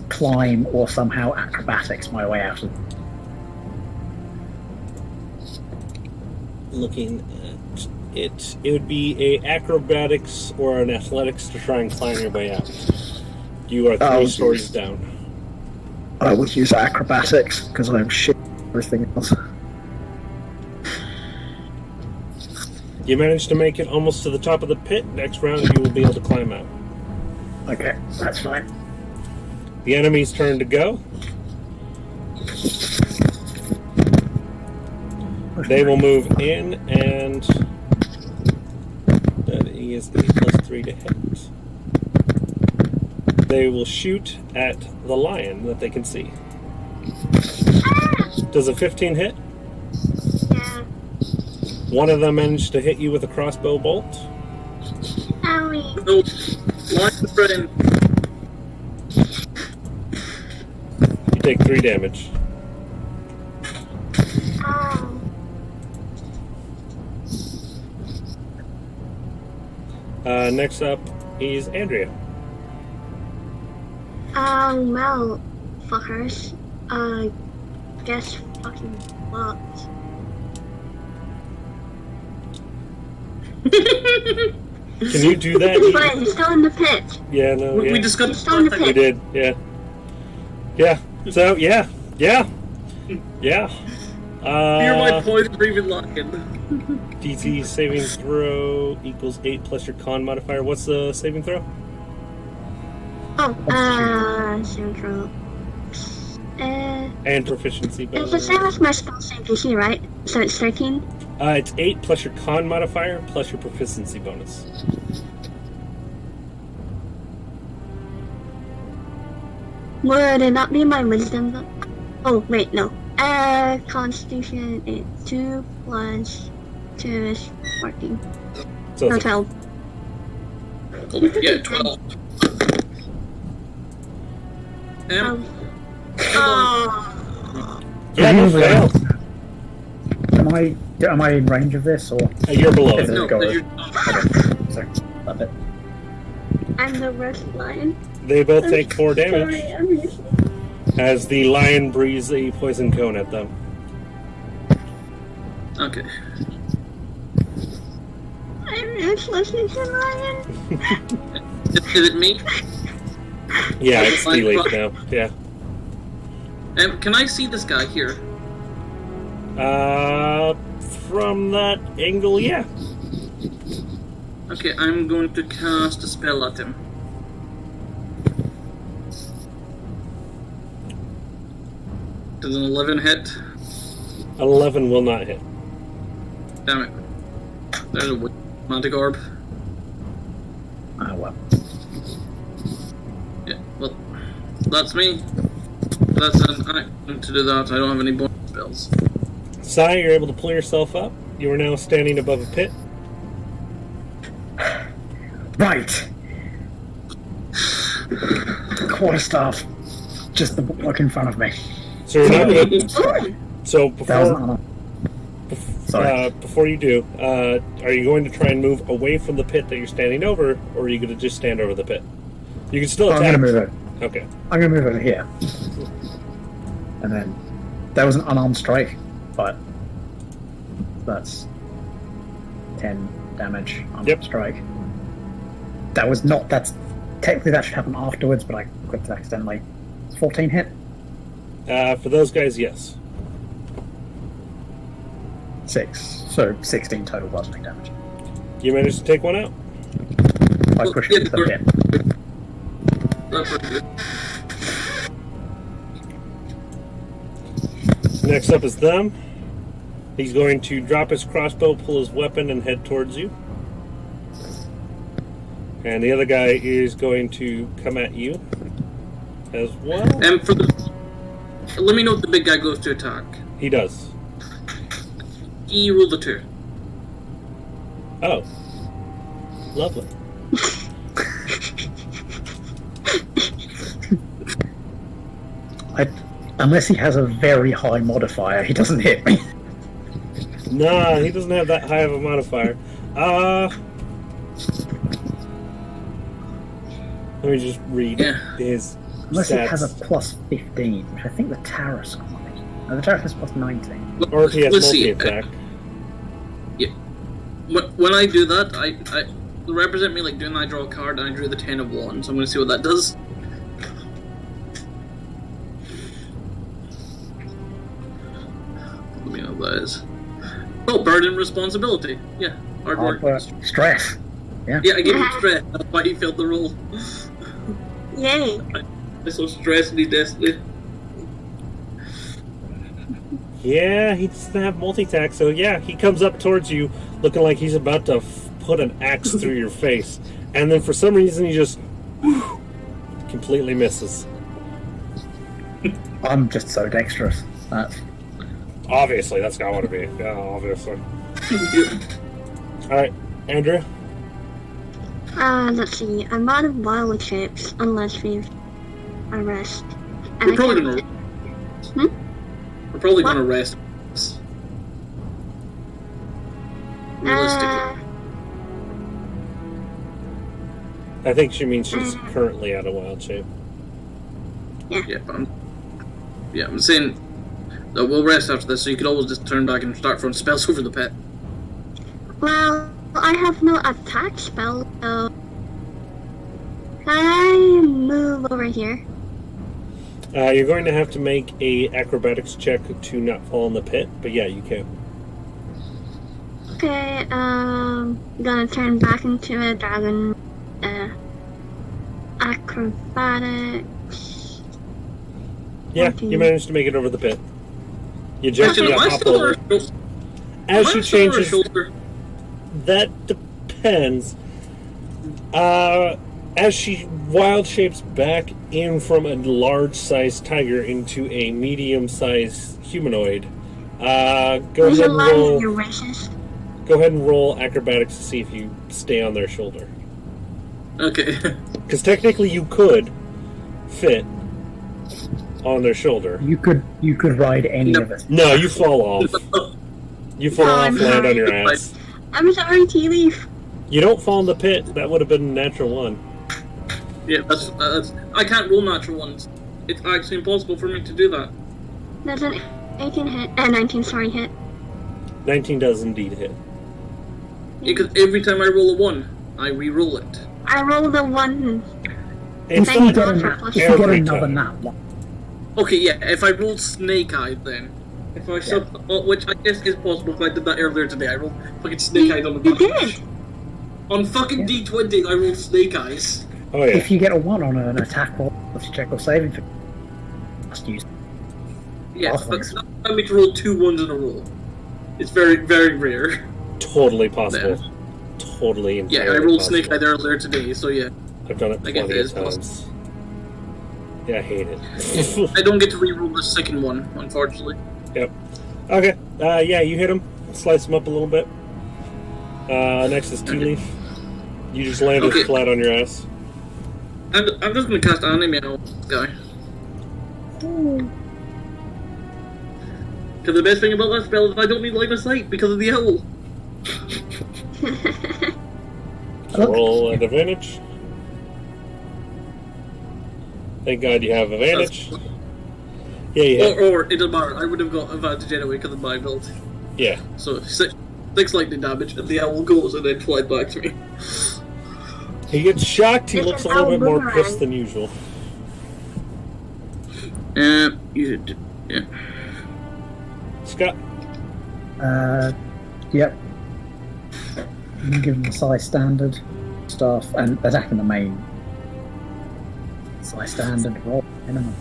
climb or somehow acrobatics my way out of Looking at it, it would be a acrobatics or an athletics to try and climb your way out. You are 3 stories down. I would use acrobatics because I'm shit at everything else. You managed to make it almost to the top of the pit. Next round, you will be able to climb out. Okay, that's fine. The enemy's turn to go. They will move in, and that is 8 plus 3 to hit. They will shoot at the lion that they can see. Does a 15 hit? Yeah. One of them managed to hit you with a crossbow bolt. Owie. No, lion friend. You take 3 damage. Ow. Next up is Andrea. Well, fuckers. Guess fucking what? Can you do that? But he's still in the pit. Yeah, no, We yeah. discussed He's still in the that. We pit. did, yeah. Yeah, so, yeah. Fear my Uh, poison breathing lion. DC saving throw equals 8 plus your con modifier. What's the saving throw? Central. And proficiency It's the bonus. same as my spell save DC, right? So it's 13? It's 8 plus your con modifier plus your proficiency bonus. Would it not be my wisdom though? Oh, wait, no. Constitution is 2 plus 2 is 14. So No, it's 12. Yeah, 12. Oh. yeah, no, failed. Am I in range of this, or You're below is it. it No, go? you're So, love it. I'm the worst lion. They both take 4 Sorry, damage I'm useless. as the lion breathes a poison cone at them. okay. I'm useless as a lion. Is it me? Yeah, it's too late now. Yeah. Can I see this guy here? From that angle, yeah. Okay, I'm going to cast a spell at him. Does an 11 hit? 11 will not hit. Damn it. There's a magic orb. Ah, well. Yeah, well, that's me. That's an action to do that. I don't have any bonus spells. Sai, you're able to pull yourself up. You are now standing above a pit. Right. Quarterstaff, just the book in front of me. So you're not good. So That was an Sorry. before you do, are you going to try and move away from the pit that you're standing over, or are you going to just stand over the pit? You can still attack. I'm going to move it. Okay. I'm going to move over here. And then, that was an unarmed strike, but that's 10 damage unarmed strike. That was not, technically that should happen afterwards, but I clicked it accidentally. 14 hit? For those guys, yes. 6. So 16 total bludgeoning damage. You managed to take one out? I push it into the pit. That's pretty good. Next up is them. He's going to drop his crossbow, pull his weapon, and head towards you. And the other guy is going to come at you as well. And let me know if the big guy goes to attack. He does. He rolled a 2. Oh. Lovely. Unless he has a very high modifier, he doesn't hit me. Nah, he doesn't have that high of a modifier. Let me just read his Unless stats. it has a plus 15, which I think the Taurus might. No, the Taurus has plus 19. Or if he has Let's see. multi-attack. When I do that, I represent me like doing. I draw a card and I drew the 10 of Wands. So I'm going to see what that does. Let me know what that is. Oh, burden responsibility. Yeah, hard work. Stress. Yeah. Yeah, I gave him stress. That's why he failed the roll. Yay. I saw stress in his destiny. Yeah, he doesn't have multi-attack, so yeah, he comes up towards you looking like he's about to put an axe through your face. And then for some reason he just completely misses. I'm just so dexterous. Obviously, that's not what it be. Yeah, obviously. Alright, Andrew? Let's see. I'm out of wild shapes unless we've rest. And We're probably gonna. We're probably What? gonna rest. Realistically. I think she means she's currently out of wild shape. Yeah, but I'm saying that we'll rest after this, so you could always just turn back and start throwing spells over the pit. Well, I have no attack spell, so can I move over here? You're going to have to make a acrobatics check to not fall in the pit, but yeah, you can. Okay, gonna turn back into a dragon. Acrobatics. Yeah, Okay. you managed to make it over the pit. You just Actually, am I got still on over. her shoulder? As Am I she still on her changes, shoulder? that depends. As she wild shapes back in from a large-sized tiger into a medium-sized humanoid, go ahead and roll. You're racist. Go ahead and roll acrobatics to see if you stay on their shoulder. Okay. Because technically you could fit on their shoulder. You could ride any of us. No, you fall off. You fall Oh, off, I'm land on sorry. your ass. I'm sorry, Tea Leaf. You don't fall in the pit. That would have been a natural one. Yeah, that's. I can't roll natural ones. It's actually impossible for me to do that. That's an 18 hit. 19, sorry, hit. 19 does indeed hit. Because every time I roll a 1, I re-roll it. I rolled a 1. It's Thank you, If God, you for get plus Every another time. nat one. Okay, yeah. If I rolled Snake Eyes, then if I which I guess is possible. Because I did that earlier today. I rolled fucking Snake Eyes on the You button. did. On fucking D20, I rolled Snake Eyes. Oh yeah. If you get a 1 on an attack roll, let's check or saving, must use. Yeah, Awesome. but it's not allowed me to roll 2 1s in a row. It's very, very rare. Totally possible. Totally Yeah, entirely I rolled possible. Snake Eyes earlier today, so yeah. I've done it I guess plenty it of is times. Yeah, I hate it. I don't get to re-roll the second one, unfortunately. Yep. Okay. Yeah, you hit him. Slice him up a little bit. Next is Tea Leaf. You just landed Okay. flat on your ass. I'm just gonna cast anime on this guy. Because the best thing about that spell is I don't need line of sight because of the owl. Roll at advantage. Thank God you have advantage. Yeah, yeah. Or it doesn't matter. I would have got advantage anyway because of my ability. Yeah. So 6 lightning damage, and the owl goes and then flies back to me. He gets shocked. He It's looks a an little bit more boomerang. pissed than usual. Yeah. Scott. Yep. I'm gonna give him the size standard stuff and attacking the main. Size standard roll minimum.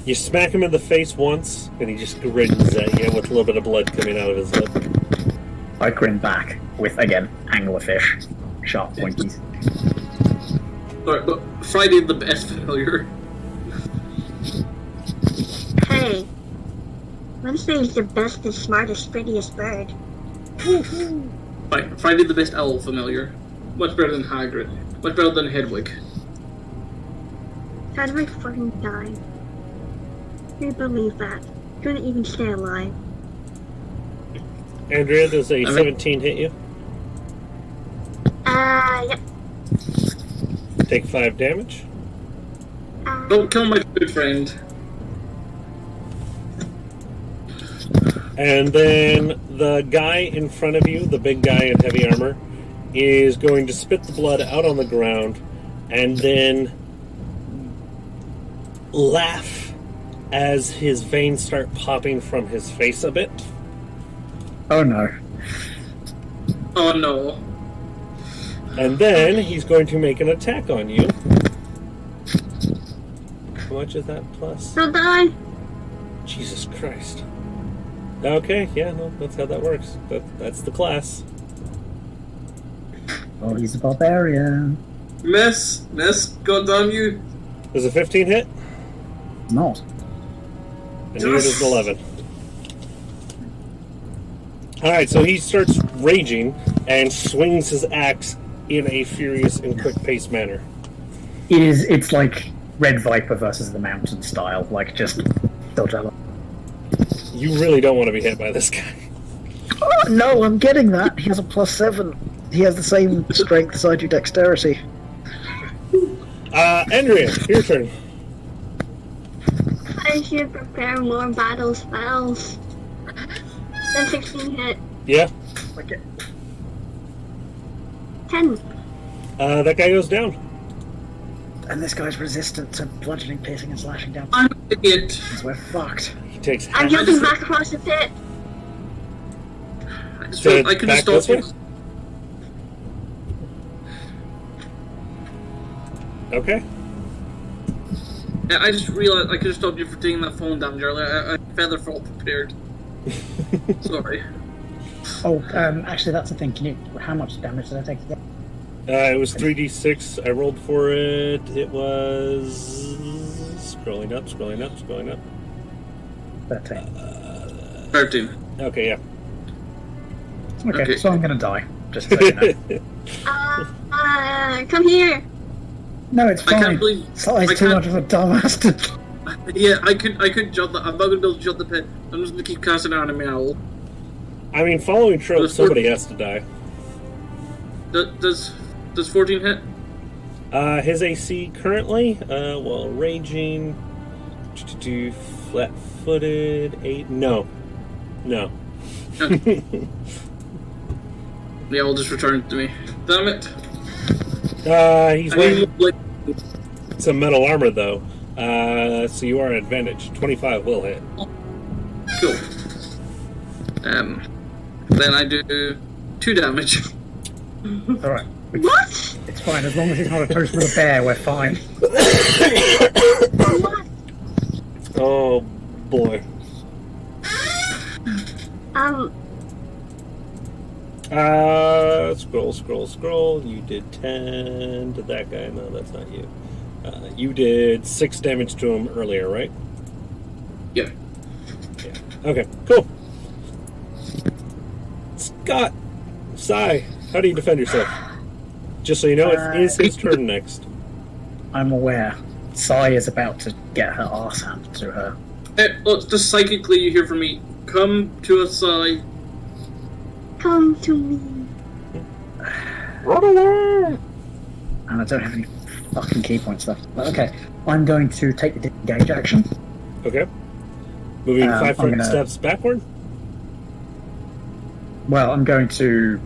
You smack him in the face once, and he just grins at you with a little bit of blood coming out of his lip. I grin back with, again, anglerfish. Sharp pointies. Alright, but Friday the best failure. Hey, Wednesday's the best, the smartest, prettiest bird. Right, Friday the best owl familiar. Much better than Hagrid. Much better than Hedwig. How do I fucking die? Can you believe that? Couldn't even stay alive. Andrea, does a 17 hit you? Yep. Take 5 damage. Don't kill my good friend. And then the guy in front of you, the big guy in heavy armor, is going to spit the blood out on the ground and then laugh as his veins start popping from his face a bit. Oh no. Oh no. And then he's going to make an attack on you. How much is that plus? Don't die! Jesus Christ. Okay, yeah, no, that's how that works. That's the class. Oh, he's a barbarian. Miss, god damn you. Does a 15 hit? Not. And neither does an 11. Alright, so he starts raging and swings his axe in a furious and quick-paced manner. It's like Red Viper versus the Mountain style, like just still jello. You really don't want to be hit by this guy. Oh, no, I'm getting that. He has a +7. He has the same strength as I do dexterity. Andrea, your turn. I should prepare more battle spells. Then 16 hit. Yeah. Okay. 10. That guy goes down. And this guy's resistant to bludgeoning, piercing, and slashing damage. I'm an idiot. So we're fucked. He takes I'm half. jumping back across the pit. I could have Back this stopped way? you. Okay. Yeah, I just realized I could have stopped you for taking that phone damage earlier. I feather fall prepared. Sorry. Oh, actually, that's the thing. How much damage did I take today? It was 3d6. I rolled for it. It was... Scrolling up. 13. 13. Okay, yeah. Okay, so I'm gonna die. Just so you know. Come here. No, it's I fine. can't believe. Sally's I too can't- much of a dumbass to... Yeah, I could jump that. I'm not gonna be able to jump the pit. I'm just gonna keep casting anime owl. I mean, following trope, somebody has to die. Does 14 hit? His AC currently, while raging, flat-footed, 8. No. Yeah, the owl just returned to me. Damn it! He's I wearing mean, like, some metal armor though, so you are at advantage. 25 will hit. cool. Then I do 2 damage. Alright. What? It's fine. As long as he's not a toast with a bear, we're fine. What? Oh boy. Scroll. You did 10 to that guy. No, that's not you. You did 6 damage to him earlier, right? Yeah. Okay, cool. Scott, Sai, how do you defend yourself? Just so you know, it is his turn next. I'm aware. Sai is about to get her arse handed to her. Hey, look, just psychically you hear from me. Come to us, Sai. Come to me. Run away! And I don't have any fucking key points left. But okay, I'm going to take the disengage action. Okay. Moving 5 I'm gonna- steps backward. Well, I'm going to...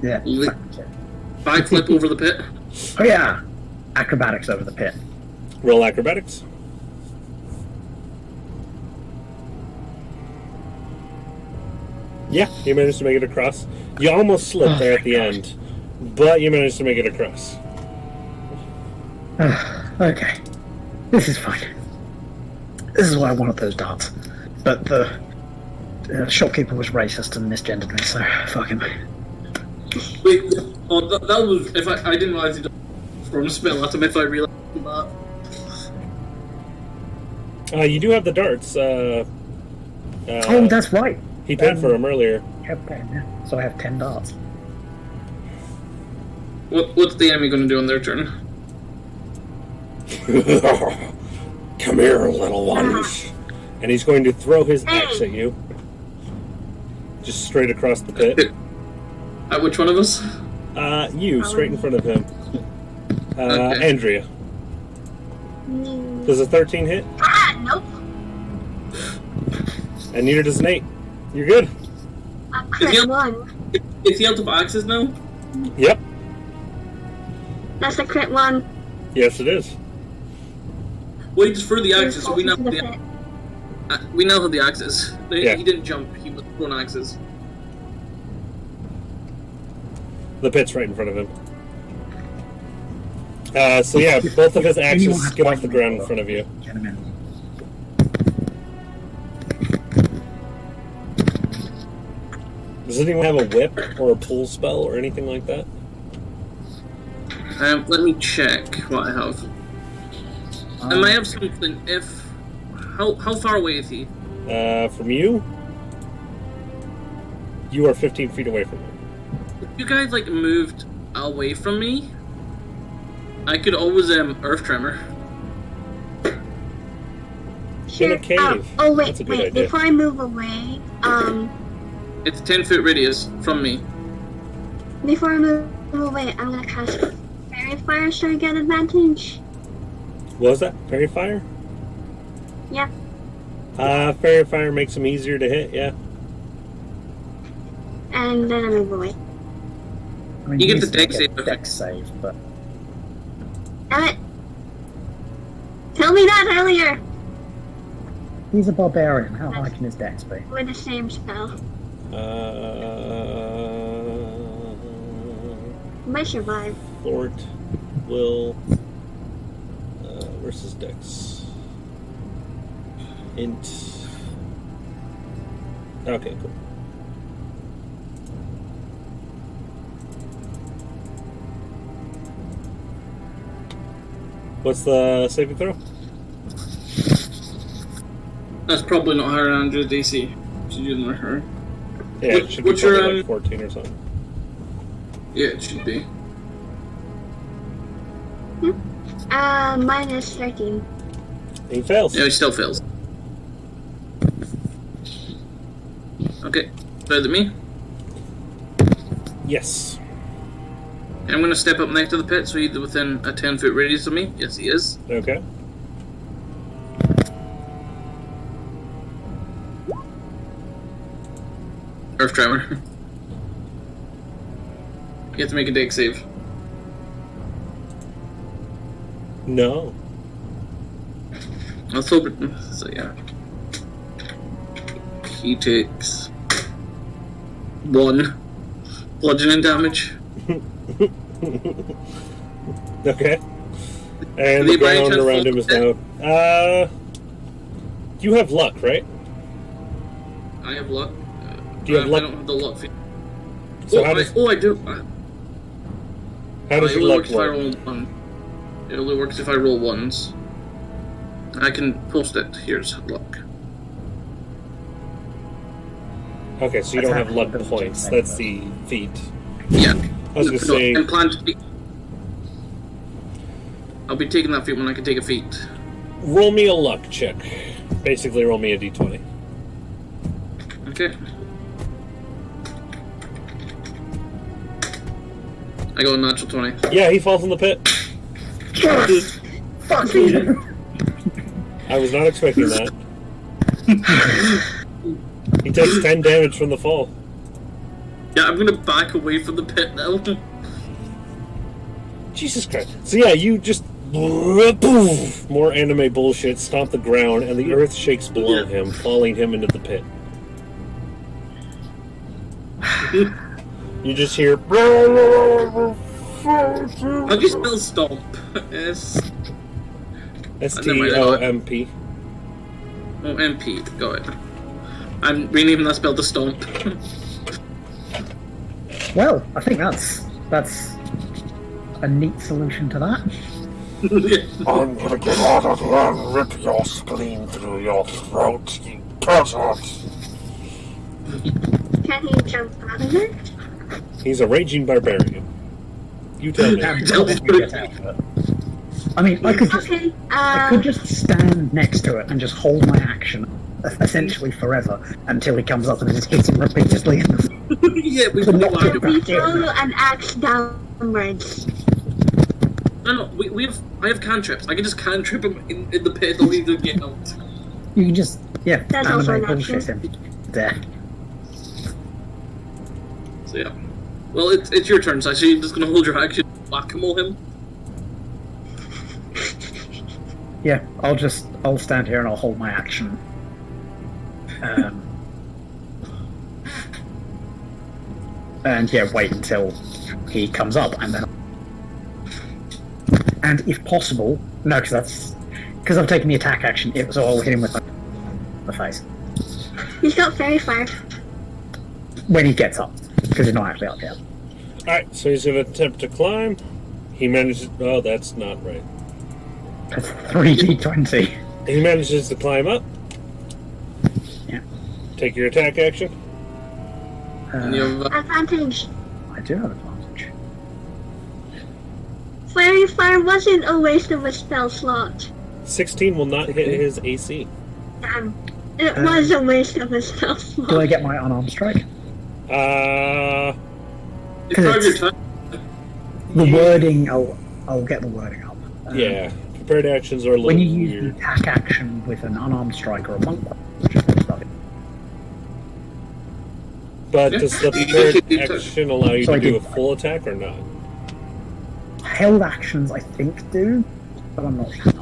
Yeah. Li- fuck it. Backflip over the pit. Oh yeah! Acrobatics over the pit. Roll acrobatics. Yeah, you managed to make it across. You almost slipped there at the end, but you managed to make it across. Okay. This is fine. This is why I wanted those darts. But the shopkeeper was racist and misgendered me, so fuck him. Wait, oh, that was... If I didn't realize he'd thrown a spell at him if I realized that. You do have the darts. Oh, that's right. He paid for them earlier. Yeah. So I have 10 darts. What's the enemy going to do on their turn? Come here, little ones. And he's going to throw his axe at you. Just straight across the pit. At which one of us? You, straight in front of him. Okay. Andrea. Does a 13 hit? Nope. And neither does an 8. You're good. Crit 1. Is he out of axes now? Yep. That's a crit 1. Yes, it is. Well, he just threw the axes, so we now Into have the the, pit. we now have the axes. Yeah. He didn't jump, he was throwing axes. The pit's right in front of him. So yeah, both of his axes get off the ground in front of you. Get him in. Does anyone have a whip or a pull spell or anything like that? Let me check what I have. I might have something if... How far away is he? From you? You are 15 feet away from him. If you guys, like, moved away from me, I could always, Earth Tremor. In a cave. Oh, wait, That's a good wait. idea. Before I move away, It's a 10-foot radius from me. before I move away, I'm gonna cast Fairy Fire so I get advantage. What was that? Fairy Fire? Yeah. Fairy Fire makes him easier to hit, yeah. And then I move away. I mean, You get he's the dex gonna save, get dex save, but Damn it! Tell me that earlier! he's a barbarian. How high can his dex be? With the same spell. Might survive. Fort will... where's his dex? Int... Okay, cool. What's the saving throw? That's probably not higher than Andrew's DC. She's using her. Yeah, it should be What's your, probably like 14 or something. Yeah, it should be. Minus 13. He fails. Yeah, he still fails. Okay, better than me. Yes. I'm gonna step up next to the pit, so he's within a 10-foot radius of me. Yes, he is. Okay. Earth Tremor. You have to make a dex save. No. Let's hope it. So yeah. He takes 1 bludgeoning damage. Okay. And Did the he by any ground chance around fall him is dead? now. You have luck, right? I have luck. Do you have luck? I don't have the luck feat. So I do. How does it your only luck works if I work? roll 1. It only works if I roll 1s. I can post it. Here's luck. Okay, so you That's don't have how luck those points. two That's things the feat. Yeah. I was gonna say, And plan to be. I'll be taking that feat when I can take a feat. Roll me a luck check. Basically, roll me a d20. Okay. I go a natural 20. Yeah, he falls in the pit. Fuck you! I was not expecting that. He takes 10 damage from the fall. Yeah, I'm gonna back away from the pit now. Jesus Christ. So yeah, you just... More anime bullshit, stomp the ground, and the earth shakes below him, falling him into the pit. You just hear... How do you spell stomp? S-T-O-M-P. Oh, MP. Got it. I'm renaming that spell to stomp. Well, I think that's a neat solution to that. I'm gonna get out of here and rip your spleen through your throat, you buzzard! Can he jump out of it? He's a raging barbarian. You tell me. I mean, I could Okay, just stand next to it and just hold my action, essentially forever, until he comes up and just hit him repeatedly. Yeah, we But can not do we that. throw an axe downwards. No, I have cantrips. I can just cantrip him in the pit, don't need to get out. You can just, That's also anime an bullshit him. There. So yeah. Well, it's your turn, so you're just gonna hold your action, whack-a-mole him. Yeah, I'll stand here and I'll hold my action. And yeah, wait until he comes up, and then. And if possible, no, because I've taken the attack action, so I'll hit him with the face He's not very far. when he gets up, because he's not actually up yet. Alright, so he's going to attempt to climb. He manages... Oh, that's not right. That's 3d20. He manages to climb up. Yeah. Take your attack action. And you have, Advantage. I do have advantage. Very far wasn't a waste of a spell slot. 16 will not hit his AC. Damn. It was a waste of a spell slot. Do I get my unarmed strike? it's part of your time. The wording, I'll get the wording up. Yeah. Prepared actions are a little When you use weird. the attack action with an unarmed strike or a monk, which is what stuff. But does the prepared You can- action allow you So to I do did- a full attack or not? Held actions, I think, do, but I'm not sure.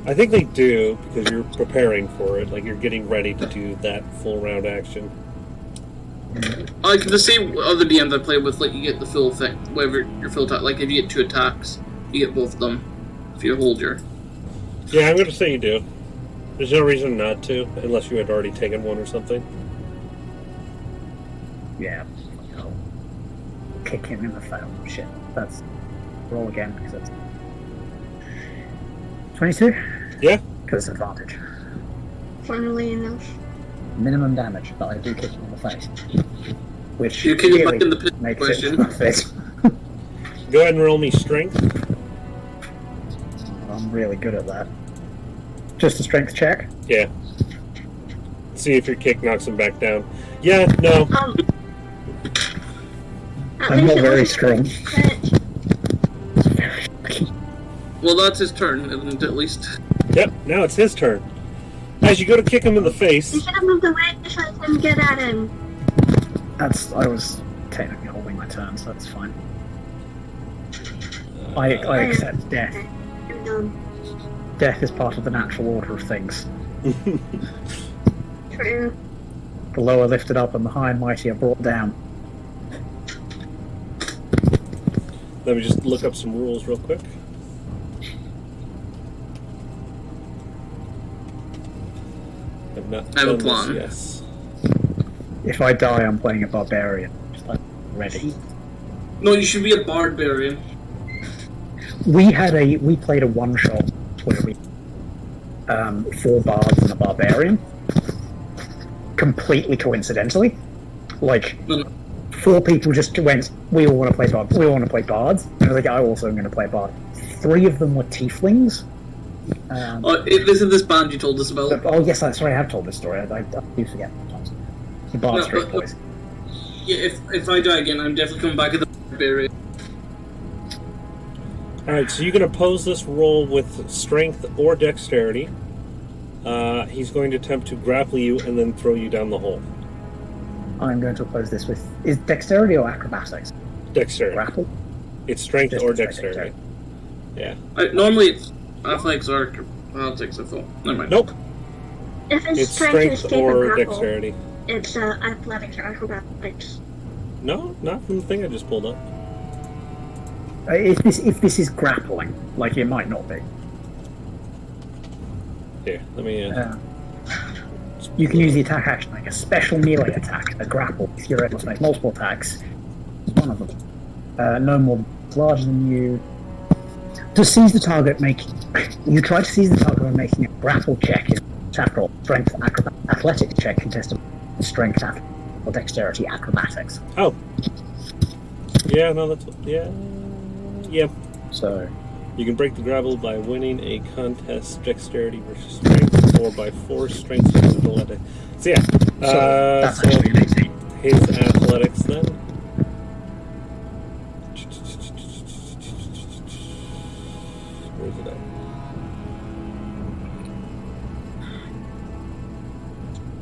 I think they do, because you're preparing for it. Like, you're getting ready to do that full round action. Like the same other DMs I play with, like you get the full effect, whatever your full attack. Like if you get 2 attacks, you get both of them. If you hold your. Yeah, I'm going to say you do. There's no reason not to, unless you had already taken one or something. Yeah. I'll kick him in the face. Shit. That's. Roll again, because that's. 22? Yeah. Because it's advantage. Funnily enough. Minimum damage, but I do kick him in the face. Which You kick him really back in the pit, makes question. it worth it. Go ahead and roll me strength. I'm really good at that. Just a strength check. Yeah. See if your kick knocks him back down. Yeah, no. At I'm least not it very wasn't strong. crit. Well, that's his turn, isn't it, at least? Yep, now it's his turn. As you go to kick him in the You face, should have moved away so I can get at him. I was technically holding my turn, so that's fine. I accept death. I'm done. Death is part of the natural order of things. True. The lower lifted up and the high and mighty are brought down. let me just look up some rules real quick. I've not I have a done this, plan. yes. If I die, I'm playing a barbarian. Just like ready. No, you should be a barbarian. We played a one shot where we 4 bards and a barbarian. Completely coincidentally. Like No, 4 people just went, we all want to play bards. We all want to play bards. And I was like, I also am going to play bard. 3 of them were tieflings. This is this band you told us about. Oh yes, sorry, I have told this story. I do forget sometimes. The bard street boys. Yeah, if I die again, I'm definitely coming back at the barbarian. Alright, so you can oppose this roll with strength or dexterity. He's going to attempt to grapple you and then throw you down the hole. I'm going to oppose this with... Is dexterity or acrobatics? Dexterity. Grapple? It's strength Just or dexterity. Yeah. Normally it's athletics or acrobatics, I thought. Never mind. Nope. If it's, It's trying to strength escape a or grapple, dexterity. it's athletics or acrobatics. No, not from the thing I just pulled up. If this is grappling, like it might not be. Here, let me... You can use the attack action like a special melee attack, a grapple. If you're able to make multiple attacks, one of them. No more larger than you. To seize the target, you try to seize the target by making a grapple check in attack roll, strength, athletics check contested strength, or dexterity, acrobatics. Oh. Yeah, no, that's... Yeah. So... You can break the grapple by winning a contest dexterity versus strength, or by force strength versus athletics. So yeah, that's actually an 18. His athletics then. Where's it at?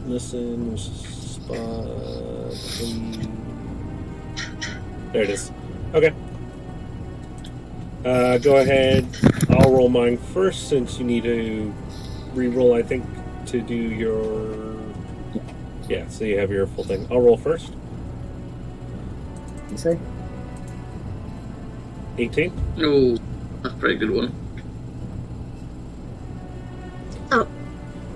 Listen, spot. There it is. Okay. Go ahead. I'll roll mine first since you need to re-roll, I think, to do your... Yeah, so you have your full thing. I'll roll first. You say? 18. Oh, that's a pretty good one. Oh.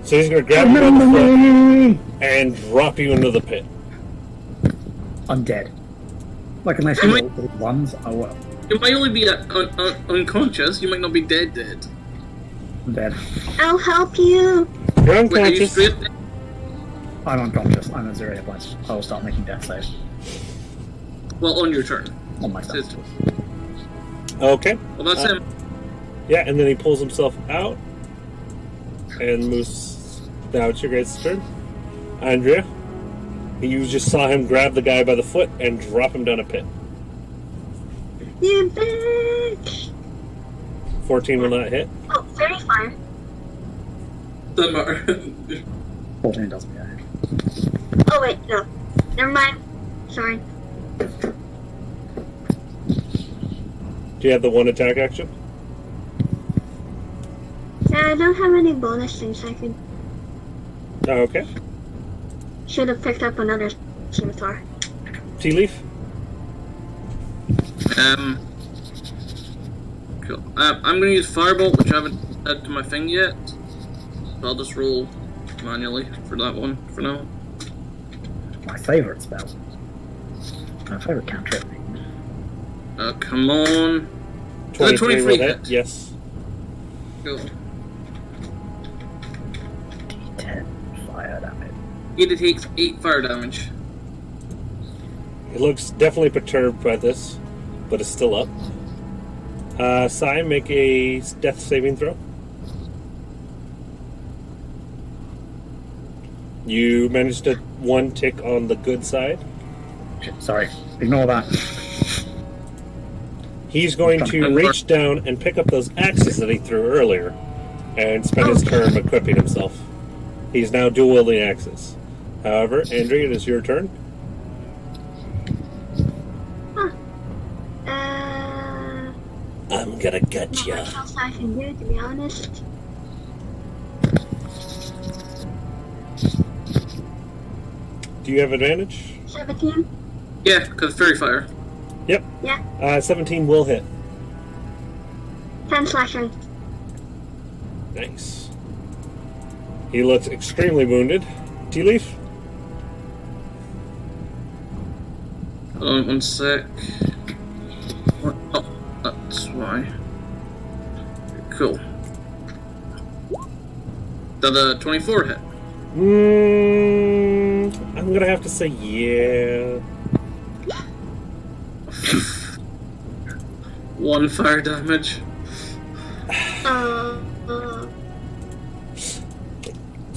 So he's going to grab you by the foot and drop you into the pit. I'm dead. Like, unless you roll all ones, I will. You might only be unconscious, you might not be dead. I'm dead. I'll help you. You're Wait, are you unconscious. straight dead? I'm unconscious. I'm at 0 hit points. I will start making death saves Well, on your turn. on myself. Okay. Well, that's him. Yeah, and then he pulls himself out and moves. Now it's your guys' turn. Andrea, you just saw him grab the guy by the foot and drop him down a pit. You bitch! 14 will not hit. Oh, very far. Doesn't matter. 14 doesn't get it. Oh wait, no. Never mind. Sorry. Do you have the one attack action? Yeah, I don't have any bonus things I could. Oh, okay. Should have picked up another scimitar. Tea leaf? Cool. I'm gonna use Firebolt, which I haven't added to my thing yet. So I'll just roll manually for that one for now. My favourite spell. My favourite cantrip. Come on. 23 will hit. hit. Yes. Cool. D10 fire damage. It takes 8 fire damage. He looks definitely perturbed by this, but is still up. Sai, make a death saving throw. You managed to one tick on the good side. Shit, sorry. Ignore that. He's going to reach down and pick up those axes that he threw earlier and spend his turn equipping himself. He's now dual-wielding axes. However, Andrea, it is your turn. I'm gonna get Not ya. much else I can do, to be honest. Do you have advantage? 17? Yeah, because Fairy Fire. Yep. Yeah. 17 will hit. 10 slashing. Nice. He looks extremely wounded. Tea leaf? Hold on 1 sec. Oh, that's why. Cool. Did a 24 hit? I'm gonna have to say yeah. 1 fire damage.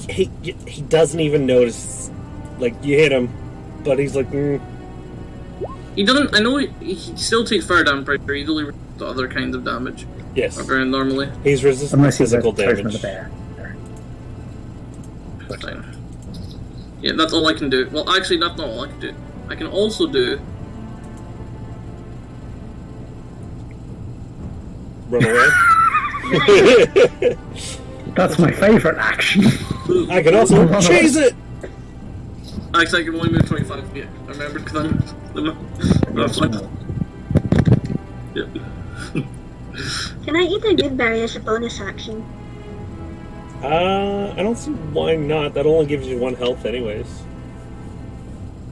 He doesn't even notice. Like, you hit him, but he's like, He doesn't. I know he still takes fire damage, right? But he's only the other kinds of damage. Yes. Normally. He's resistant to physical damage. Fine. Yeah, that's all I can do. Well, actually, that's not all I can do. I can also do. Run away. That's my favourite action. I can also chase it! Actually, I can only move 25 feet. I remembered because I'm. Yep. Can I eat a good berry as a bonus action? I don't see why not. That only gives you 1 health anyways.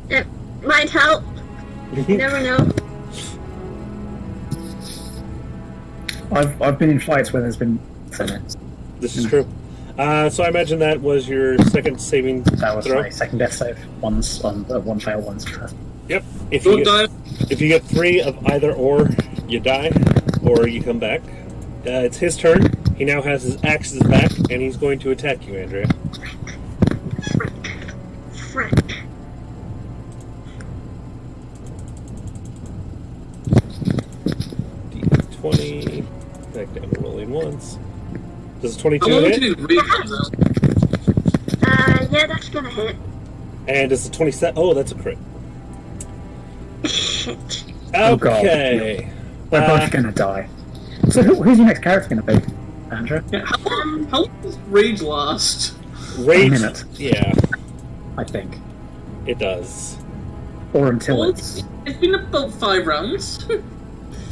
It might help. You never know. I've been in fights where there's been minutes. This is true. So I imagine that was your second saving That was throw? my second death save. One's on one fail, one's trust. Yep. If Don't you die. If you get 3 of either or, you die, or you come back. It's his turn. He now has his axes back, and he's going to attack you, Andrea. Frick. D20. Back down to rolling once. Does I'm 22 only hit? doing rage now. Yeah, that's gonna hit. And does the 27... Oh, that's a crit. Shit. Oh, God. Okay. We're both gonna die. So who's your next character gonna be, Andrew? Yeah, how long does rage last? Rage... A minute. Yeah, I think. it does. Or until Well, it's... it's been about 5 rounds.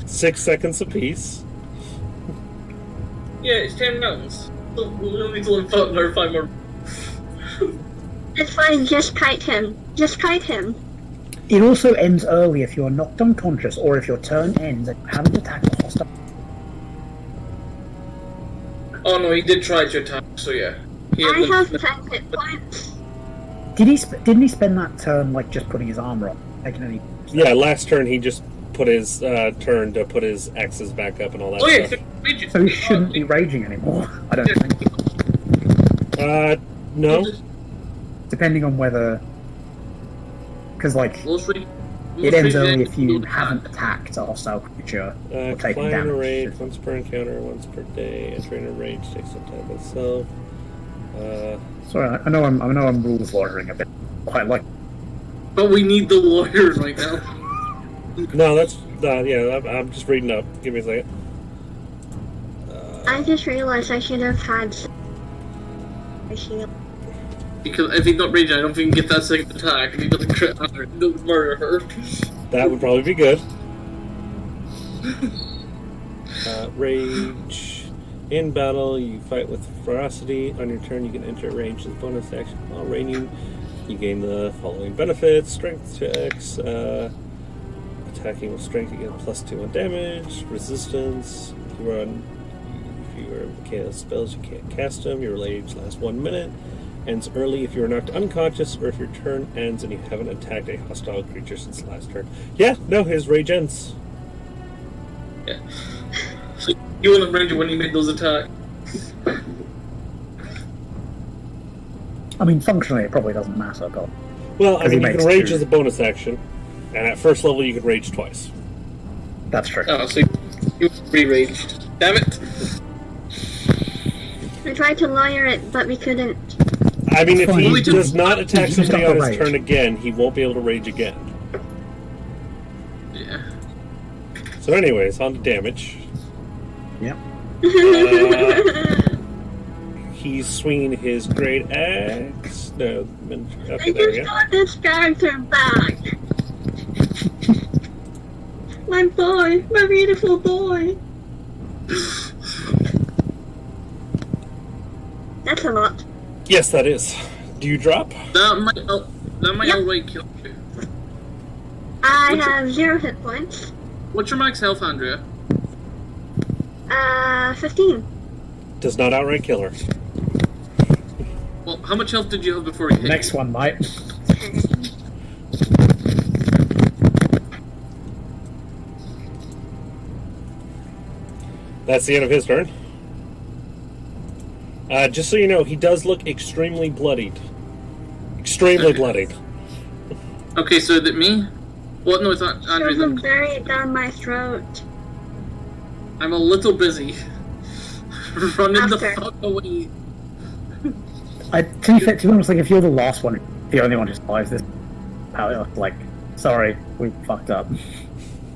6 seconds apiece. Yeah, it's 10 rounds. So we'll need to live another 5 more. It's fine, just kite him. Just kite him. It also ends early if you're knocked unconscious, or if your turn ends and you haven't attacked the hostile. Oh no, he did try to attack, so yeah. I have 10 hit points. Didn't he spend that turn like just putting his armor on? Taking any... Yeah, last turn he just put his turn to put his axes back up and all that Oh yeah, stuff. So he shouldn't be raging anymore, I don't think. No. Depending on whether... Because, like, it ends early if you haven't attacked a hostile creature or taken Flying a damage. rage once per encounter, once per day. Entering a rage takes some time itself. Sorry, I know I'm rules lawyering a bit. Quite like... But we need the lawyer right now. No, that's yeah. I'm just reading up. Give me a second. I just realized I should have had a shield. Because if he's not raging, I don't think he can get that second attack. If he doesn't crit on her, he doesn't murder her. That would probably be good. Rage. In battle, you fight with ferocity. On your turn, you can enter rage as a bonus action. While raging, you gain the following benefits: strength checks, attacking with strength, you get +2 on damage, resistance. If you are chaos spells, you can't cast them. Your rage lasts 1 minute. Ends early if you are knocked unconscious, or if your turn ends and you haven't attacked a hostile creature since last turn. Yeah, no, his rage ends. Yeah. So you want to rage when he made those attacks. I mean, functionally, it probably doesn't matter, but... Well, I mean, you makes can rage 2. as a bonus action, and at first level you can rage twice. That's true. Oh, so you re-raged. Damn it! We tried to lawyer it, but we couldn't. I mean, if Fine. he Only to- does not attack he's just somebody got on the his rage. turn again, he won't be able to rage again. Yeah. So anyways, on to damage. Yep. He's swinging his great axe. No, okay, I there we just go. got this character back. My boy, my beautiful boy. That's a lot. Yes, that is. Do you drop? That might Yep. outright kill you. I have 0 hit points. What's your max health, Andrea? 15. Does not outright kill her. Well, how much health did you have before you hit? Next one, mate. That's the end of his turn. Just so you know, he does look extremely bloodied. Extremely bloodied. Okay, so is it me? Well, no, it's not Andrew. Shove him buried down my throat. I'm a little busy. Running the After. fuck away. To be fair, to be honest, like, if you're the last one, the only one who survives this, like, sorry, we fucked up.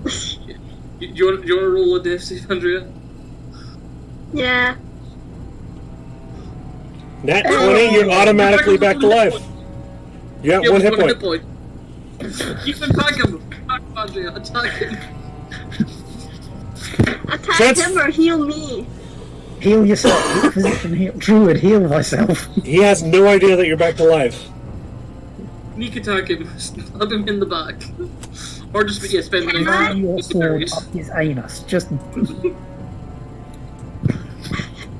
Do you want to roll a death save, Andrea? Yeah. Nat 20, you're automatically back to life. You got one hit point. You can attack him. Attack Andrea. Attack him. Attack him or heal me. Heal yourself. Physician heal. Druid, heal myself. He has no idea that you're back to life. Sneak attack him. Stab him in the back. Or just, spend the Ram your sword up his anus. Just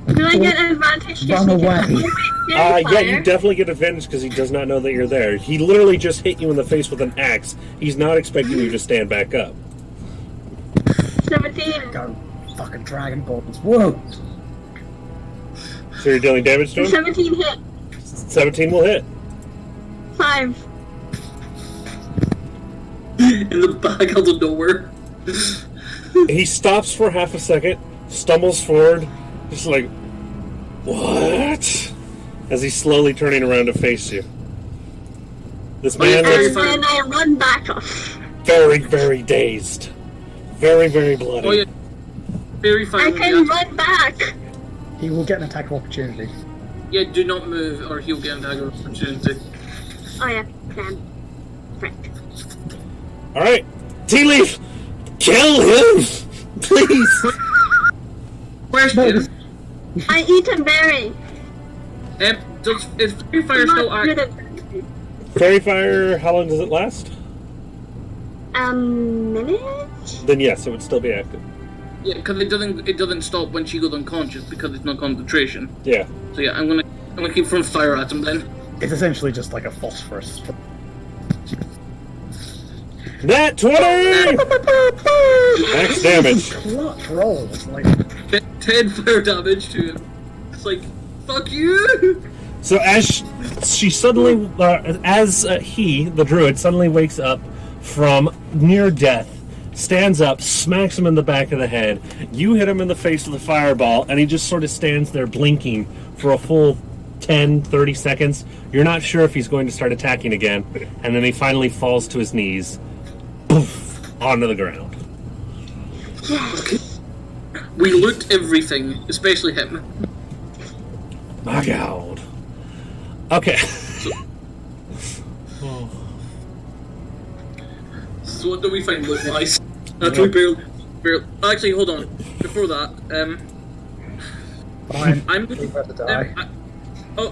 Do I get an advantage? run away. Yeah, you definitely get advantage because he does not know that you're there. He literally just hit you in the face with an axe. He's not expecting you to stand back up. 17. Go. Fucking Dragon Balls. Whoa. So you're dealing damage to him? 17 hit. 17 will hit. 5. in the back out of nowhere. He stops for half a second, stumbles forward, just like, what? As he's slowly turning around to face you. This man And looks then I run back up. very, very dazed. Very, very bloody. Oh yeah, very I fine. can run back. He will get an attack of opportunity. Yeah, do not move or he'll get an attack of opportunity. Oh yeah, damn. Frick. Alright, Tea-Leaf, kill him! Please! Question. I eat a berry. Is Free Fire I'm still not good active? at Fairy Fire, how long does it last? minute? Then yes, it would still be active. Yeah, because it doesn't stop when she goes unconscious because it's not concentration. Yeah. So yeah, I'm gonna keep throwing fire at him then. It's essentially just like a phosphorus. Nat 20! Max damage. Clutch rolls. Like, 10 fire damage to him. It's like, fuck you! So as she suddenly, he, the druid, suddenly wakes up from near death, stands up, smacks him in the back of the head, you hit him in the face with a fireball, and he just sort of stands there blinking for a full 10, 30 seconds. You're not sure if he's going to start attacking again, and then he finally falls to his knees, poof, onto the ground. We loot everything, especially him. My God. Okay. So what do we find loot-wise? After we barely... Actually, hold on. Before that, fine. I'm We're about to die.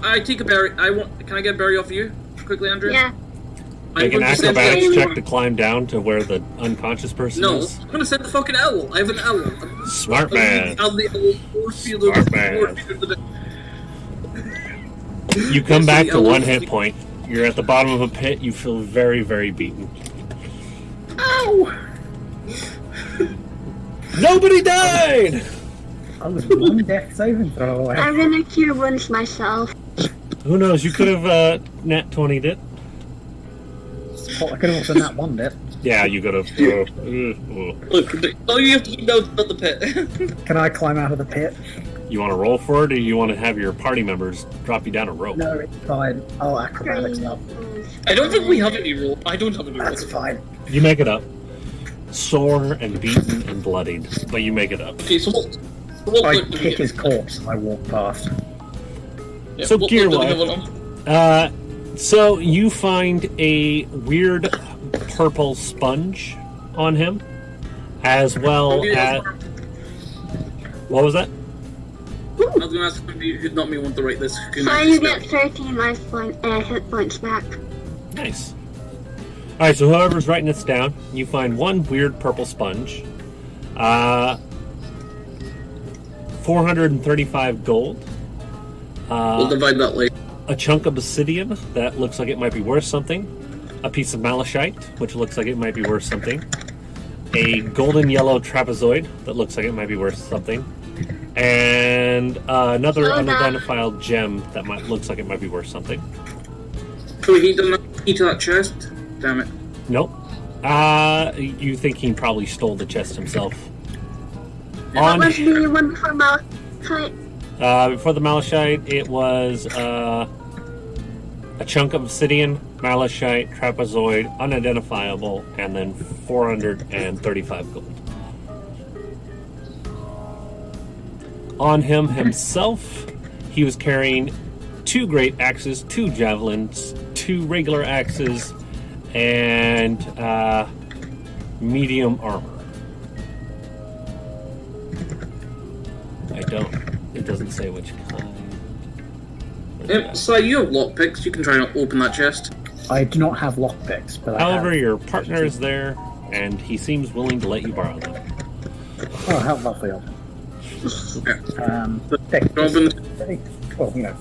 I take a berry. Can I get a berry off you? Quickly, Andrew? Yeah. Make an going to send the acrobatics owl- check to climb down to where the unconscious person No, is. I'm gonna send the fucking owl. I have an owl. Smart man. I'll the owl force field of Smart man. force field of the- You come back to owl- one hit point. You're at the bottom of a pit. You feel very, very beaten. Ow! Nobody died! I was one death saving throw away. I'm gonna cure wounds myself. Who knows? You could have nat 20'd it. Well, I could have also nat one it. Yeah, you could have. Look, all you have to do now is build the pit. Can I climb out of the pit? You want to roll for it, or you want to have your party members drop you down a rope? No, it's fine. I'll acrobatics up. I don't think we have any rule. I don't have any rule. That's fine. You make it up. Sore and beaten and bloodied, but you make it up. Okay, so what I loot do we kick get? his corpse and I walk past. Yeah, So what gear loot do we have wise, on? so you find a weird purple sponge on him, as well as what was that? I was going to ask if you could not me want to write this. Can So I you just get 13 hit points back. Nice. All right, so whoever's writing this down, you find one weird purple sponge, 435 gold, we'll divide that later. a chunk of obsidian that looks like it might be worth something, a piece of malachite, which looks like it might be worth something, a golden yellow trapezoid that looks like it might be worth something, and another Oh, no. unidentified gem that looks like it might be worth something. So he done the key to that chest? Damn it. Nope. You think he probably stole the chest himself? What On was the one for Malachite? before the malachite, it was a chunk of obsidian, malachite, trapezoid, unidentifiable, and then 435 gold. On him himself, he was carrying 2 great axes, 2 javelins, 2 regular axes, and medium armor. It doesn't say which kind. So you have lockpicks, you can try and open that chest. I do not have lockpicks, but However, I have... your partner is there, and he seems willing to let you borrow them. Oh, how lovely of him. Open Well, you know.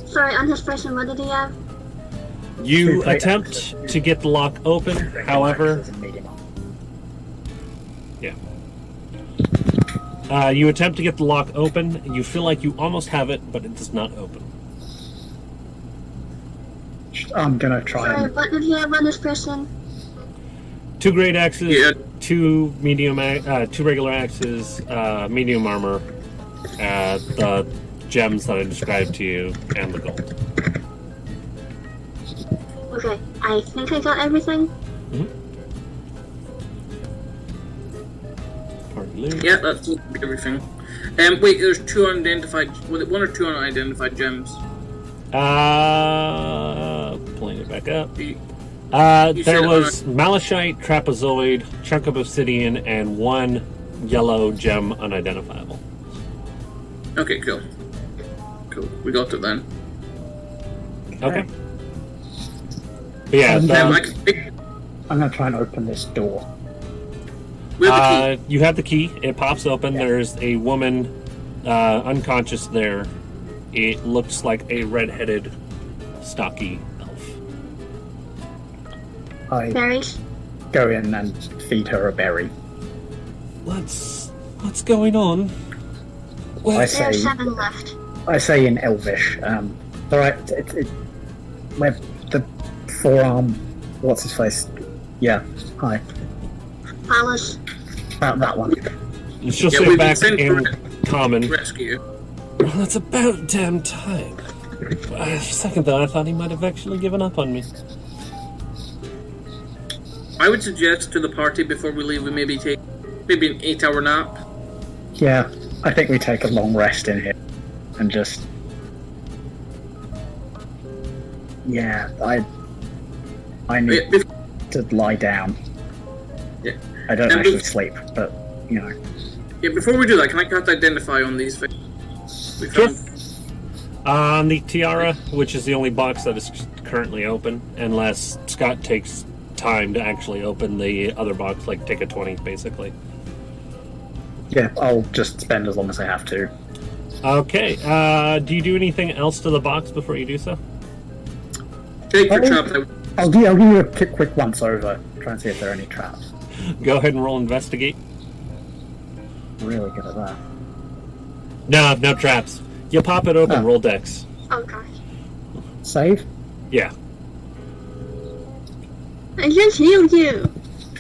Sorry, on his person, what did he have? You attempt to get the lock open, however, you attempt to get the lock open, and you feel like you almost have it, but it does not open. I'm gonna try Sorry, and... what did he have on his person? 2 great axes, Yeah. 2 2 regular axes, medium armor, the gems that I described to you, and the gold. Okay, I think I got everything. Yeah, that's everything. Wait, there's 2 unidentified. Was it 1 or 2 unidentified gems? Pulling it back up. You There said was malachite, trapezoid, chunk of obsidian, and 1 yellow gem unidentifiable. Okay, cool. Cool, we got it then. Okay. But yeah, I'm gonna try and open this door. We have the key. you have the key. It pops open. There's a woman unconscious there. It looks like a red-headed, stocky elf. I Berries. go in and feed her a berry. What's going on? Well, I There are say, 7 left. I say in Elvish. Alright, where the forearm. What's his face? Yeah, hi. Palace. That one. she'll Yeah, say we've back been sent in to common. rescue. Well, that's about damn time. For a second though, I thought he might have actually given up on me. I would suggest to the party before we leave, we maybe take an 8-hour nap. Yeah, I think we take a long rest in here and just. Yeah, I need Wait, to lie down. Yeah. I don't And actually bef- sleep, but you know. Yeah, before we do that, can I cast Identify on these things? We found. On the tiara, which is the only box that is currently open, unless Scott takes time to actually open the other box, like take a 20, basically. Yeah, I'll just spend as long as I have to. Okay, do you do anything else to the box before you do so? Take your Oh. traps out. I'll give you a quick once over, try and see if there are any traps. Go ahead and roll investigate. Really good at that. No traps. You pop it open, Oh. roll dex. Oh gosh. Save? Yeah. I just healed you.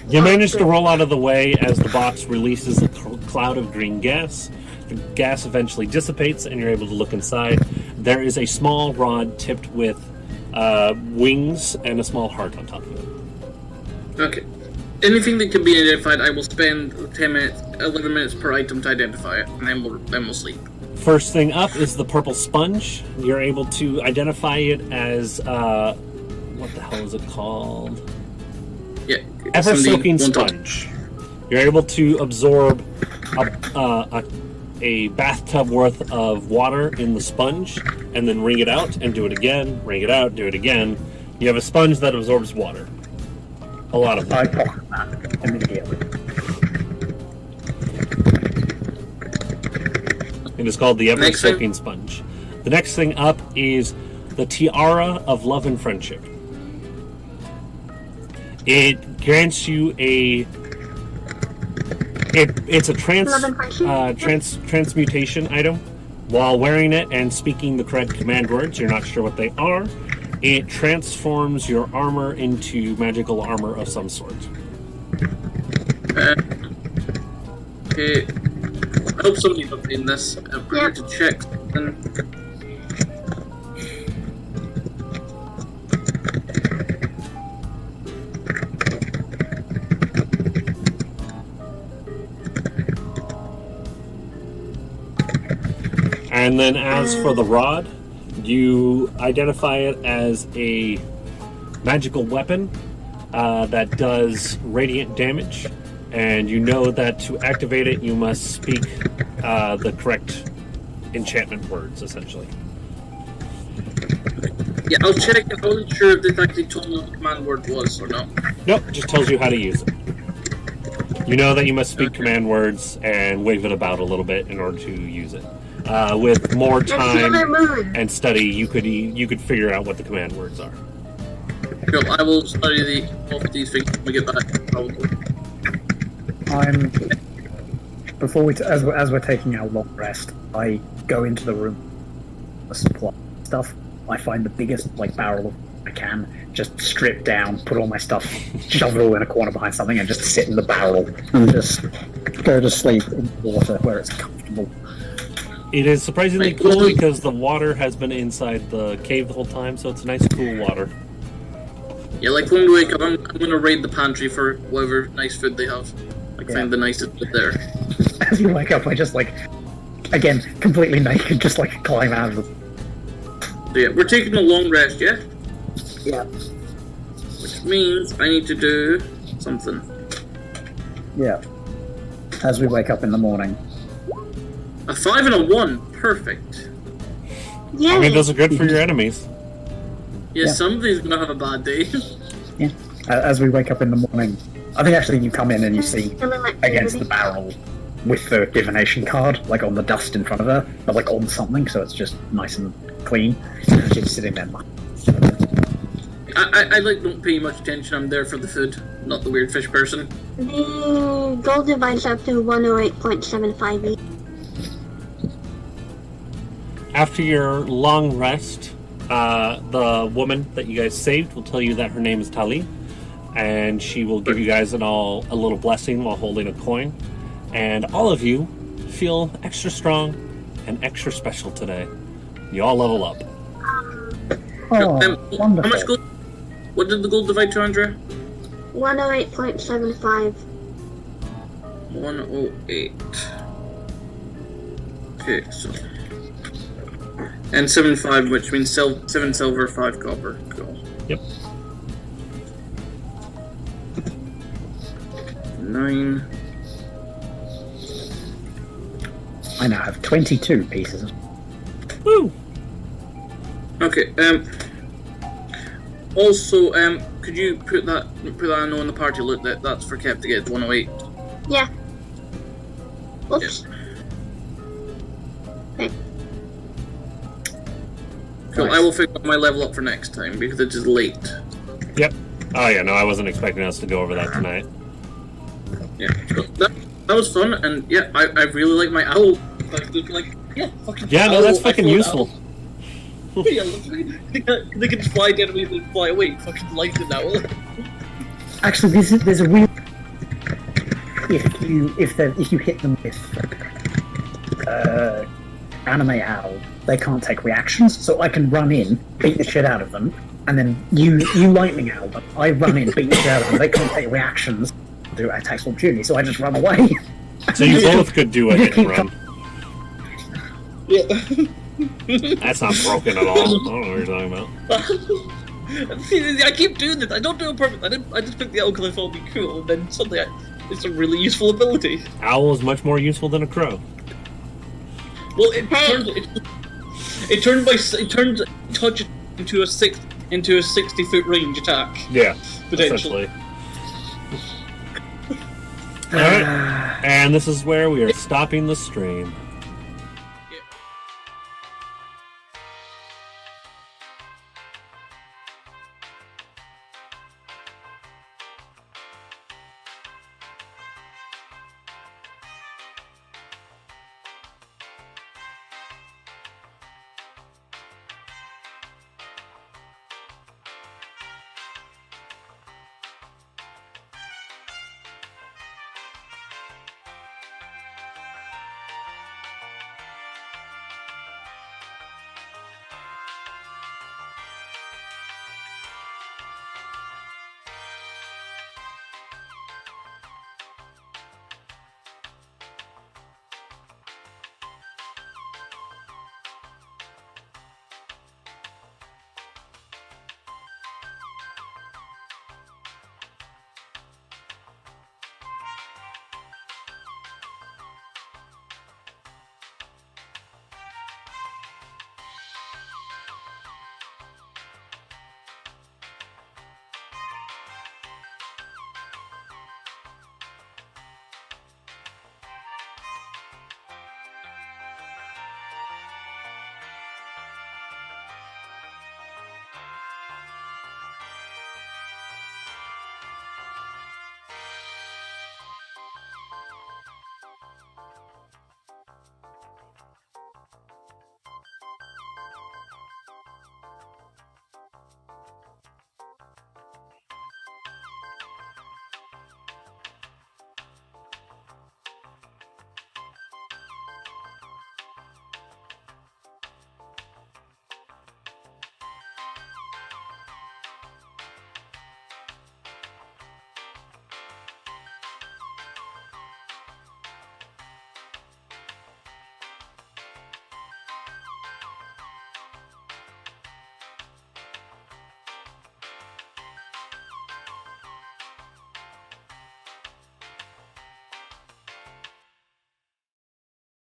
You manage to roll out of the way as the box releases a cloud of green gas. The gas eventually dissipates, and you're able to look inside. There is a small rod tipped with wings and a small heart on top of it. Okay. Anything that can be identified, I will spend 11 minutes per item to identify it, and then we'll sleep. First thing up is the purple sponge. You're able to identify it as what the hell is it called? Yeah. Ever-soaking somebody won't sponge. You're able to absorb a bathtub worth of water in the sponge, and then wring it out and do it again. Wring it out, do it again. You have a sponge that absorbs water. A lot of I water. pocket that immediately. It is called the Next thing. ever-soaking sponge. The next thing up is the tiara of love and friendship. It grants you a It's a transmutation item. While wearing it and speaking the correct command words, you're not sure what they are. It transforms your armor into magical armor of some sort. Okay. I hope somebody's updating this. I'm prepared to check something. And then as for the rod, you identify it as a magical weapon that does radiant damage, and you know that to activate it you must speak the correct enchantment words, essentially. Yeah, I'll check. I wasn't sure if this actually told me what the command word was or not. Nope, just tells you how to use it. You know that you must speak command words and wave it about a little bit in order to use it. With more time and study, you could figure out what the command words are. Cool. I will study both of these things when we get back. Probably. As we're taking our long rest, I go into the room, the supply stuff. I find the biggest barrel I can, just strip down, put all my stuff, shove it all in a corner behind something, and just sit in the barrel and just go to sleep in water where it's comfortable. It is surprisingly cool because the water has been inside the cave the whole time, so it's nice, cool water. Yeah, when we wake up, I'm gonna raid the pantry for whatever nice food they have. Find the nicest food there. As you wake up, I just again, completely naked, just climb out of the... So yeah, we're taking a long rest, yeah? Yeah. Which means I need to do something. Yeah. As we wake up in the morning. A 5 and a 1. Perfect. Yeah. I mean, those are good for your enemies. Yeah, somebody's gonna have a bad day. Yeah. As we wake up in the morning, I think actually you come in and you see against the barrel with the divination card, on the dust in front of her, but on something, so it's just nice and clean. She's sitting there. I don't pay much attention. I'm there for the food, not the weird fish person. The gold divides up to 108.75 each. After your long rest, the woman that you guys saved will tell you that her name is Tali, and she will give you guys a little blessing while holding a coin, and all of you feel extra strong and extra special today. You all level up. Oh, wonderful. How much gold? What did the gold divide to, Andrea? 108.75. 108. Okay, so... And 7.5, which means 7 silver, 5 copper. Cool. Yep. 9. I now have 22 pieces. Woo! Okay, also, could you put that I know in the party loot that's for Kev to get 108? Yeah. Oops. Yeah. Okay. Cool, Nice. I will figure out my level up for next time because it is late. Yep. Oh yeah, no, I wasn't expecting us to go over that tonight. Yeah, so that was fun, and yeah, I really like my owl. Fucking Yeah, no, owl, that's fucking I float useful. owl. Yeah, they can fly to enemies and fly away. Fucking like an owl. Actually, there's a weird... If you hit them with anime owl, they can't take reactions, so I can run in, beat the shit out of them, and then you lightning owl them. I run in, beat the shit out of them, they can't take reactions, do attacks of opportunity, so I just run away. So you both could do a hit and run. Yeah. That's not broken at all. I don't know what you're talking about. See, I keep doing this. I don't do it perfectly. I just picked the owl because I thought it'd be cool, and then suddenly it's a really useful ability. Owl is much more useful than a crow. Well, it turns touch it into a 60-foot range attack. Yeah, Potentially. essentially. Alright, and this is where we are stopping the stream.